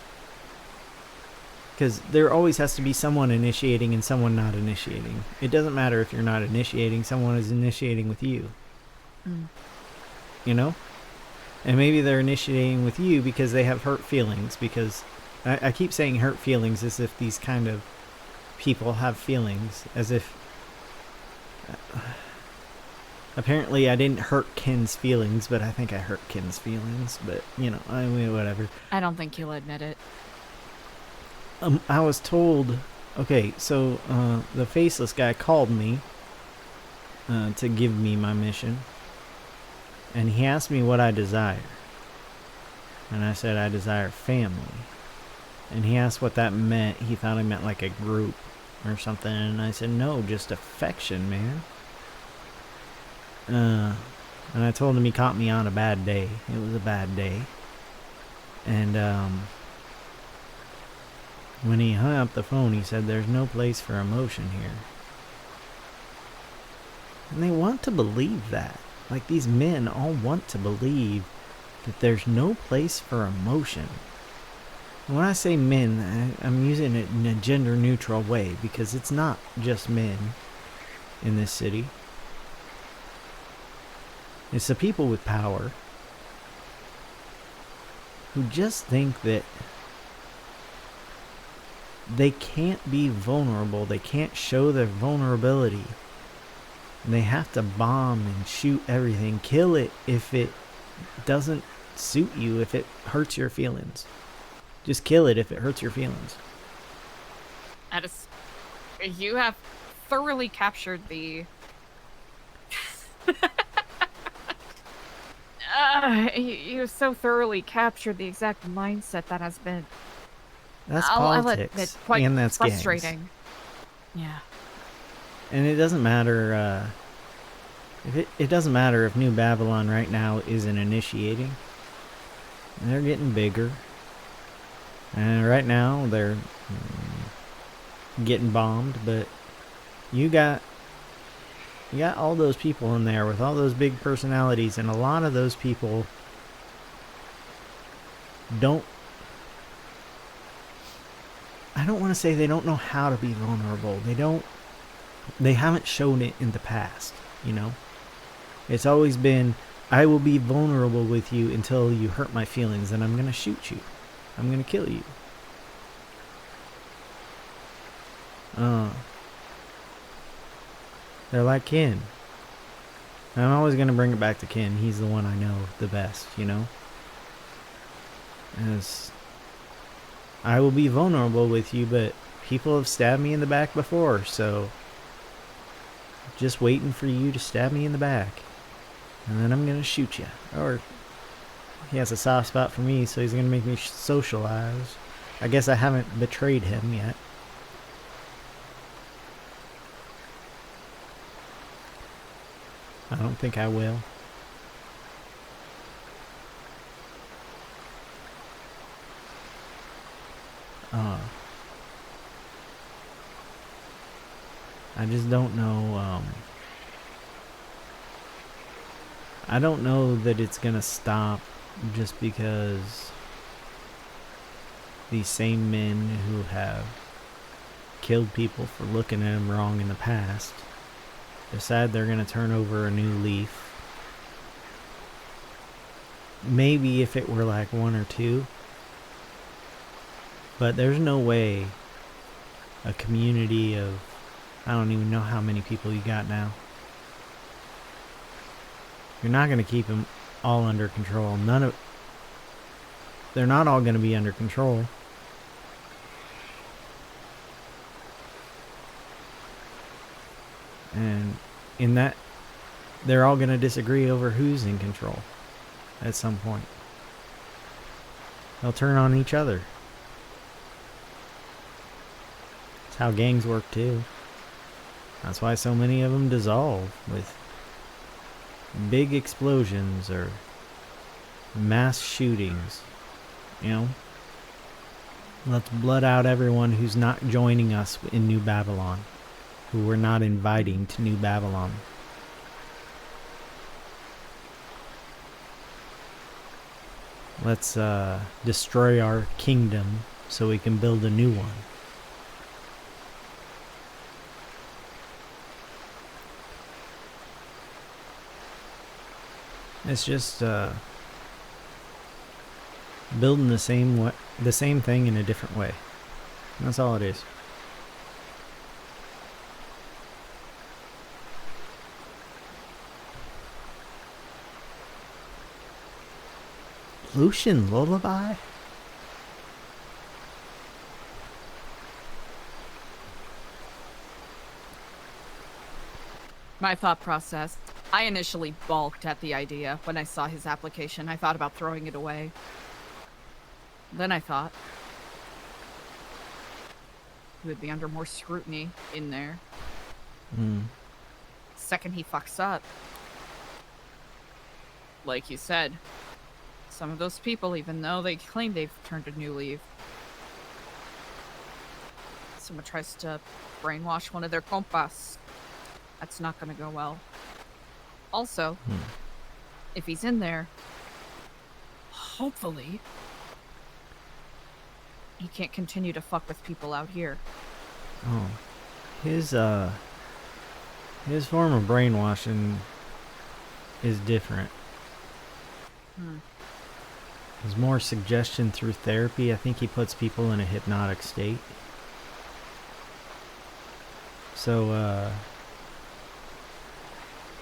Because there always has to be someone initiating and someone not initiating. It doesn't matter if you're not initiating, someone is initiating with you. You know? And maybe they're initiating with you because they have hurt feelings. Because I keep saying hurt feelings as if these kind of people have feelings. As if... apparently I didn't hurt Ken's feelings, but I think I hurt Ken's feelings. But, you know, I mean, whatever. I don't think you'll admit it. I was told... Okay, so the faceless guy called me to give me my mission. And he asked me what I desire. And I said I desire family. And he asked what that meant. He thought I meant like a group or something. And I said, no, just affection, man. And I told him he caught me on a bad day. It was a bad day. And when he hung up the phone, he said, there's no place for emotion here. And they want to believe that. Like, these men all want to believe that there's no place for emotion. And when I say men, I'm using it in a gender-neutral way, because it's not just men in this city. It's the people with power who just think that they can't be vulnerable. They can't show their vulnerability. And they have to bomb and shoot everything. Kill it if it doesn't suit you, if it hurts your feelings. Just kill it if it hurts your feelings. You have thoroughly captured the... you so thoroughly captured the exact mindset that has been... That's politics, quite and that's frustrating. gangs. Yeah. And it doesn't matter, it doesn't matter if New Babylon right now isn't initiating. They're getting bigger. And right now, they're getting bombed, but you got all those people in there with all those big personalities, and a lot of those people don't... I don't want to say they don't know how to be vulnerable. They haven't shown it in the past, you know? It's always been, I will be vulnerable with you until you hurt my feelings, and I'm going to shoot you. I'm going to kill you. They're like Ken. And I'm always going to bring it back to Ken. He's the one I know the best, you know? As I will be vulnerable with you, but people have stabbed me in the back before, so just waiting for you to stab me in the back. And then I'm going to shoot you. Or he has a soft spot for me, so he's going to make me socialize. I guess I haven't betrayed him yet. I don't think I will. I just don't know, I don't know that it's gonna stop just because these same men who have killed people for looking at them wrong in the past decide they're gonna turn over a new leaf. Maybe if it were like one or two, but there's no way a community of, I don't even know how many people you got now. You're not going to keep them all under control. They're not all going to be under control. And in that, they're all going to disagree over who's in control at some point. They'll turn on each other. That's how gangs work too. That's why so many of them dissolve with big explosions or mass shootings. You know? Let's blood out everyone who's not joining us in New Babylon, who we're not inviting to New Babylon. Let's destroy our kingdom so we can build a new one. It's just building the same thing in a different way. That's all it is. Lucian Lullaby? My thought process. I initially balked at the idea when I saw his application. I thought about throwing it away. Then I thought he would be under more scrutiny in there. Second he fucks up. Like you said, some of those people, even though they claim they've turned a new leaf, someone tries to brainwash one of their compas. That's not going to go well. Also, if he's in there, hopefully, he can't continue to fuck with people out here. Oh. His form of brainwashing is different. There's more suggestion through therapy. I think he puts people in a hypnotic state. So,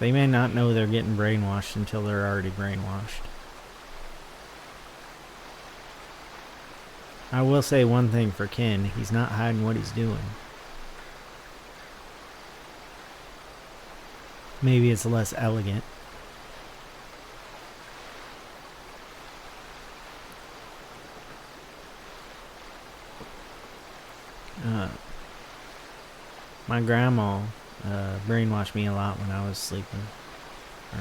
they may not know they're getting brainwashed until they're already brainwashed. I will say one thing for Ken. He's not hiding what he's doing. Maybe it's less elegant. My grandma brainwashed me a lot when I was sleeping. Or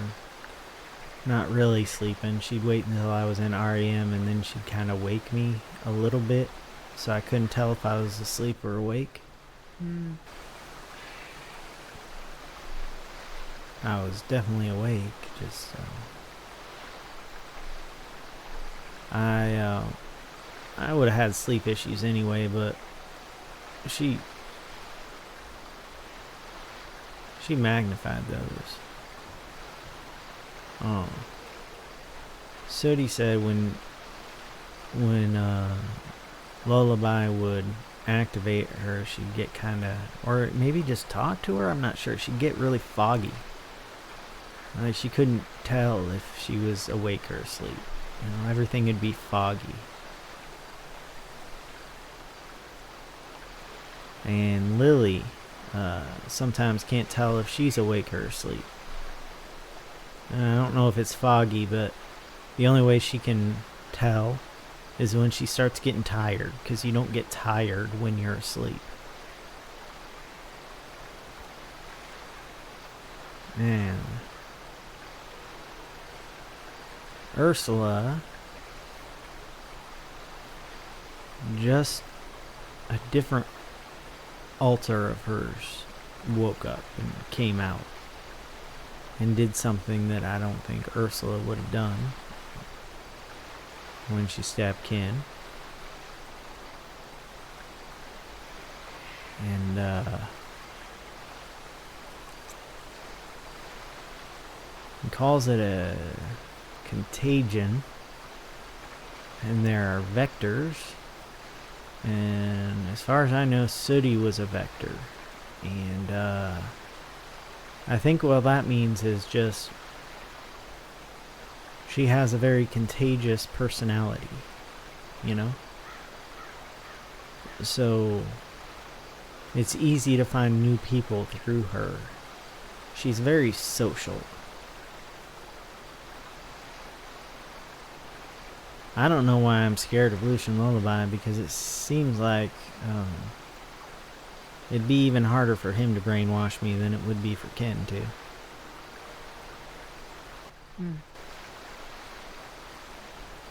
not really sleeping. She'd wait until I was in REM and then she'd kind of wake me a little bit so I couldn't tell if I was asleep or awake. I was definitely awake, just I would have had sleep issues anyway, but she magnified those. Sooty said when Lullaby would activate her, she'd get kind of, or maybe just talk to her, I'm not sure, she'd get really foggy. Like she couldn't tell if she was awake or asleep. You know, everything would be foggy. And Lily sometimes can't tell if she's awake or asleep. And I don't know if it's foggy, but the only way she can tell is when she starts getting tired, because you don't get tired when you're asleep. And Ursula, just a different alter of hers, woke up and came out and did something that I don't think Ursula would have done when she stabbed Ken. And he calls it a contagion, and there are vectors, and as far as I know, Sooty was a vector. And I think what that means is just she has a very contagious personality, you know? So it's easy to find new people through her. She's very social. I don't know why I'm scared of Lucian Lullaby, because it seems like it'd be even harder for him to brainwash me than it would be for Ken to.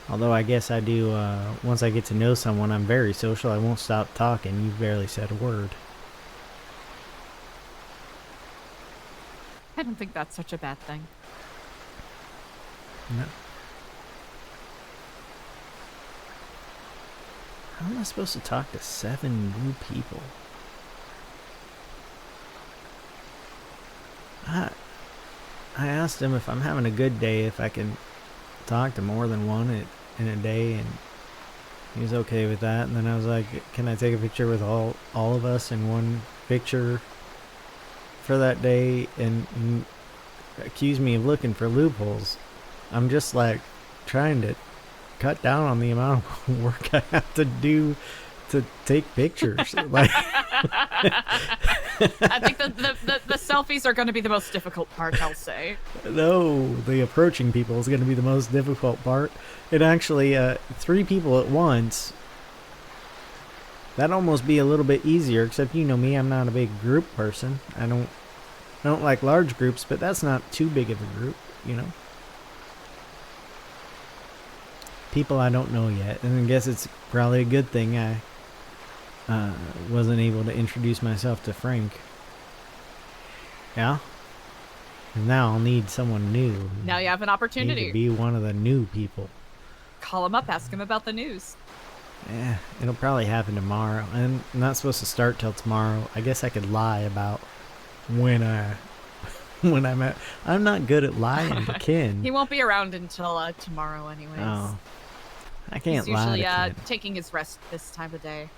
Although I guess I do, once I get to know someone, I'm very social. I won't stop talking. You barely said a word. I don't think that's such a bad thing. No. How am I supposed to talk to 7 new people? I asked him if I'm having a good day, if I can talk to more than one in a day, and he was okay with that. And then I was like, can I take a picture with all of us in one picture for that day? And accuse me of looking for loopholes. I'm just like trying to cut down on the amount of work I have to do to take pictures. Like, I think the selfies are going to be the most difficult part, I'll say. no, the approaching people is going to be the most difficult part. And actually, 3 people at once, that'd almost be a little bit easier, except you know me, I'm not a big group person. I don't like large groups, but that's not too big of a group, you know? People I don't know yet, and I guess it's probably a good thing I wasn't able to introduce myself to Frank. Yeah? And now I'll need someone new. Now you have an Need opportunity. to be one of the new people. Call him up, ask him about the news. Yeah, it'll probably happen tomorrow. And I'm not supposed to start till tomorrow. I guess I could lie about when I'm at. I'm not good at lying to Ken. He won't be around until tomorrow anyways. Oh. I can't He's lie usually to Ken. taking his rest this time of day.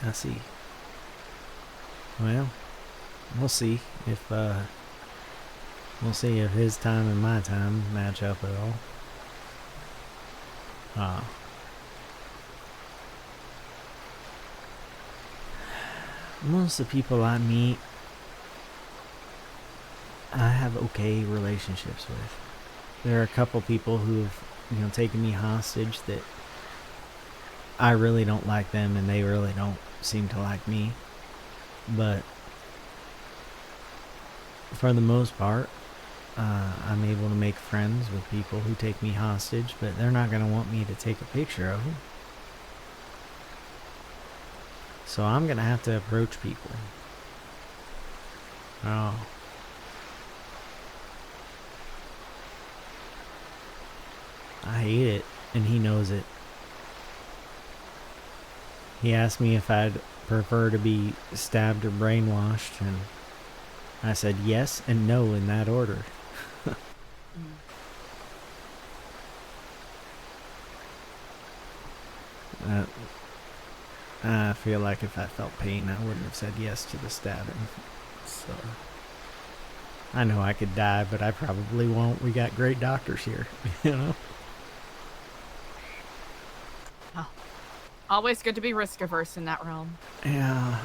I see. Well, we'll see if his time and my time match up at all. Most of the people I meet, I have okay relationships with. There are a couple people who've, taken me hostage that I really don't like them and they really don't seem to like me. But for the most part, I'm able to make friends with people who take me hostage, but they're not going to want me to take a picture of them. So I'm going to have to approach people. Oh. I hate it, and he knows it. He asked me if I'd prefer to be stabbed or brainwashed, and I said yes and no in that order. I feel like if I felt pain, I wouldn't have said yes to the stabbing. So I know I could die, but I probably won't. We got great doctors here, you know? Oh, always good to be risk averse in that realm. Yeah.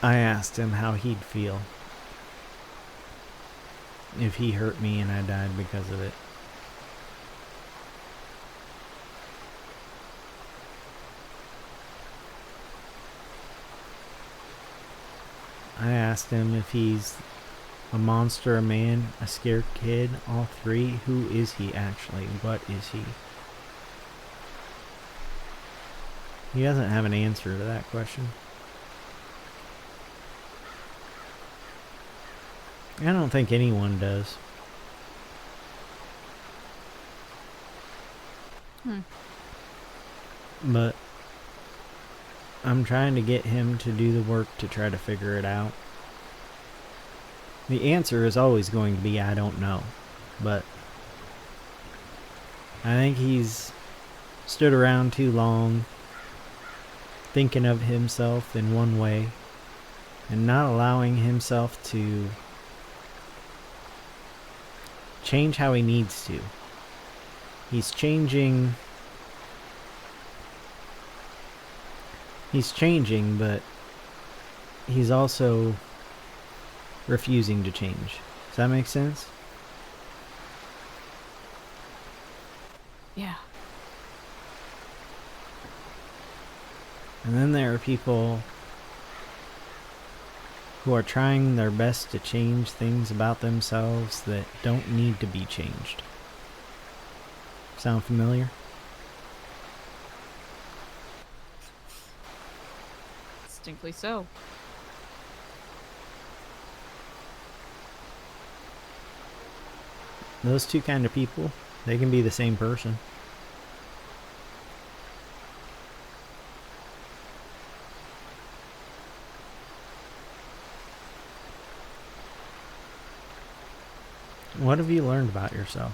I asked him how he'd feel if he hurt me and I died because of it. I asked him if he's a monster, a man, a scared kid, all three. Who is he actually? What is he? He doesn't have an answer to that question. I don't think anyone does. But I'm trying to get him to do the work to try to figure it out. The answer is always going to be I don't know. But I think he's stood around too long thinking of himself in one way and not allowing himself to change how he needs to. He's changing, but he's also refusing to change. Does that make sense? Yeah. And then there are people who are trying their best to change things about themselves that don't need to be changed. Sound familiar? Distinctly so. Those two kind of people, they can be the same person. What have you learned about yourself?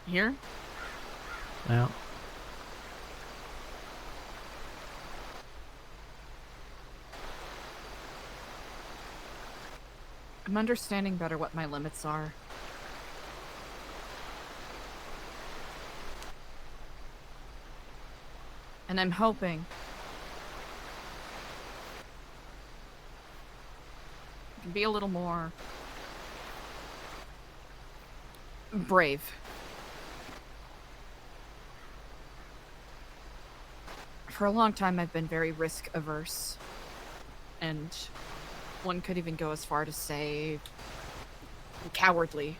Here? Well, I'm understanding better what my limits are. And I'm hoping I can be a little more brave. For a long time, I've been very risk averse. And one could even go as far to say cowardly.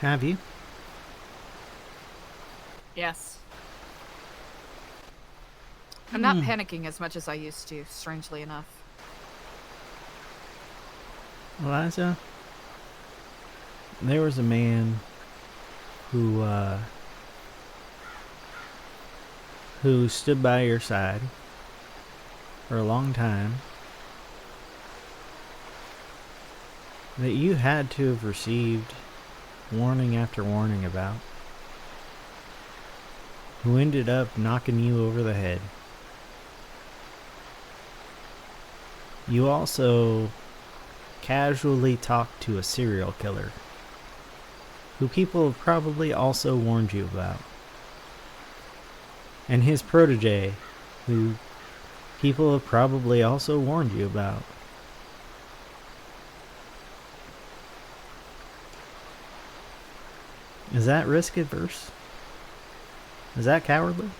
have you? Yes. I'm not panicking as much as I used to, strangely enough. Eliza, there was a man who stood by your side for a long time that you had to have received warning after warning about, who ended up knocking you over the head. You also casually talked to a serial killer who people have probably also warned you about, and his protege, who people have probably also warned you about. Is that risk adverse? Is that cowardly?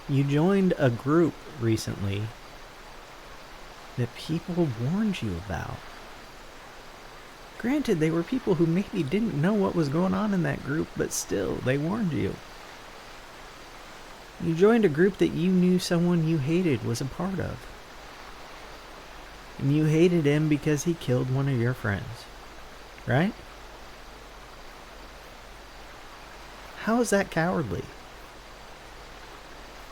You joined a group recently that people warned you about. Granted, they were people who maybe didn't know what was going on in that group, but still, they warned you. You joined a group that you knew someone you hated was a part of. And you hated him because he killed one of your friends. Right? How is that cowardly?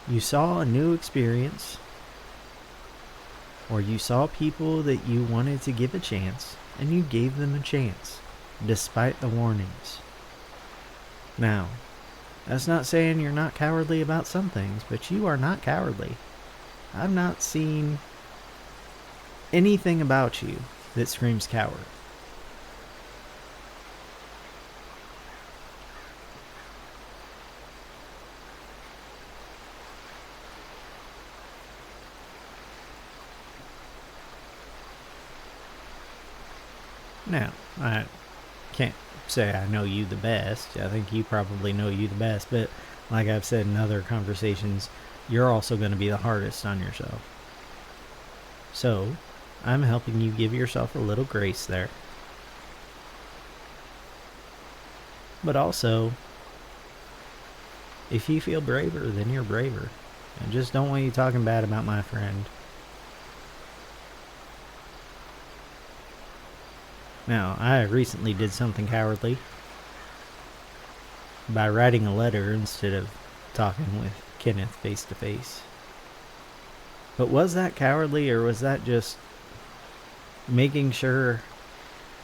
You saw a new experience. or you saw people that you wanted to give a chance, and you gave them a chance, despite the warnings. Now, that's not saying you're not cowardly about some things, but you are not cowardly. I've not seen anything about you that screams coward. Now, I can't say I know you the best. I think you probably know you the best, but like I've said in other conversations, you're also going to be the hardest on yourself. So, I'm helping you give yourself a little grace there. But also, if you feel braver, then you're braver. I just don't want you talking bad about my friend. Now, I recently did something cowardly by writing a letter instead of talking with Kenneth face to face. But was that cowardly, or was that just making sure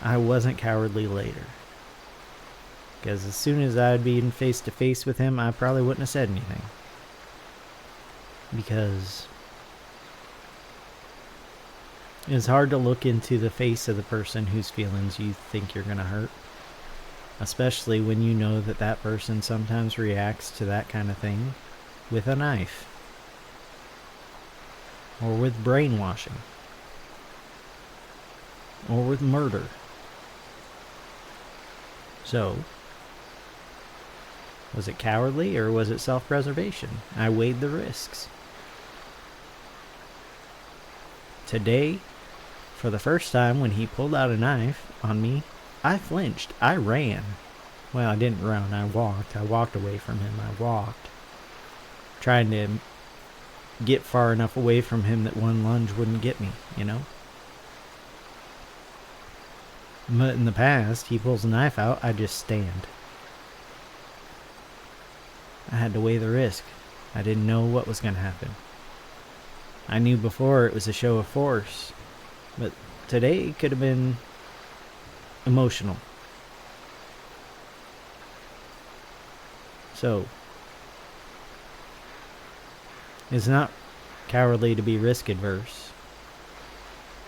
I wasn't cowardly later? Because as soon as I'd been face to face with him, I probably wouldn't have said anything. Because it's hard to look into the face of the person whose feelings you think you're going to hurt. Especially when you know that that person sometimes reacts to that kind of thing with a knife. Or with brainwashing. Or with murder. So, was it cowardly or was it self-preservation? I weighed the risks. Today, for the first time, when he pulled out a knife on me, I flinched. I ran. Well, I didn't run. I walked. I walked away from him. I walked. Trying to get far enough away from him that one lunge wouldn't get me, you know? But in the past, he pulls a knife out, I just stand. I had to weigh the risk. I didn't know what was going to happen. I knew before it was a show of force, but today it could have been emotional. So, it's not cowardly to be risk adverse.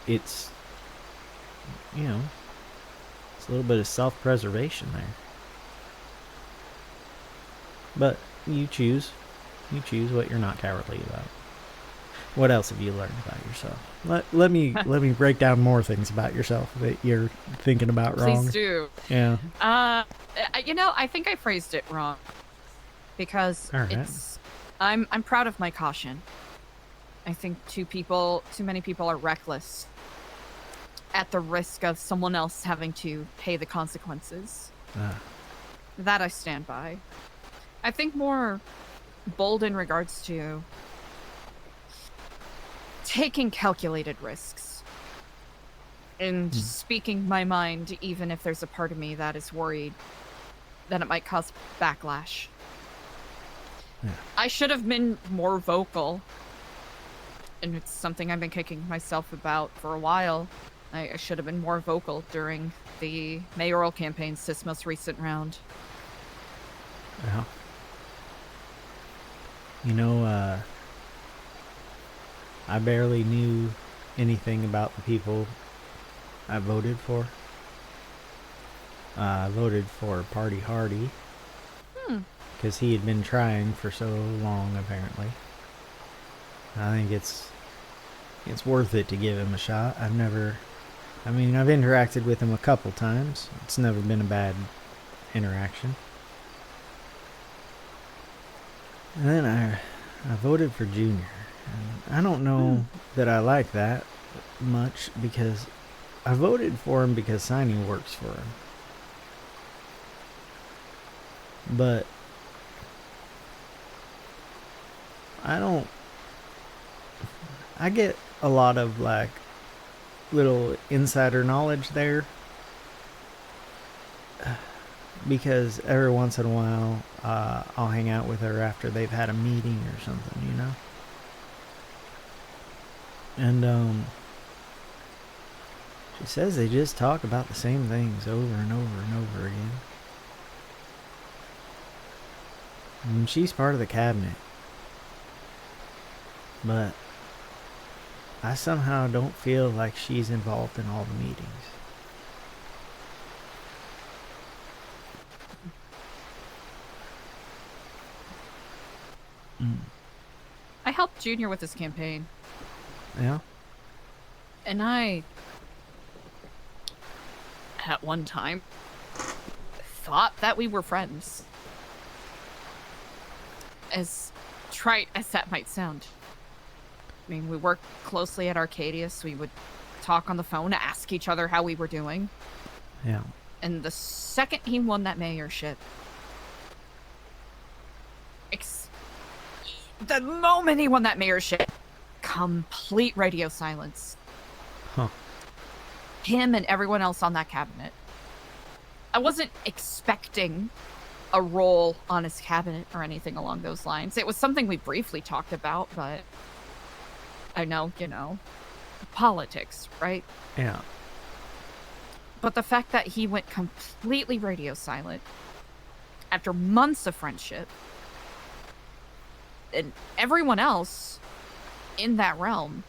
It's, you know, it's a little bit of self-preservation there. But you choose what you're not cowardly about. What else have you learned about yourself? Let me break down more things about yourself that you're thinking about wrong. Please do. Yeah. I think I phrased it wrong. Because it's I'm proud of my caution. I think too many people are reckless at the risk of someone else having to pay the consequences. That I stand by. I think more bold in regards to taking calculated risks and speaking my mind, even if there's a part of me that is worried that it might cause backlash. Yeah. I should have been more vocal, and it's something I've been kicking myself about for a while. I should have been more vocal during the mayoral campaigns this most recent round. Yeah. You know, I barely knew anything about the people I voted for. I voted for Party Hardy. Because he had been trying for so long, apparently. I think it's worth it to give him a shot. I've interacted with him a couple times. It's never been a bad interaction. And then I voted for Junior. And I don't know that I like that much, because I voted for him because signing works for him. But I get a lot of like little insider knowledge there, because every once in a while I'll hang out with her after they've had a meeting or something, you know. And she says they just talk about the same things over and over and over again. And she's part of the cabinet. But I somehow don't feel like she's involved in all the meetings. I helped Junior with his campaign. Yeah? And I, at one time, thought that we were friends. As trite as that might sound. I mean, we worked closely at Arcadius. We would talk on the phone, ask each other how we were doing. Yeah. And the second he won that mayorship, the moment he won that mayorship, complete radio silence. Huh. Him and everyone else on that cabinet. I wasn't expecting a role on his cabinet or anything along those lines. It was something we briefly talked about, but I know, you know, politics, right? Yeah. But the fact that he went completely radio silent after months of friendship, and everyone else in that realm,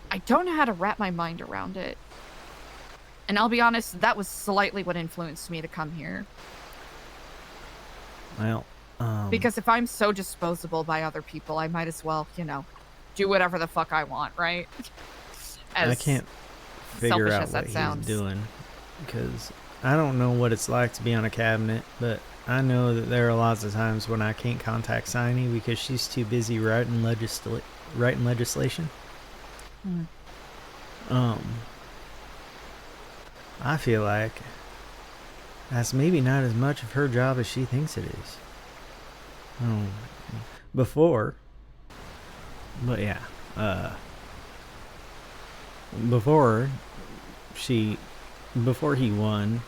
I don't know how to wrap my mind around it. And I'll be honest, that was slightly what influenced me to come here. Well, Because if I'm so disposable by other people, I might as well, you know, do whatever the fuck I want, right? As I can't figure selfish out as that what sounds. he's doing. Because I don't know what it's like to be on a cabinet, but I know that there are lots of times when I can't contact Signey because she's too busy writing legislation. I feel like that's maybe not as much of her job as she thinks it is. Before, but yeah, before he won,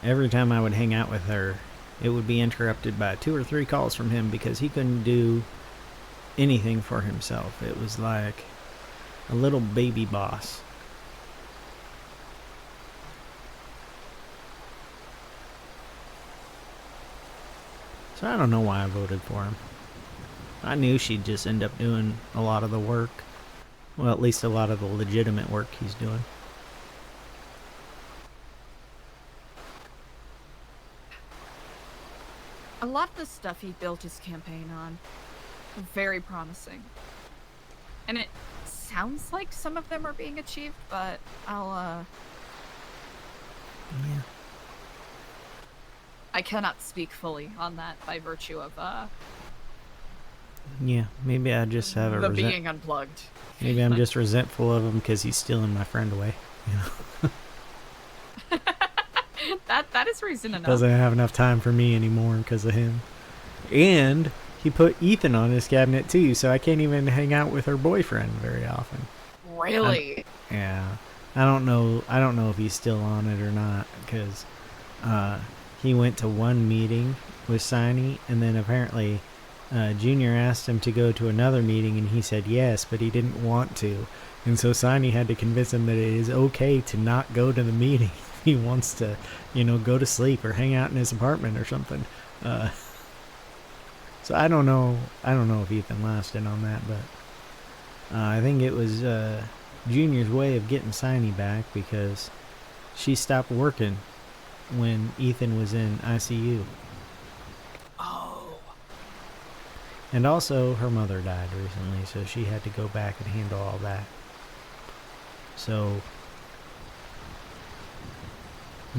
every time I would hang out with her, it would be interrupted by 2 or 3 calls from him because he couldn't do anything for himself. It was like a little baby boss. So I don't know why I voted for him. I knew she'd just end up doing a lot of the work. Well, at least a lot of the legitimate work he's doing. A lot of the stuff he built his campaign on, very promising. And it sounds like some of them are being achieved, but I'll, Yeah. I cannot speak fully on that by virtue of, Yeah, maybe I just have the being unplugged. Maybe I'm just resentful of him because he's stealing my friend away. You know? That is reason enough. Doesn't have enough time for me anymore because of him. And he put Ethan on his cabinet too, so I can't even hang out with her boyfriend very often. Really? Yeah. I don't know if he's still on it or not because he went to one meeting with Signey, and then apparently Junior asked him to go to another meeting, and he said yes, but he didn't want to. And so Signey had to convince him that it is okay to not go to the meeting if he wants to, you know, go to sleep or hang out in his apartment or something. So I don't know if Ethan lasted on that, but I think it was Junior's way of getting Signey back because she stopped working when Ethan was in ICU. Oh. And also, her mother died recently, so she had to go back and handle all that. So,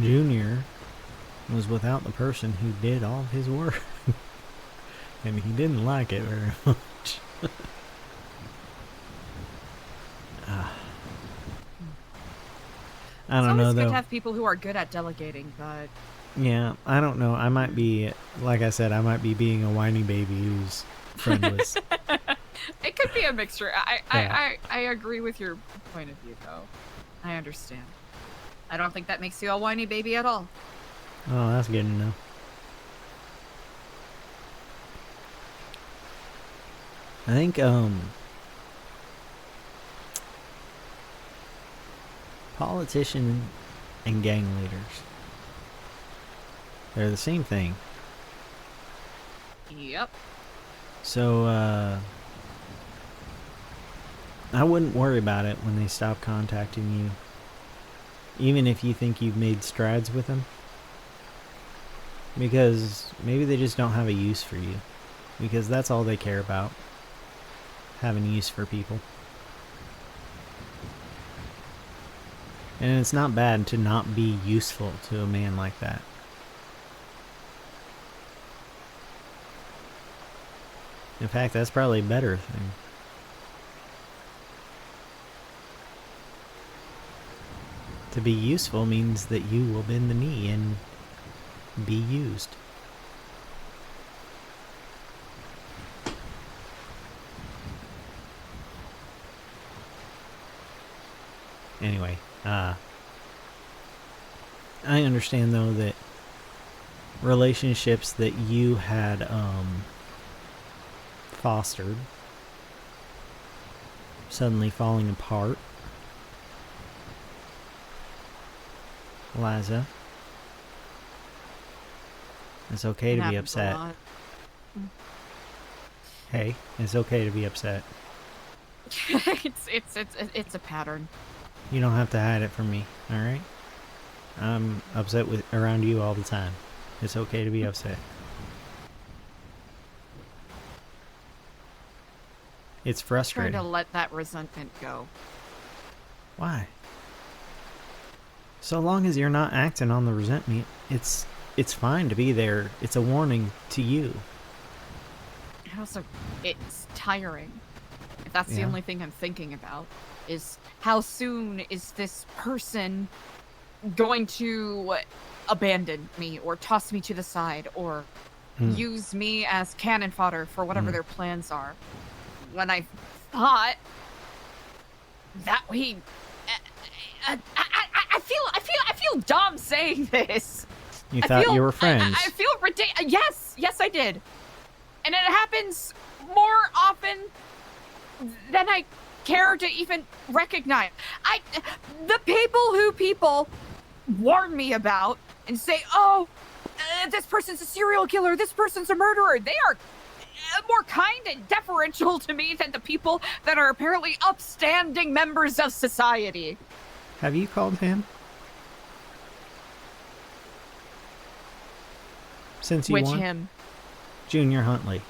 Junior was without the person who did all of his work. And he didn't like it very much. I don't know, It's always good though. to have people who are good at delegating, but... Yeah, I don't know. I might be, like I said, I might be being a whiny baby who's friendless. It could be a mixture. Yeah. I agree with your point of view, though. I understand. I don't think that makes you a whiny baby at all. Oh, that's good to know. I think, Politicians and gang leaders. They're the same thing. Yep. So, I wouldn't worry about it when they stop contacting you. Even if you think you've made strides with them. Because maybe they just don't have a use for you. Because that's all they care about. Having use for people. And it's not bad to not be useful to a man like that. In fact, that's probably a better thing. To be useful means that you will bend the knee and be used. Anyway, I understand though that relationships that you had fostered suddenly falling apart. Eliza, it's okay to be Happens a upset. lot. Hey, it's okay to be upset. It's a pattern. You don't have to hide it from me, alright? I'm upset around you all the time. It's okay to be upset. It's Trying frustrating. to let that resentment go. Why? So long as you're not acting on the resentment, it's fine to be there. It's a warning to you. And also, it's tiring. If that's the Yeah. only thing I'm thinking about, is how soon is this person going to abandon me or toss me to the side or use me as cannon fodder for whatever their plans are. When I thought that we, I feel dumb saying this. You thought you were friends. I feel ridiculous. Yes, I did, and it happens more often than I care to even recognize. The people warn me about and say, "Oh, this person's a serial killer. This person's a murderer." They are more kind and deferential to me than the people that are apparently upstanding members of society. Have you called him? Since you Which won? him? Junior Huntley.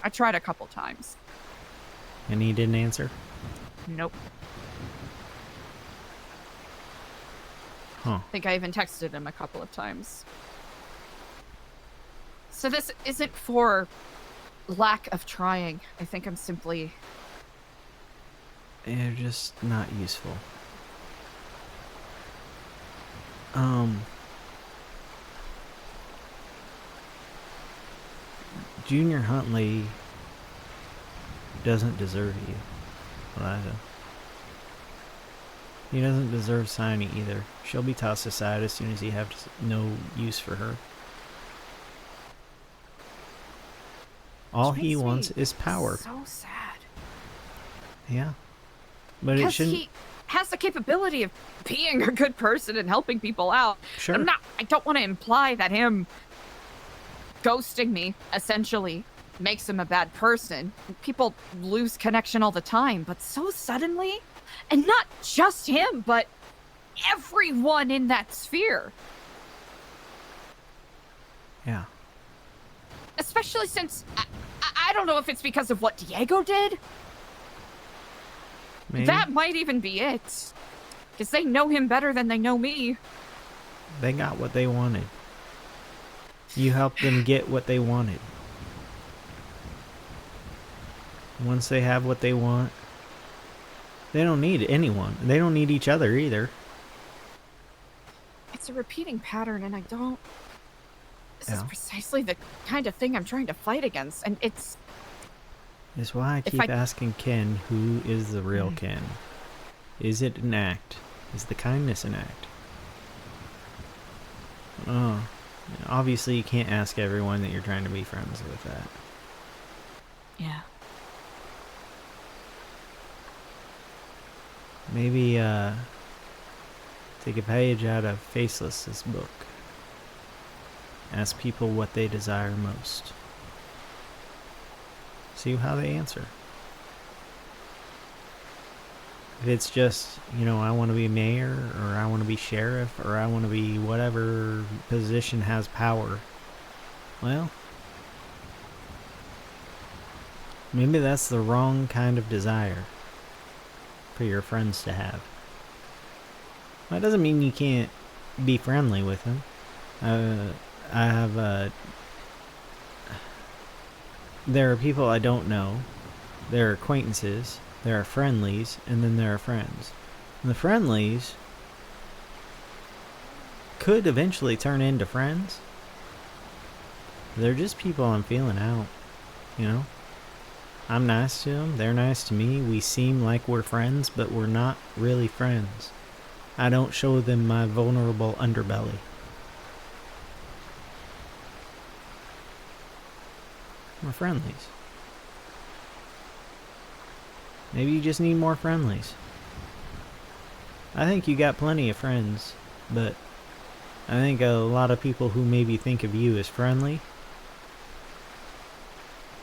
I tried a couple times. And he didn't answer? Nope. Huh. I think I even texted him a couple of times. So this isn't for lack of trying. I think I'm simply... They're just not useful. Junior Huntley doesn't deserve you, Eliza. He doesn't deserve Signe either. She'll be tossed aside as soon as you have no use for her. All he wants is power. So sad. Yeah. But it Because shouldn't... he has the capability of being a good person and helping people out. Sure. I don't want to imply that him ghosting me, essentially, makes him a bad person. People lose connection all the time, but so suddenly, and not just him, but everyone in that sphere. Yeah. Especially since, I don't know if it's because of what Diego did. Maybe. That might even be it. Because they know him better than they know me. They got what they wanted. You helped them get what they wanted. Once they have what they want, they don't need anyone. They don't need each other either. It's a repeating pattern, and I don't... This is Yeah. precisely the kind of thing I'm trying to fight against, and it's... That's why I keep asking Ken, who is the real Ken? Is it an act? Is the kindness an act? Oh, obviously you can't ask everyone that you're trying to be friends with that. Yeah. Maybe, Take a page out of Faceless's book. Ask people what they desire most. See how they answer. If it's just, you know, I want to be mayor, or I want to be sheriff, or I want to be whatever position has power, well, maybe that's the wrong kind of desire for your friends to have. That doesn't mean you can't be friendly with them. There are people I don't know. There are acquaintances. There are friendlies, and then there are friends. And the friendlies could eventually turn into friends. They're just people I'm feeling out, you know? I'm nice to them, they're nice to me, we seem like we're friends, but we're not really friends. I don't show them my vulnerable underbelly. We're friendlies. Maybe you just need more friendlies. I think you got plenty of friends, but I think a lot of people who maybe think of you as friendly,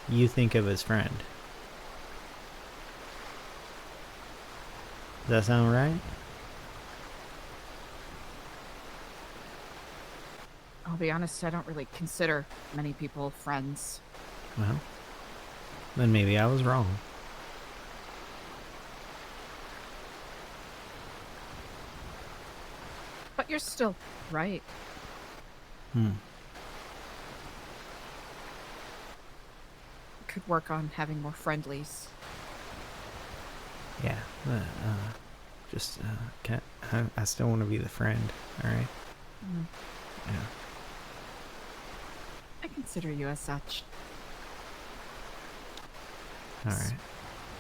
you think of as friend. Does that sound right? I'll be honest, I don't really consider many people friends. Well, then maybe I was wrong. But you're still right. Could work on having more friendlies. Yeah, I still want to be the friend, alright? Yeah. I consider you as such. Alright.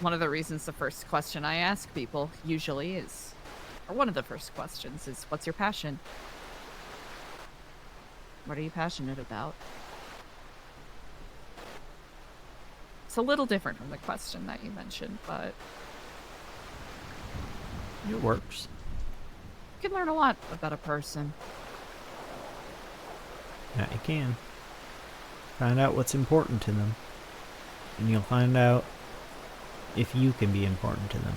One of the reasons the first question I ask people usually is, or one of the first questions is, what's your passion? What are you passionate about? It's a little different from the question that you mentioned, but It works. you can learn a lot about a person. Yeah, you can. Find out what's important to them. And you'll find out if you can be important to them.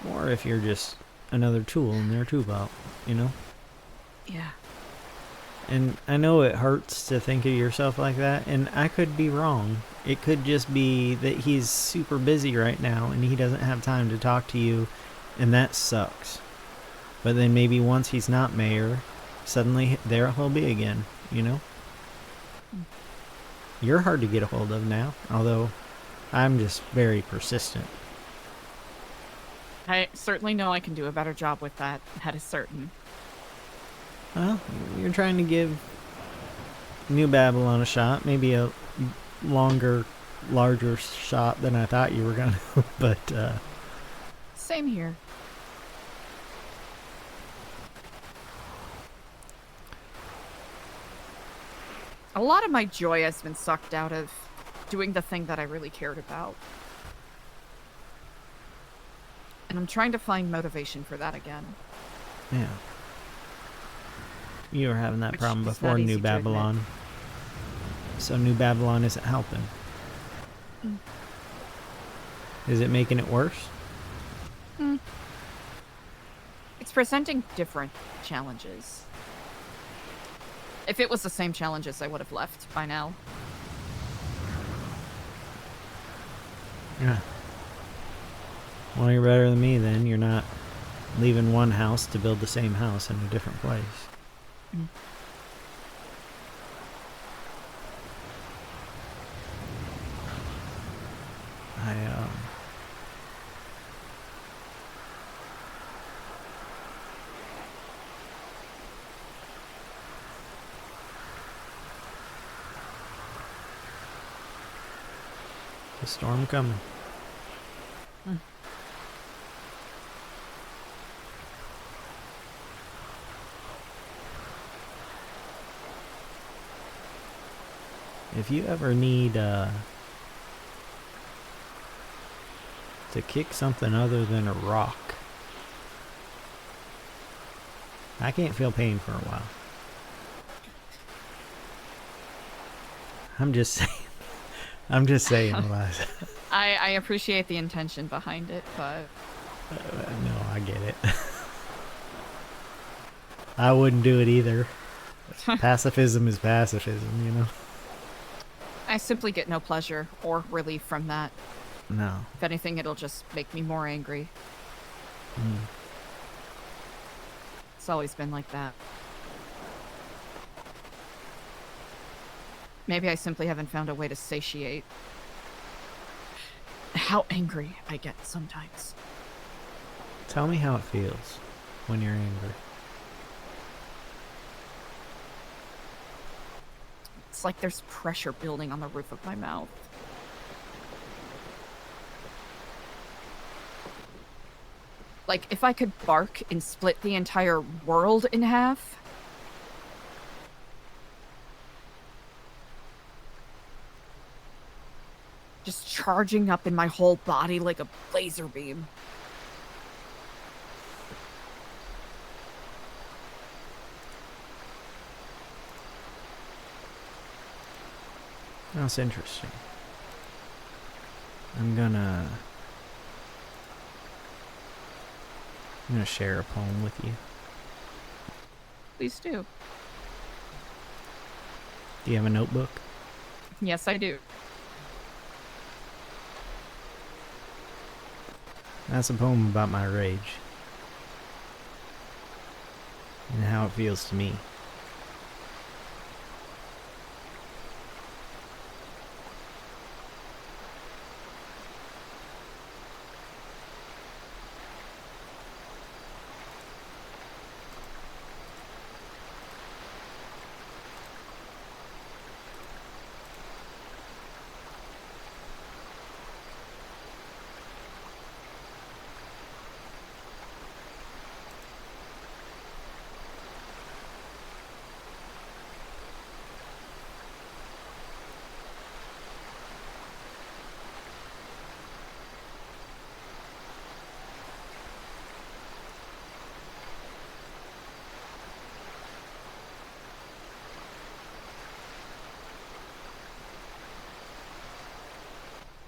Or if you're just another tool in their tool belt, you know? Yeah. And I know it hurts to think of yourself like that, and I could be wrong. It could just be that he's super busy right now and he doesn't have time to talk to you, and that sucks. But then maybe once he's not mayor, suddenly there he'll be again, you know? You're hard to get a hold of now, although I'm just very persistent. I certainly know I can do a better job with that. That is certain. Well, you're trying to give New Babylon a shot, maybe a longer, larger shot than I thought you were gonna, but Same here. A lot of my joy has been sucked out of doing the thing that I really cared about. And I'm trying to find motivation for that again. yeah. You were having that Which problem is before not New easy to admit. Babylon. So New Babylon isn't helping. Is it making it worse? It's presenting different challenges. If it was the same challenges, I would have left by now. Yeah. Well, you're better than me then. You're not leaving one house to build the same house in a different place. The storm coming. If you ever need to kick something other than a rock, I can't feel pain for a while. I'm just saying. I'm just saying, Eliza. I appreciate the intention behind it, but No, I get it. I wouldn't do it either. Pacifism is pacifism, you know? I simply get no pleasure or relief from that. No. If anything, it'll just make me more angry. It's always been like that. Maybe I simply haven't found a way to satiate how angry I get sometimes. Tell me how it feels when you're angry. It's like there's pressure building on the roof of my mouth. Like, if I could bark and split the entire world in half. Just charging up in my whole body like a laser beam. That's interesting. I'm gonna share a poem with you. Please do. Do you have a notebook? Yes, I do. That's a poem about my rage. And how it feels to me.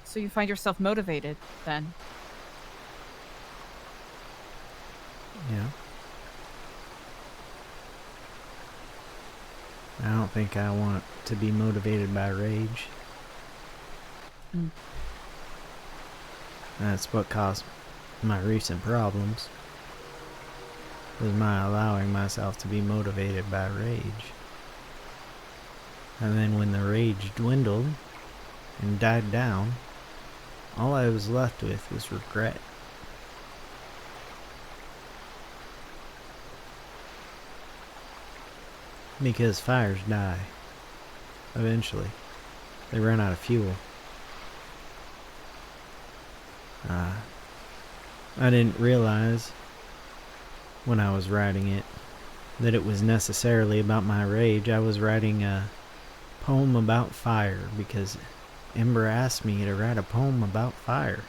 So you find yourself motivated, then? Yeah. I don't think I want to be motivated by rage. That's what caused my recent problems. Was my allowing myself to be motivated by rage. And then when the rage dwindled and died down, all I was left with was regret. Because fires die. Eventually. They run out of fuel. I didn't realize when I was writing it that it was necessarily about my rage. I was writing a poem about fire because Ember asked me to write a poem about fire.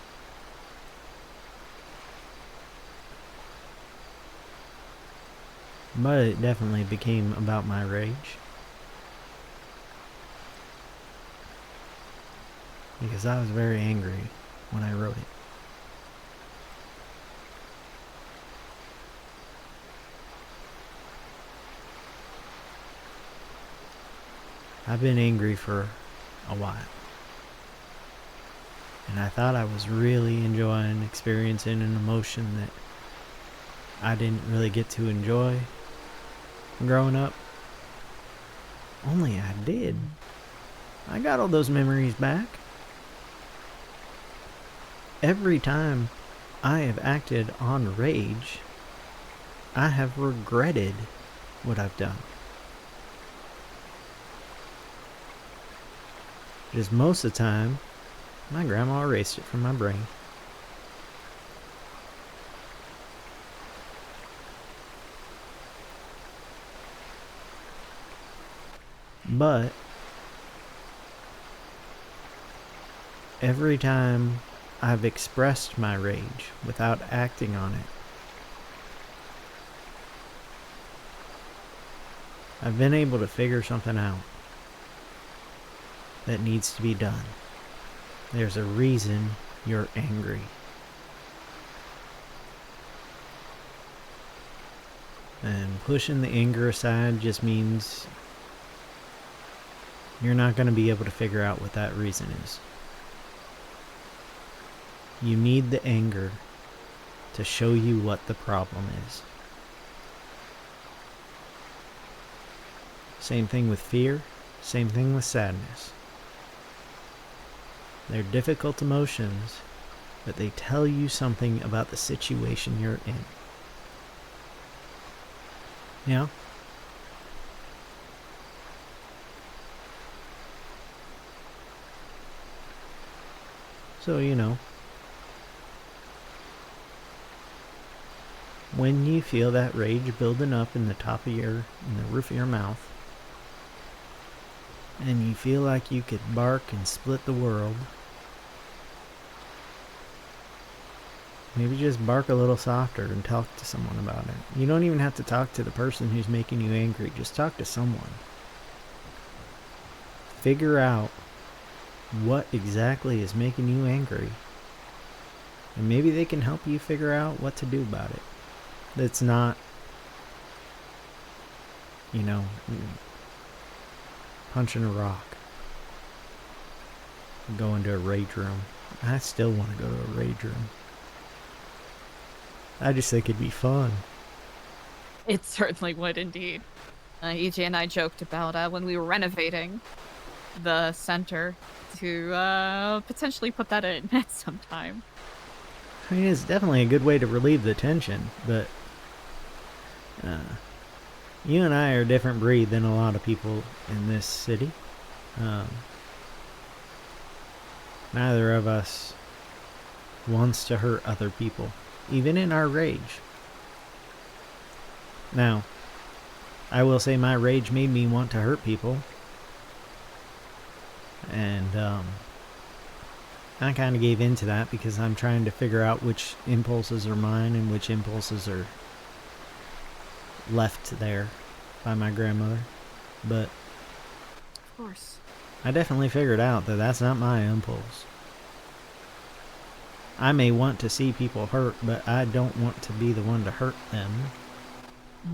But it definitely became about my rage. Because I was very angry when I wrote it. I've been angry for a while. And I thought I was really enjoying experiencing an emotion that I didn't really get to enjoy growing up. Only I did. I got all those memories back. Every time I have acted on rage, I have regretted what I've done. Because most of the time, my grandma erased it from my brain. But every time I've expressed my rage without acting on it, I've been able to figure something out that needs to be done. There's a reason you're angry. And pushing the anger aside just means you're not going to be able to figure out what that reason is. You need the anger to show you what the problem is. Same thing with fear, same thing with sadness. They're difficult emotions, but they tell you something about the situation you're in. Yeah? So, when you feel that rage building up in the roof of your mouth, and you feel like you could bark and split the world, maybe just bark a little softer and talk to someone about it. You don't even have to talk to the person who's making you angry. Just talk to someone. Figure out what exactly is making you angry. And maybe they can help you figure out what to do about it. That's not, punching a rock. Go into a rage room. I still want to go to a rage room. I just think it'd be fun. It certainly would indeed. EJ and I joked about when we were renovating the center to potentially put that in at some time. I mean, it's definitely a good way to relieve the tension, but you and I are a different breed than a lot of people in this city. Neither of us wants to hurt other people, even in our rage. Now, I will say my rage made me want to hurt people. And I kind of gave in to that because I'm trying to figure out which impulses are mine and which impulses are left there by my grandmother. But Of course. I definitely figured out that that's not my impulse. I may want to see people hurt, but I don't want to be the one to hurt them.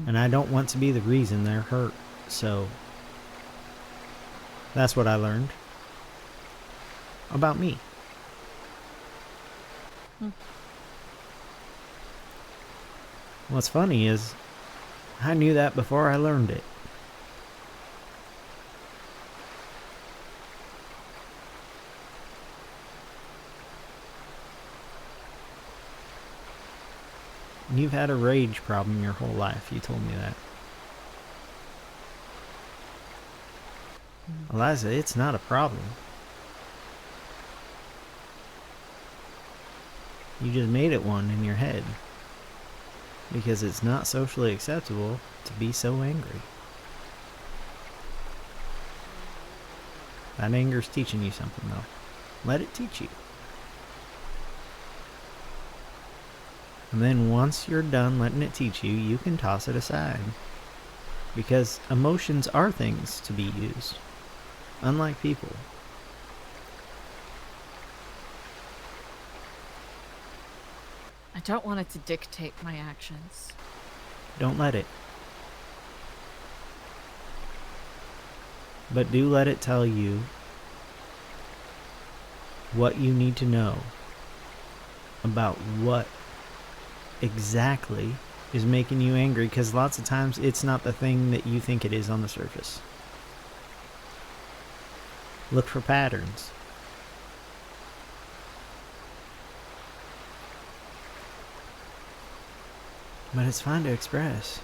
And I don't want to be the reason they're hurt. So that's what I learned about me. What's funny is I knew that before I learned it. You've had a rage problem your whole life. You told me that. Eliza, it's not a problem. You just made it one in your head. Because it's not socially acceptable to be so angry. That anger's teaching you something, though. Let it teach you. And then once you're done letting it teach you, you can toss it aside. Because emotions are things to be used. Unlike people. I don't want it to dictate my actions. Don't let it. But do let it tell you what you need to know about what exactly is making you angry, because lots of times it's not the thing that you think it is on the surface. Look for patterns. But it's fine to express.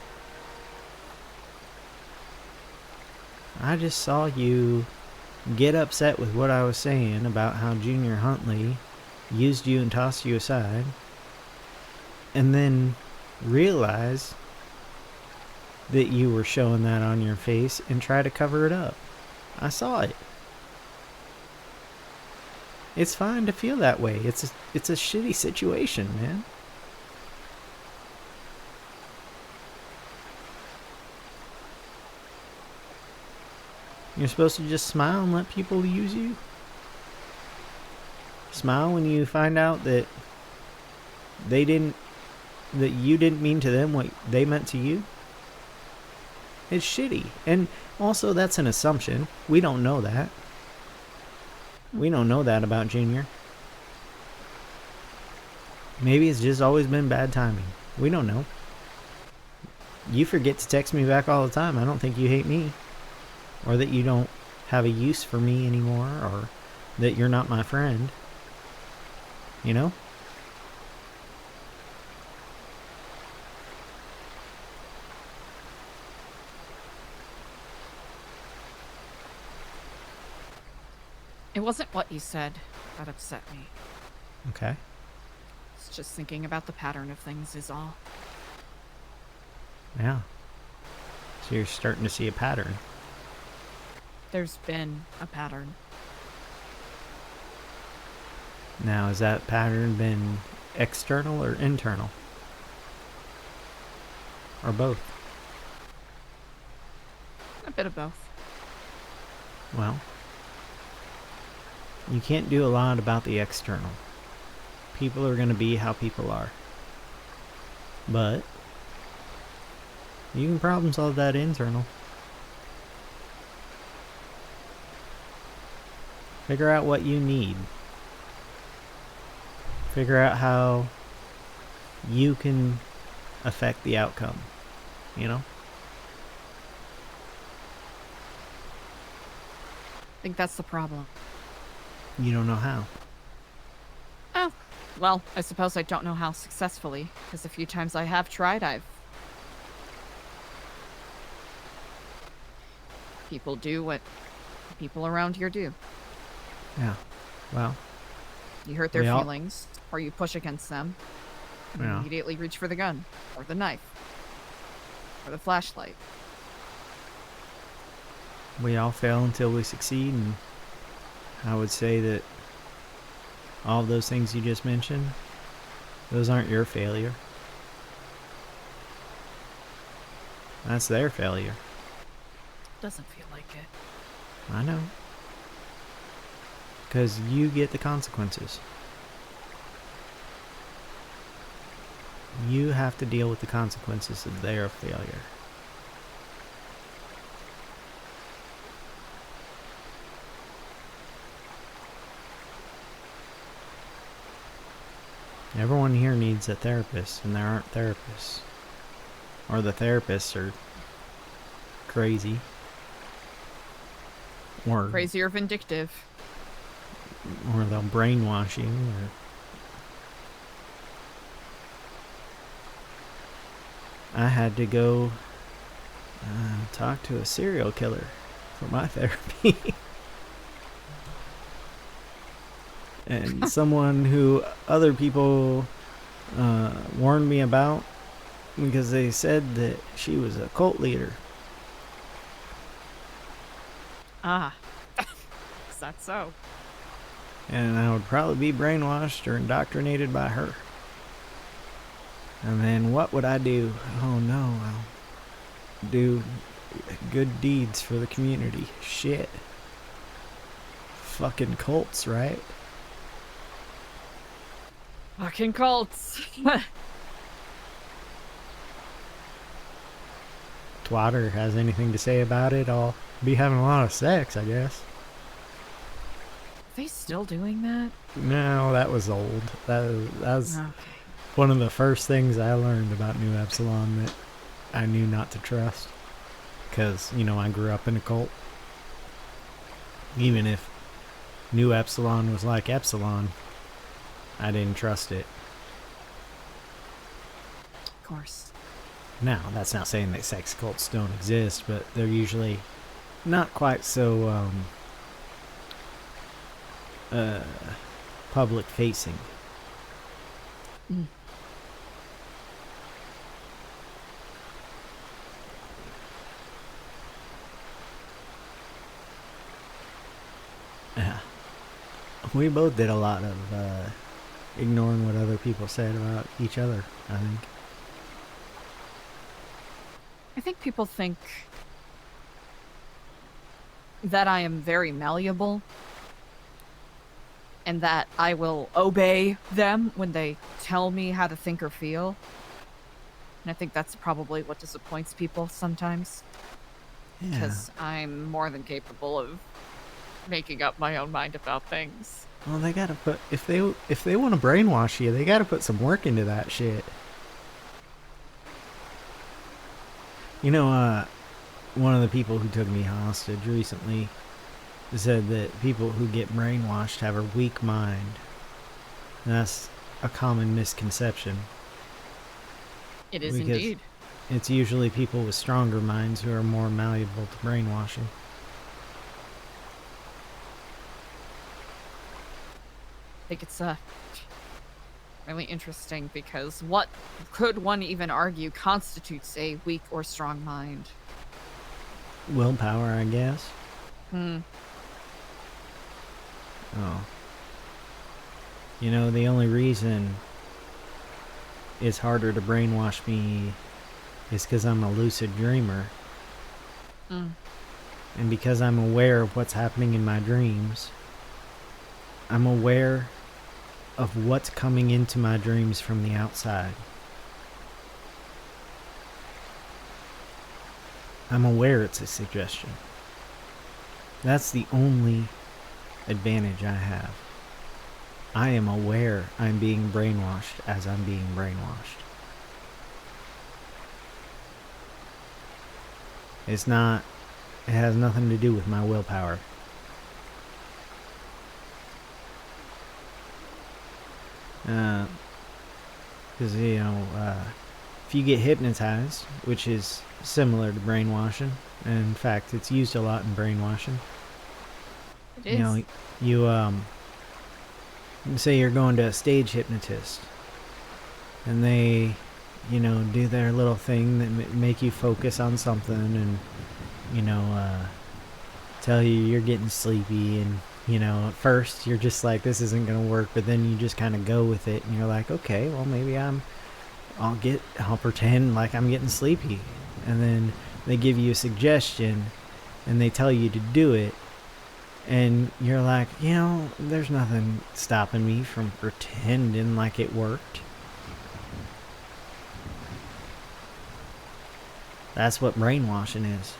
I just saw you get upset with what I was saying about how Junior Huntley used you and tossed you aside, and then realize that you were showing that on your face and try to cover it up. I saw it. It's fine to feel that way. It's a shitty situation, man. You're supposed to just smile and let people use you? Smile when you find out that you didn't mean to them what they meant to you? It's shitty. And also, that's an assumption. We don't know that. We don't know that about Junior. Maybe it's just always been bad timing. We don't know. You forget to text me back all the time. I don't think you hate me. Or that you don't have a use for me anymore. Or that you're not my friend. You know? It wasn't what you said that upset me. Okay. It's just thinking about the pattern of things is all. Yeah. So you're starting to see a pattern. There's been a pattern. Now, has that pattern been external or internal? Or both? A bit of both. Well, you can't do a lot about the external. People are going to be how people are. But you can problem solve that internal. Figure out what you need. Figure out how you can affect the outcome. You know? I think that's the problem. You don't know how. Oh, well, I suppose I don't know how successfully, because a few times I have tried, people do what people around here do. Yeah. Well. You hurt their We all- feelings, or you push against them, and you Yeah. immediately reach for the gun, or the knife, or the flashlight. We all fail until we succeed, and I would say that all of those things you just mentioned, those aren't your failure. That's their failure. Doesn't feel like it. I know. Because you get the consequences. You have to deal with the consequences of their failure. Everyone here needs a therapist, and there aren't therapists. Or the therapists are crazy. Or Crazy or vindictive. or they'll brainwash you, or I had to go talk to a serial killer for my therapy. And someone who other people warned me about because they said that she was a cult leader. Ah. Is that so? And I would probably be brainwashed or indoctrinated by her. And then what would I do? Oh no, I'll do good deeds for the community. Shit. Fucking cults, right? Fucking cults. Twatter has anything to say about it, I'll be having a lot of sex, I guess. Are they still doing that? No, that was old. That was Okay. one of the first things I learned about New Epsilon that I knew not to trust. Because, you know, I grew up in a cult. Even if New Epsilon was like Epsilon, I didn't trust it. Of course. Now, that's not saying that sex cults don't exist, but they're usually not quite so public facing. Mm. Yeah. We both did a lot of ignoring what other people said about each other, I think. I think people think that I am very malleable and that I will obey them when they tell me how to think or feel. And I think that's probably what disappoints people sometimes. Yeah. Because I'm more than capable of making up my own mind about things. Well, they gotta put if they want to brainwash you, they gotta put some work into that shit. You know, one of the people who took me hostage recently said that people who get brainwashed have a weak mind. And that's a common misconception. It is Because indeed. it's usually people with stronger minds who are more malleable to brainwashing. I think it's really interesting because what could one even argue constitutes a weak or strong mind? Willpower, I guess. Hmm. Oh. You know, the only reason it's harder to brainwash me is because I'm a lucid dreamer. Mm. And because I'm aware of what's happening in my dreams, I'm aware of what's coming into my dreams from the outside. I'm aware it's a suggestion. That's the only advantage I have. I am aware I'm being brainwashed as I'm being brainwashed. It has nothing to do with my willpower. Because, if you get hypnotized, which is similar to brainwashing, and in fact, it's used a lot in brainwashing. It is. You say you're going to a stage hypnotist, and they, do their little thing that make you focus on something, and, tell you you're getting sleepy, and, at first you're just like, this isn't going to work, but then you just kind of go with it, and you're like, okay, well, maybe I'll pretend like I'm getting sleepy. And then they give you a suggestion, and they tell you to do it, and you're like, there's nothing stopping me from pretending like it worked. That's what brainwashing is.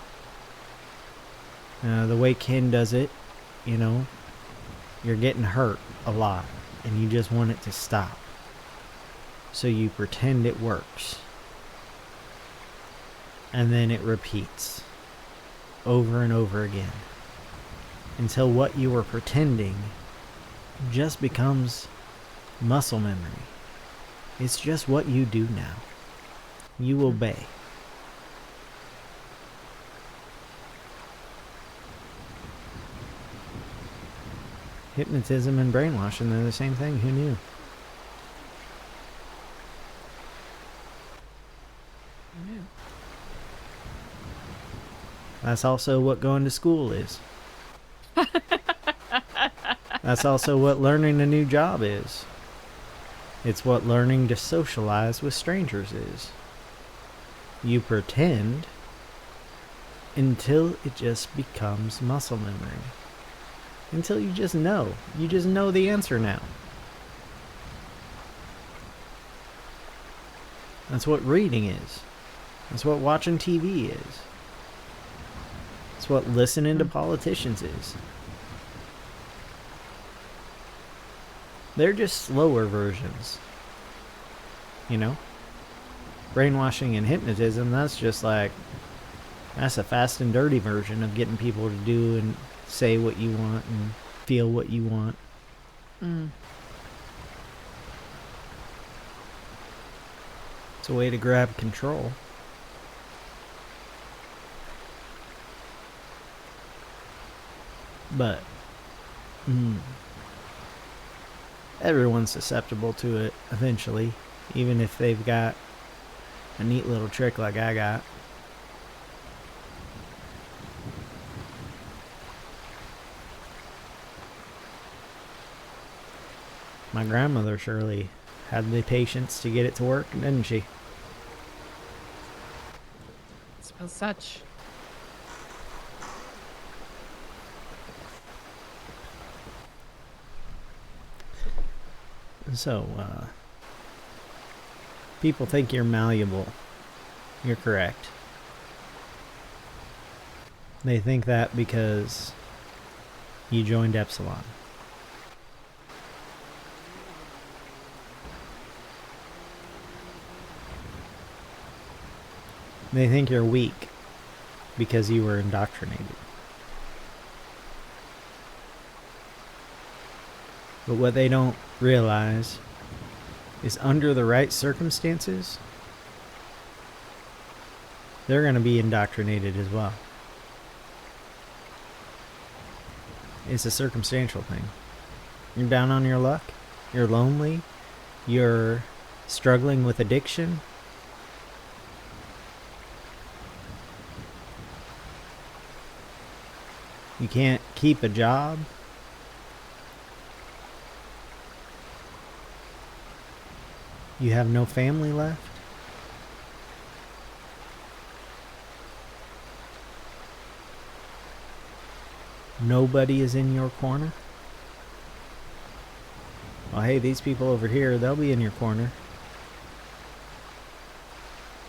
The way Ken does it, you're getting hurt a lot, and you just want it to stop. So you pretend it works. And then it repeats over and over again until what you were pretending just becomes muscle memory. It's just what you do now. You obey. Hypnotism and brainwashing, they're the same thing. Who knew? That's also what going to school is. That's also what learning a new job is. It's what learning to socialize with strangers is. You pretend until it just becomes muscle memory. Until you just know. You just know the answer now. That's what reading is. That's what watching TV is. It's what listening to politicians is. They're just slower versions. Brainwashing and hypnotism, that's a fast and dirty version of getting people to do and say what you want and feel what you want. It's a way to grab control. But everyone's susceptible to it eventually, even if they've got a neat little trick like I got. My grandmother surely had the patience to get it to work, didn't she? I suppose such. So, people think you're malleable. You're correct. They think that because you joined Epsilon. They think you're weak because you were indoctrinated. But what they don't realize is under the right circumstances, they're going to be indoctrinated as well. It's a circumstantial thing. You're down on your luck. You're lonely. You're struggling with addiction. You can't keep a job. You have no family left. Nobody is in your corner. Well, hey, these people over here, they'll be in your corner.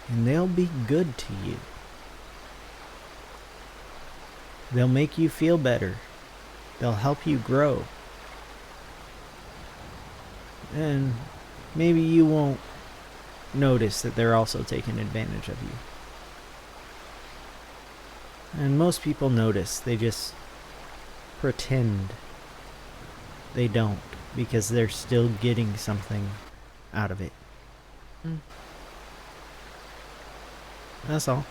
And they'll be good to you. They'll make you feel better. They'll help you grow. And maybe you won't notice that they're also taking advantage of you. And most people notice. They just pretend they don't because they're still getting something out of it. That's all.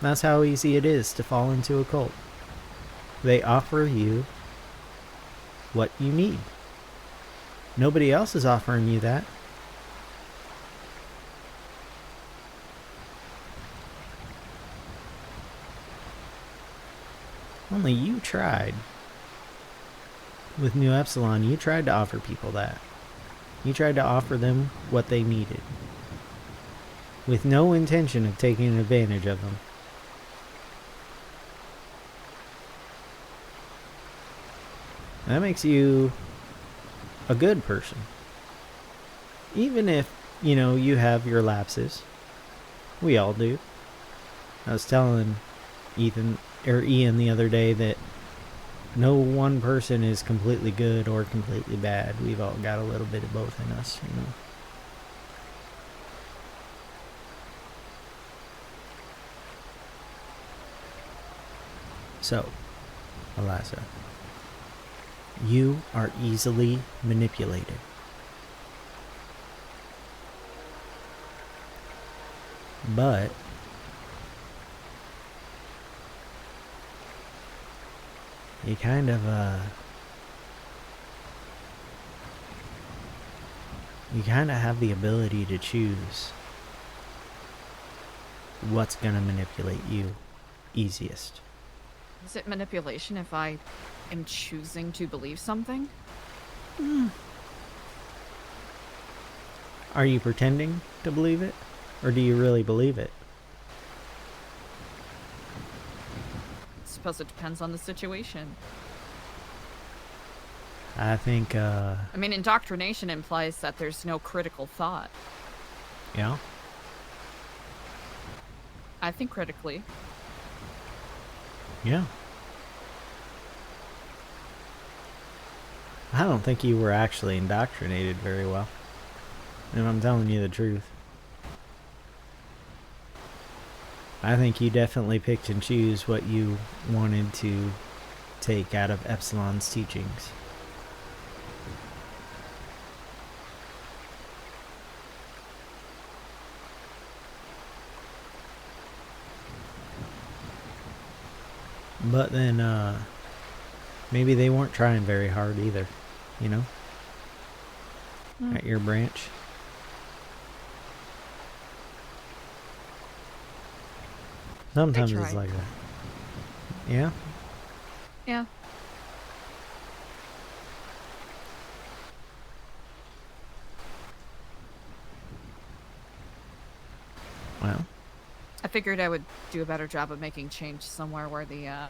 That's how easy it is to fall into a cult. They offer you what you need. Nobody else is offering you that. Only you tried. With New Epsilon, you tried to offer people that. You tried to offer them what they needed. With no intention of taking advantage of them. That makes you a good person. Even if, you know, you have your lapses. We all do. I was telling Ian the other day that no one person is completely good or completely bad. We've all got a little bit of both in us, you know. So, Eliza, you are easily manipulated. But you kind of have the ability to choose what's gonna manipulate you easiest. Is it manipulation if I am choosing to believe something? Are you pretending to believe it? Or do you really believe it? I suppose it depends on the situation. I think, I mean, indoctrination implies that there's no critical thought. yeah. I think critically. Yeah. I don't think you were actually indoctrinated very well. And I'm telling you the truth. I think you definitely picked and choose what you wanted to take out of Epsilon's teachings. But then, maybe they weren't trying very hard either, you know? At your branch. Sometimes it's tried. like that. Yeah? Yeah. Well, I figured I would do a better job of making change somewhere where the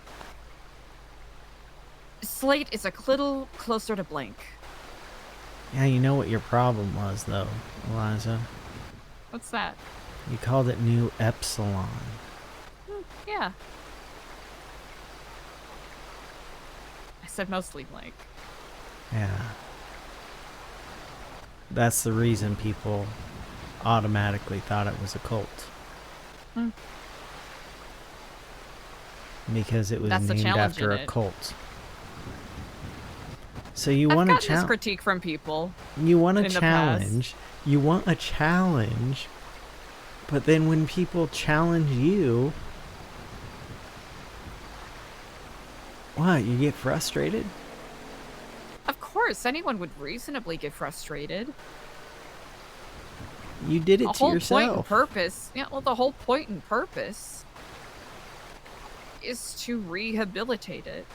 slate is a little closer to blank. Yeah, you know what your problem was, though, Eliza? What's that? You called it New Epsilon. Yeah. I said mostly blank. Yeah. That's the reason people automatically thought it was a cult. Hmm. Because it was That's the named challenge after in a it. cult. So you I've want a gotten this challenge. critique from people. You want a in the past. challenge. You want a challenge. But then when people challenge you, what? You get frustrated? Of course, anyone would reasonably get frustrated. You did it The to whole point and yourself. purpose. Yeah, well, the whole point and purpose is to rehabilitate it.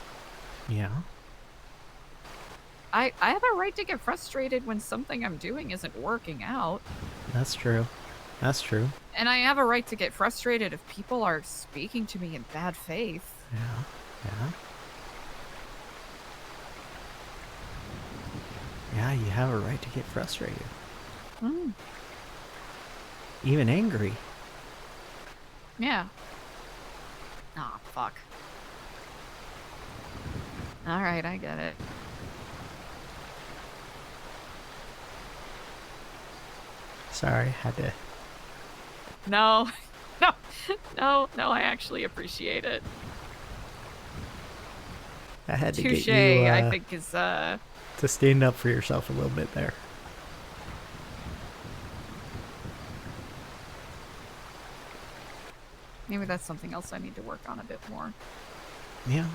Yeah. I have a right to get frustrated when something I'm doing isn't working out. That's true. That's true. And I have a right to get frustrated if people are speaking to me in bad faith. Yeah. Yeah. Yeah, you have a right to get frustrated. Mm. Even angry. Yeah. Aw, fuck. Alright, I get it. Sorry, had to. No. No, I actually appreciate it. I had to Touche, get you I think is, to stand up for yourself a little bit there. maybe that's something else I need to work on a bit more. Yeah.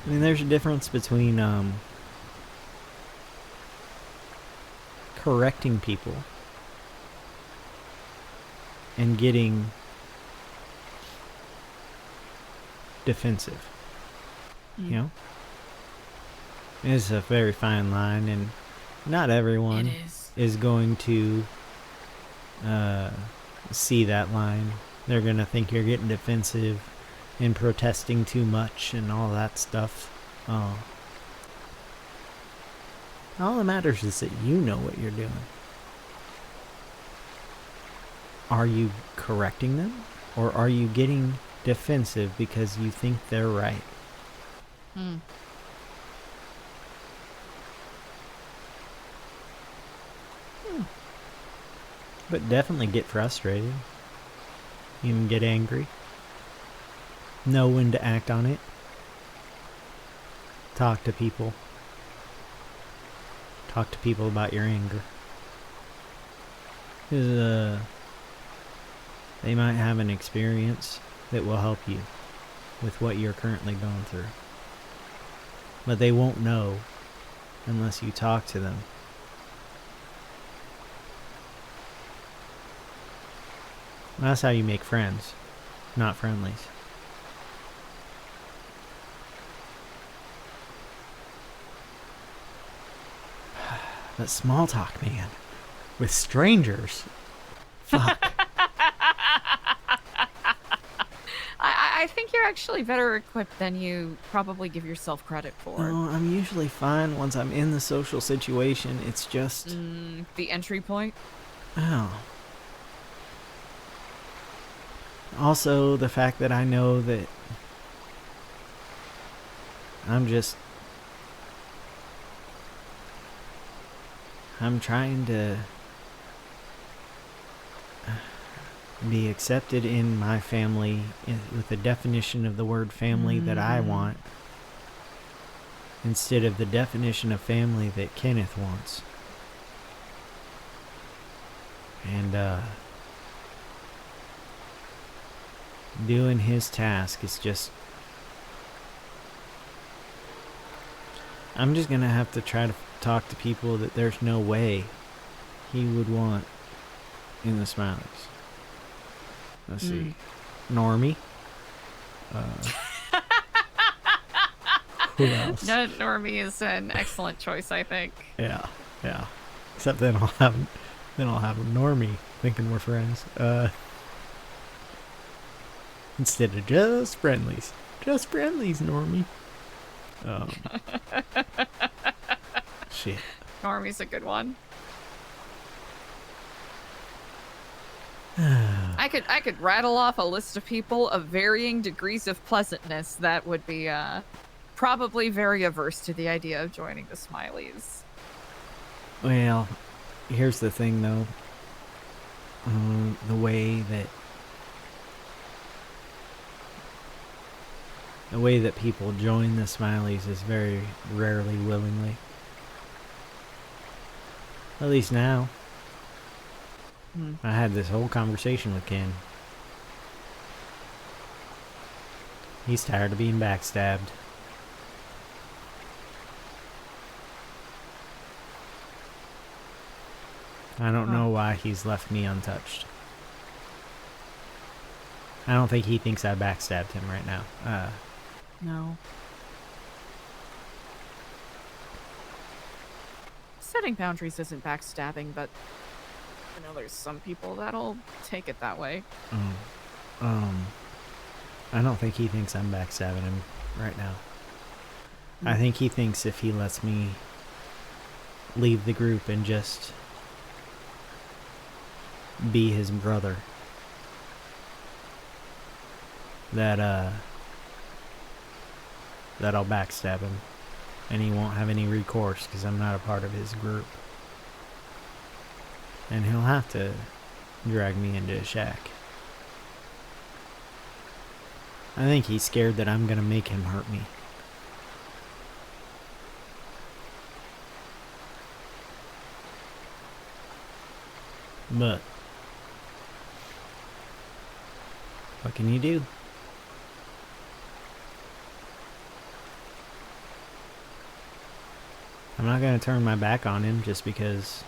I mean, there's a difference between correcting people and getting defensive. You know? It's a very fine line, and not everyone It is. is going to see that line. They're going to think you're getting defensive and protesting too much and all that stuff. All that matters is that you know what you're doing. Are you correcting them, or are you getting defensive because you think they're right? Hmm. But definitely get frustrated. Even get angry. Know when to act on it. Talk to people. Talk to people about your anger. Because they might have an experience that will help you with what you're currently going through. But they won't know unless you talk to them. That's how you make friends, not friendlies. But small talk, man. With strangers. Fuck. I think you're actually better equipped than you probably give yourself credit for. No, I'm usually fine once I'm in the social situation. It's just... The entry point? Oh. Also, the fact that I know that I'm trying to be accepted in my family with the definition of the word family that I want, instead of the definition of family that Kenneth wants. And, doing his task is just... I'm just gonna have to try to talk to people that there's no way he would want in the Smileys. Let's see. Normie. Who else? No, Normie is an excellent choice, I think. Yeah. Except then I'll have Normie thinking we're friends. Instead of just friendlies. Just friendlies, Normie. Shit. Normie's a good one. I could rattle off a list of people of varying degrees of pleasantness that would be probably very averse to the idea of joining the Smileys. Well, here's the thing, though. The way that people join the Smileys is very rarely willingly. At least now. I had this whole conversation with Ken. He's tired of being backstabbed. I don't know why he's left me untouched. I don't think he thinks I backstabbed him right now. No. Setting boundaries isn't backstabbing, but I know there's some people that'll take it that way. I don't think he thinks I'm backstabbing him right now. I think he thinks if he lets me leave the group and just be his brother, that I'll backstab him and he won't have any recourse because I'm not a part of his group. And he'll have to drag me into a shack. I think he's scared that I'm gonna make him hurt me. But what can you do? I'm not gonna turn my back on him just because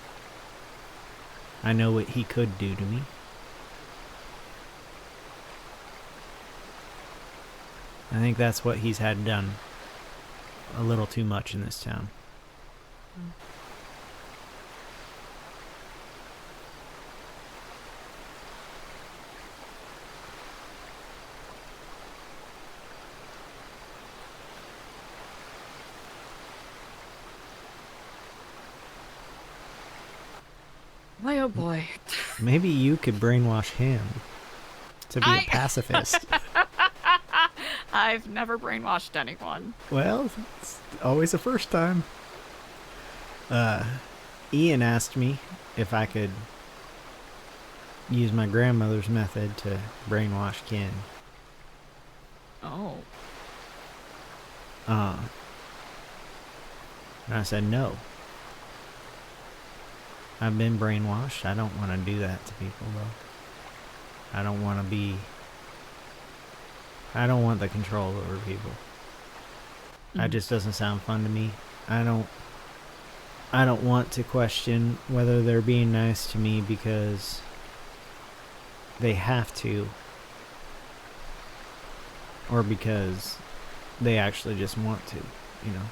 I know what he could do to me. I think that's what he's had done a little too much in this town. Boy, oh boy. Maybe you could brainwash him to be a pacifist. I've never brainwashed anyone. Well, it's always a first time. Ian asked me if I could use my grandmother's method to brainwash Ken. Oh. And I said no. I've been brainwashed. I don't want to do that to people, though. I don't want the control over people. That just doesn't sound fun to me. I don't want to question whether they're being nice to me because they have to, or because they actually just want to, you know.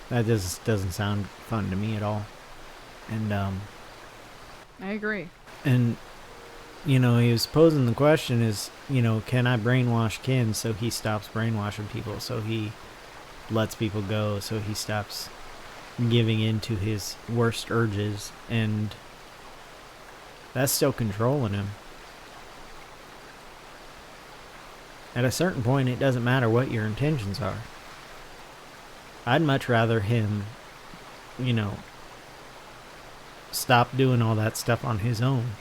That just doesn't sound fun to me at all. And I agree. And you know, he was posing the question is, you know, can I brainwash Ken so he stops brainwashing people, so he lets people go, so he stops giving in to his worst urges, and that's still controlling him. At a certain point, it doesn't matter what your intentions are. I'd much rather him, you know, stop doing all that stuff on his own.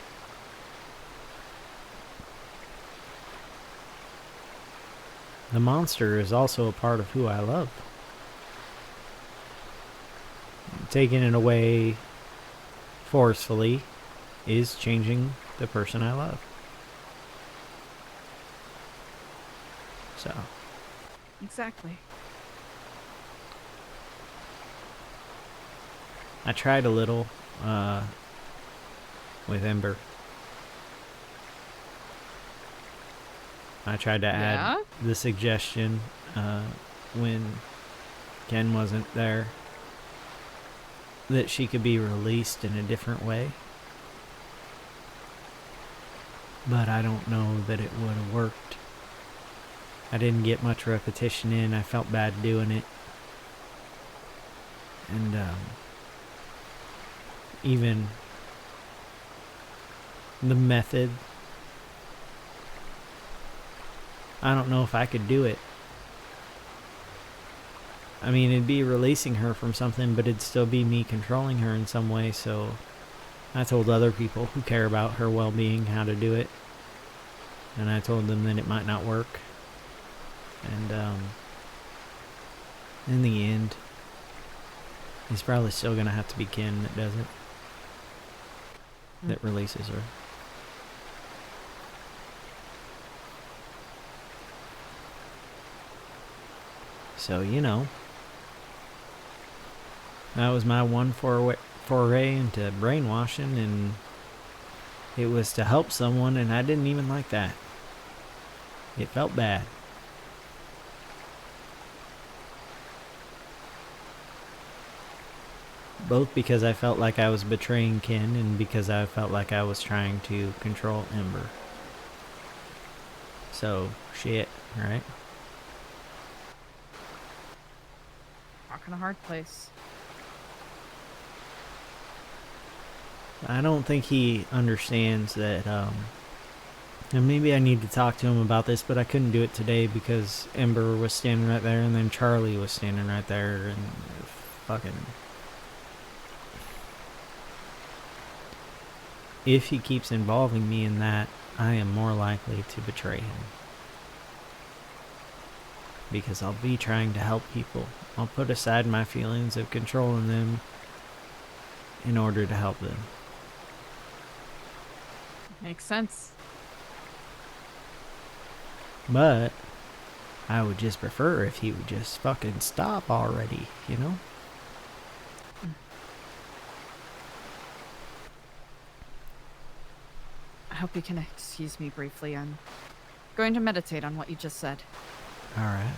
The monster is also a part of who I love. Taking it away forcefully is changing the person I love. So. Exactly. I tried a little with Ember. I tried to add the suggestion when Ken wasn't there that she could be released in a different way. But I don't know that it would have worked. I didn't get much repetition in. I felt bad doing it. And even the method, I don't know if I could do it. I mean, it'd be releasing her from something, but it'd still be me controlling her in some way, so I told other people who care about her well-being how to do it. And I told them that it might not work. And in the end, it's probably still going to have to be Ken that does it. That releases her. So, you know, that was my one foray into brainwashing, and it was to help someone, and I didn't even like that. It felt bad. Both because I felt like I was betraying Ken, and because I felt like I was trying to control Ember. So, shit, right? Rock in a hard place. I don't think he understands that, and maybe I need to talk to him about this, but I couldn't do it today because Ember was standing right there, and then Charlie was standing right there, and fucking... If he keeps involving me in that, I am more likely to betray him. Because I'll be trying to help people. I'll put aside my feelings of controlling them in order to help them. Makes sense. But I would just prefer if he would just fucking stop already, you know? I hope you can excuse me briefly. I'm going to meditate on what you just said. Alright.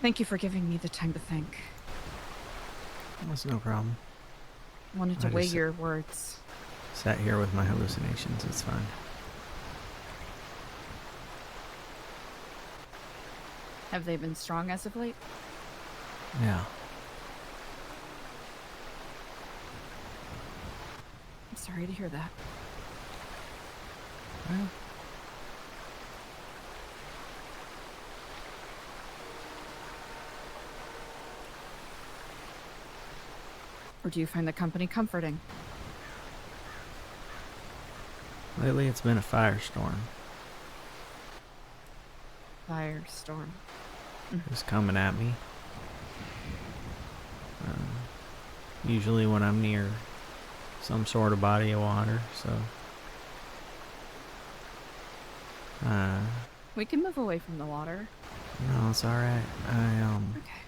Thank you for giving me the time to think. That's no problem. Wanted to I weigh just- your words. Sat here with my hallucinations. It's fine. Have they been strong as of late? Yeah. I'm sorry to hear that. Well, Or do you find the company comforting? lately it's been a firestorm. Firestorm. It's coming at me. Usually when I'm near some sort of body of water, so We can move away from the water. no, it's all right. Okay.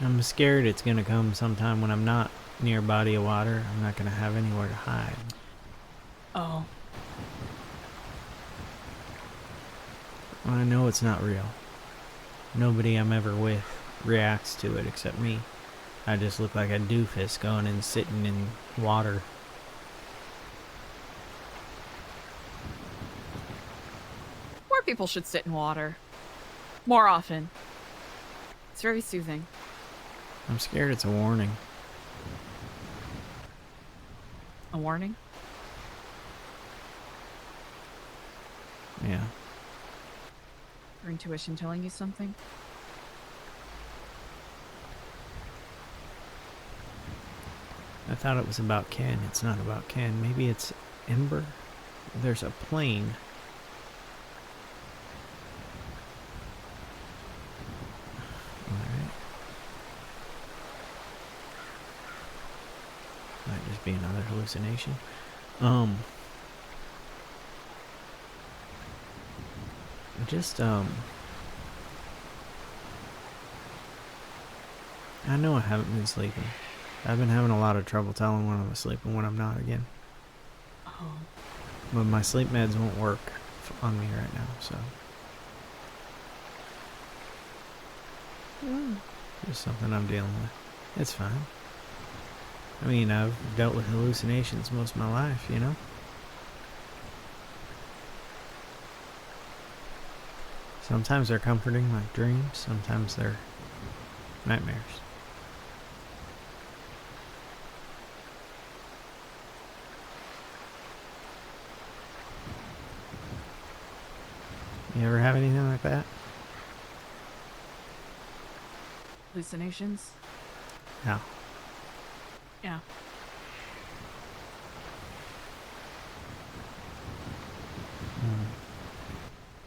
I'm scared it's gonna come sometime when I'm not near a body of water. I'm not gonna have anywhere to hide. Oh. I know it's not real. Nobody I'm ever with reacts to it except me. I just look like a doofus going and sitting in water. More people should sit in water. More often. It's very soothing. I'm scared it's a warning. A warning? Yeah. Your intuition telling you something? I thought it was about Ken. It's not about Ken. Maybe it's Ember? There's a plane. Alright. Might just be another hallucination. I know I haven't been sleeping. I've been having a lot of trouble telling when I'm asleep and when I'm not again. Oh. But my sleep meds won't work on me right now, so. Just something I'm dealing with. It's fine. I mean, I've dealt with hallucinations most of my life, you know? Sometimes they're comforting, like dreams. Sometimes they're nightmares. You ever have anything like that? Hallucinations? No. Yeah.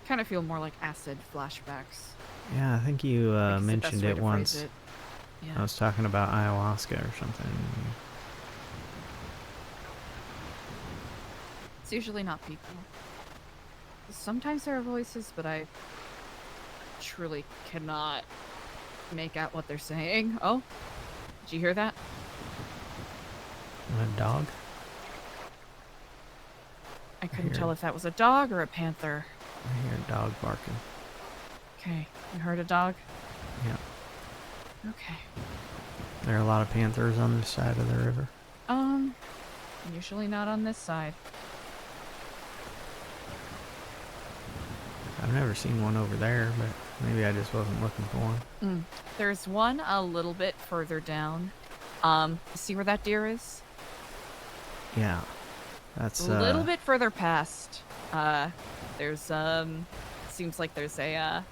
Kind of feel more like acid flashbacks. Yeah, I think you I guess the mentioned best way it to once. phrase it. I Yeah. was talking about ayahuasca or something. It's usually not people. Sometimes there are voices, but I truly cannot make out what they're saying. Oh, did you hear that? A dog? I couldn't hear tell it. if that was a dog or a panther. I hear a dog barking. Okay, you heard a dog? Yeah. Okay. There are a lot of panthers on this side of the river. Usually not on this side. I've never seen one over there, but maybe I just wasn't looking for one. There's one a little bit further down. See where that deer is? Yeah. That's A little bit further past. There's seems like there's a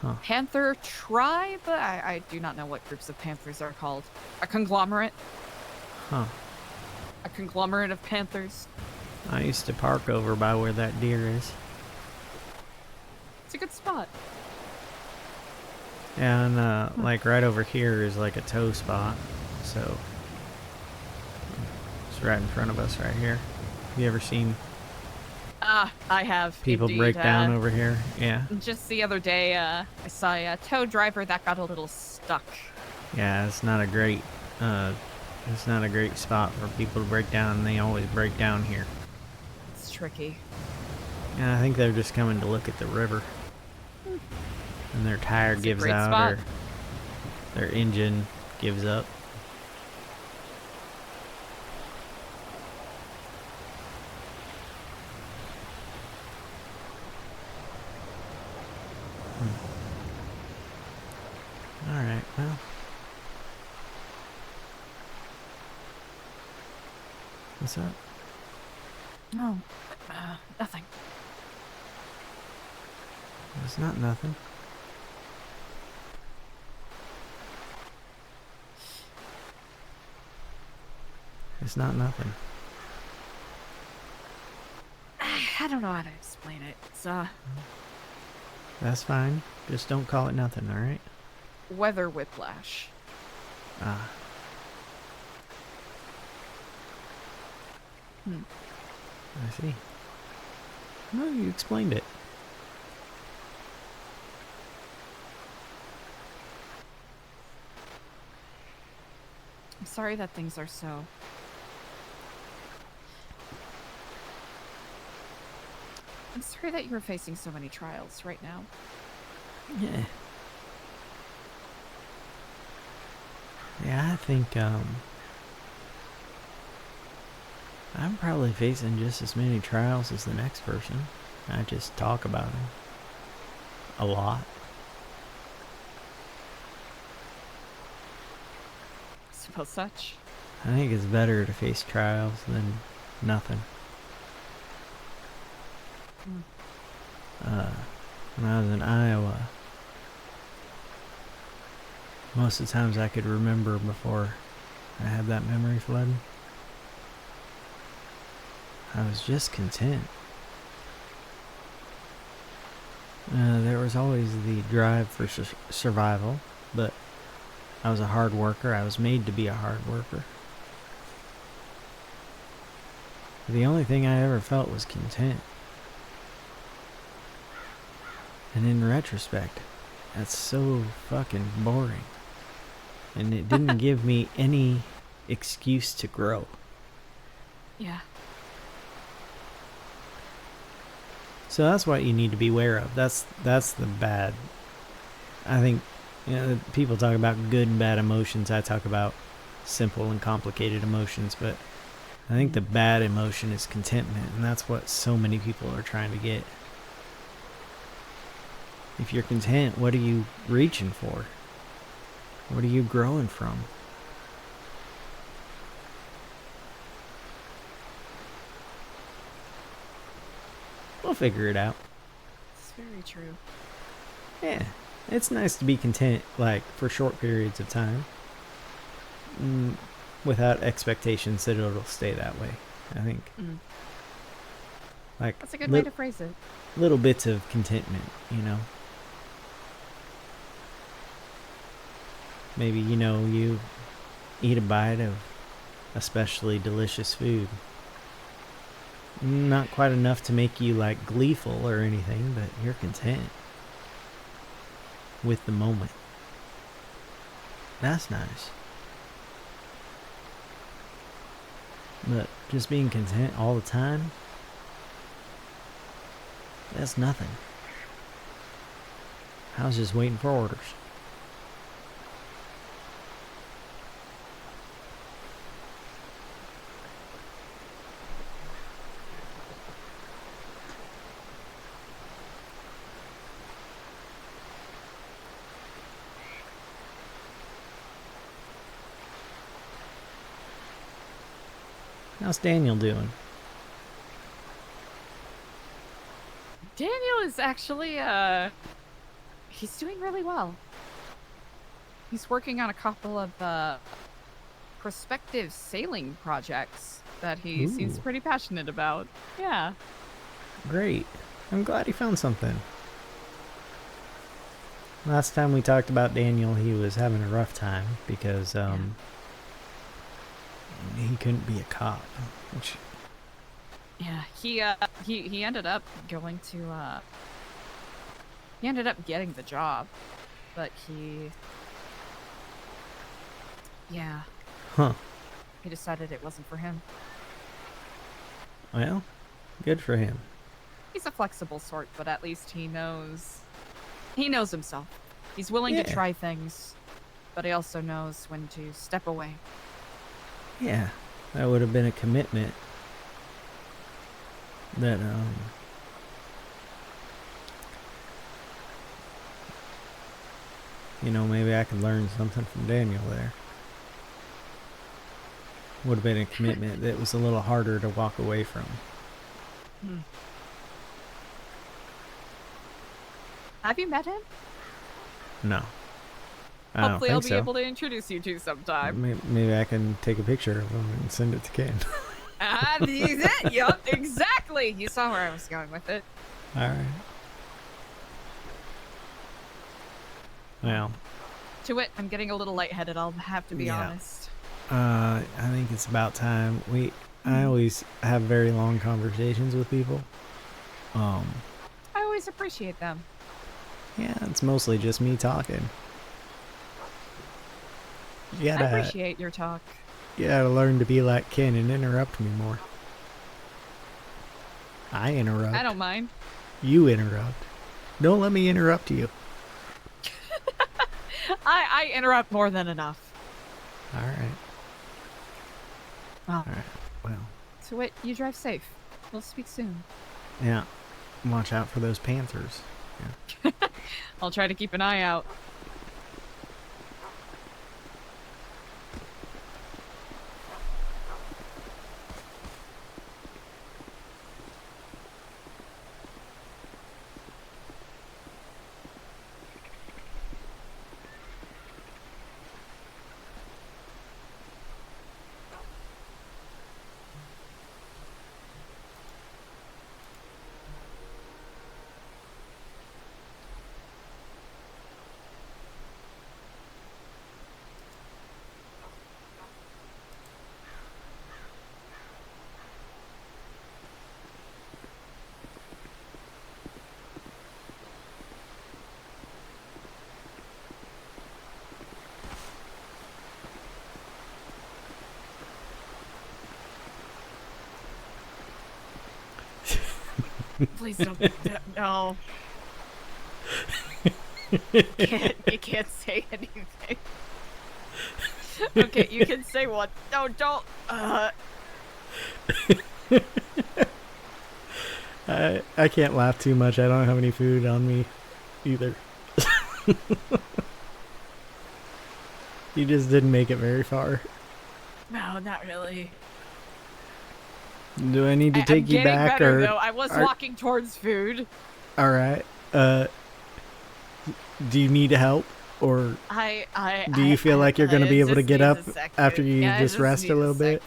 Huh. panther tribe. I do not know what groups of panthers are called. A conglomerate. Huh. A conglomerate of panthers. I used to park over by where that deer is. It's a good spot. And like right over here is like a tow spot. So it's right in front of us right here. Have you ever seen I have people indeed, break down over here? Yeah. Just the other day, I saw a tow driver that got a little stuck. Yeah, it's not a great spot for people to break down, and they always break down here. It's tricky. And I think they're just coming to look at the river. and their tire It's a gives great out spot. or their engine gives up. Alright, well. What's up? No, nothing. It's not nothing. It's not nothing. I don't know how to explain it. It's That's fine. Just don't call it nothing, alright? weather whiplash. Ah. I see. No, you explained it. I'm sorry that things are so. I'm sorry that you're facing so many trials right now. Yeah. Yeah, I think, I'm probably facing just as many trials as the next person. I just talk about them a lot. Suppose such. I think it's better to face trials than nothing. When I was in Iowa, most of the times I could remember before I had that memory flood, I was just content. There was always the drive for survival, but I was a hard worker. I was made to be a hard worker. The only thing I ever felt was content. And in retrospect, that's so fucking boring. And it didn't give me any excuse to grow. Yeah. So that's what you need to be aware of. That's the bad. I think, you know, people talk about good and bad emotions. I talk about simple and complicated emotions, but I think the bad emotion is contentment, and that's what so many people are trying to get. If you're content, what are you reaching for? What are you growing from? We'll figure it out. It's very true. Yeah, it's nice to be content, like, for short periods of time. Without expectations that it'll stay that way, I think. Like, That's a good way to phrase it. little bits of contentment, you know? Maybe, you know, you eat a bite of especially delicious food. Not quite enough to make you, like, gleeful or anything, but you're content with the moment. That's nice. But just being content all the time, that's nothing. I was just waiting for orders. How's Daniel doing? Daniel is actually, he's doing really well. He's working on a couple of, prospective sailing projects that he seems Ooh. pretty passionate about. Yeah. Great. I'm glad he found something. Last time we talked about Daniel, he was having a rough time because he couldn't be a cop. Which, Yeah, he ended up going to, he ended up getting the job, but he decided it wasn't for him. well, good for him. He's a flexible sort, but at least he knows He knows himself. He's willing to Yeah. try things, but he also knows when to step away. Yeah, that would have been a commitment that, you know, maybe I could learn something from Daniel there. Would have been a commitment that was a little harder to walk away from. Have you met him? No. I don't Hopefully, I'll think be so. able to introduce you to sometime. Maybe I can take a picture of him and send it to Ken. Yup, exactly. You saw where I was going with it. Alright. Well, To it, I'm getting a little lightheaded. I'll have to be Yeah. honest. I think it's about time. I always have very long conversations with people. I always appreciate them. Yeah, it's mostly just me talking. You I gotta, appreciate your talk. you gotta learn to be like Ken and interrupt me more. I interrupt. I don't mind. You interrupt. Don't let me interrupt you. I interrupt more than enough. Alright. Oh. Alright. Well, To it, you drive safe. We'll speak soon. yeah. Watch out for those panthers. I'll try to keep an eye out. Please don't. No. You can't say anything. Okay, you can say what? No, don't. I can't laugh too much. I don't have any food on me either. You just didn't make it very far. No, not really. Do I need to I'm take you getting back better, or though. I was are- walking towards food. all right? Do you need help or do you feel like you're going to be able to get up after you just rest a little bit?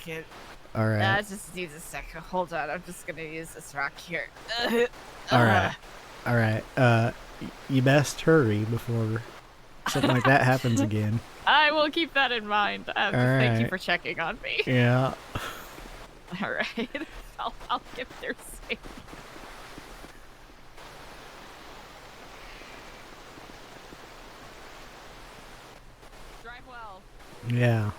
All right. That just needs a second. Hold on. I'm just gonna use this rock here. All right. All right. You best hurry before something like that happens again. I will keep that in mind. Thank you Alright. for checking on me. Yeah. All right. I'll get there safe. Drive well. Yeah.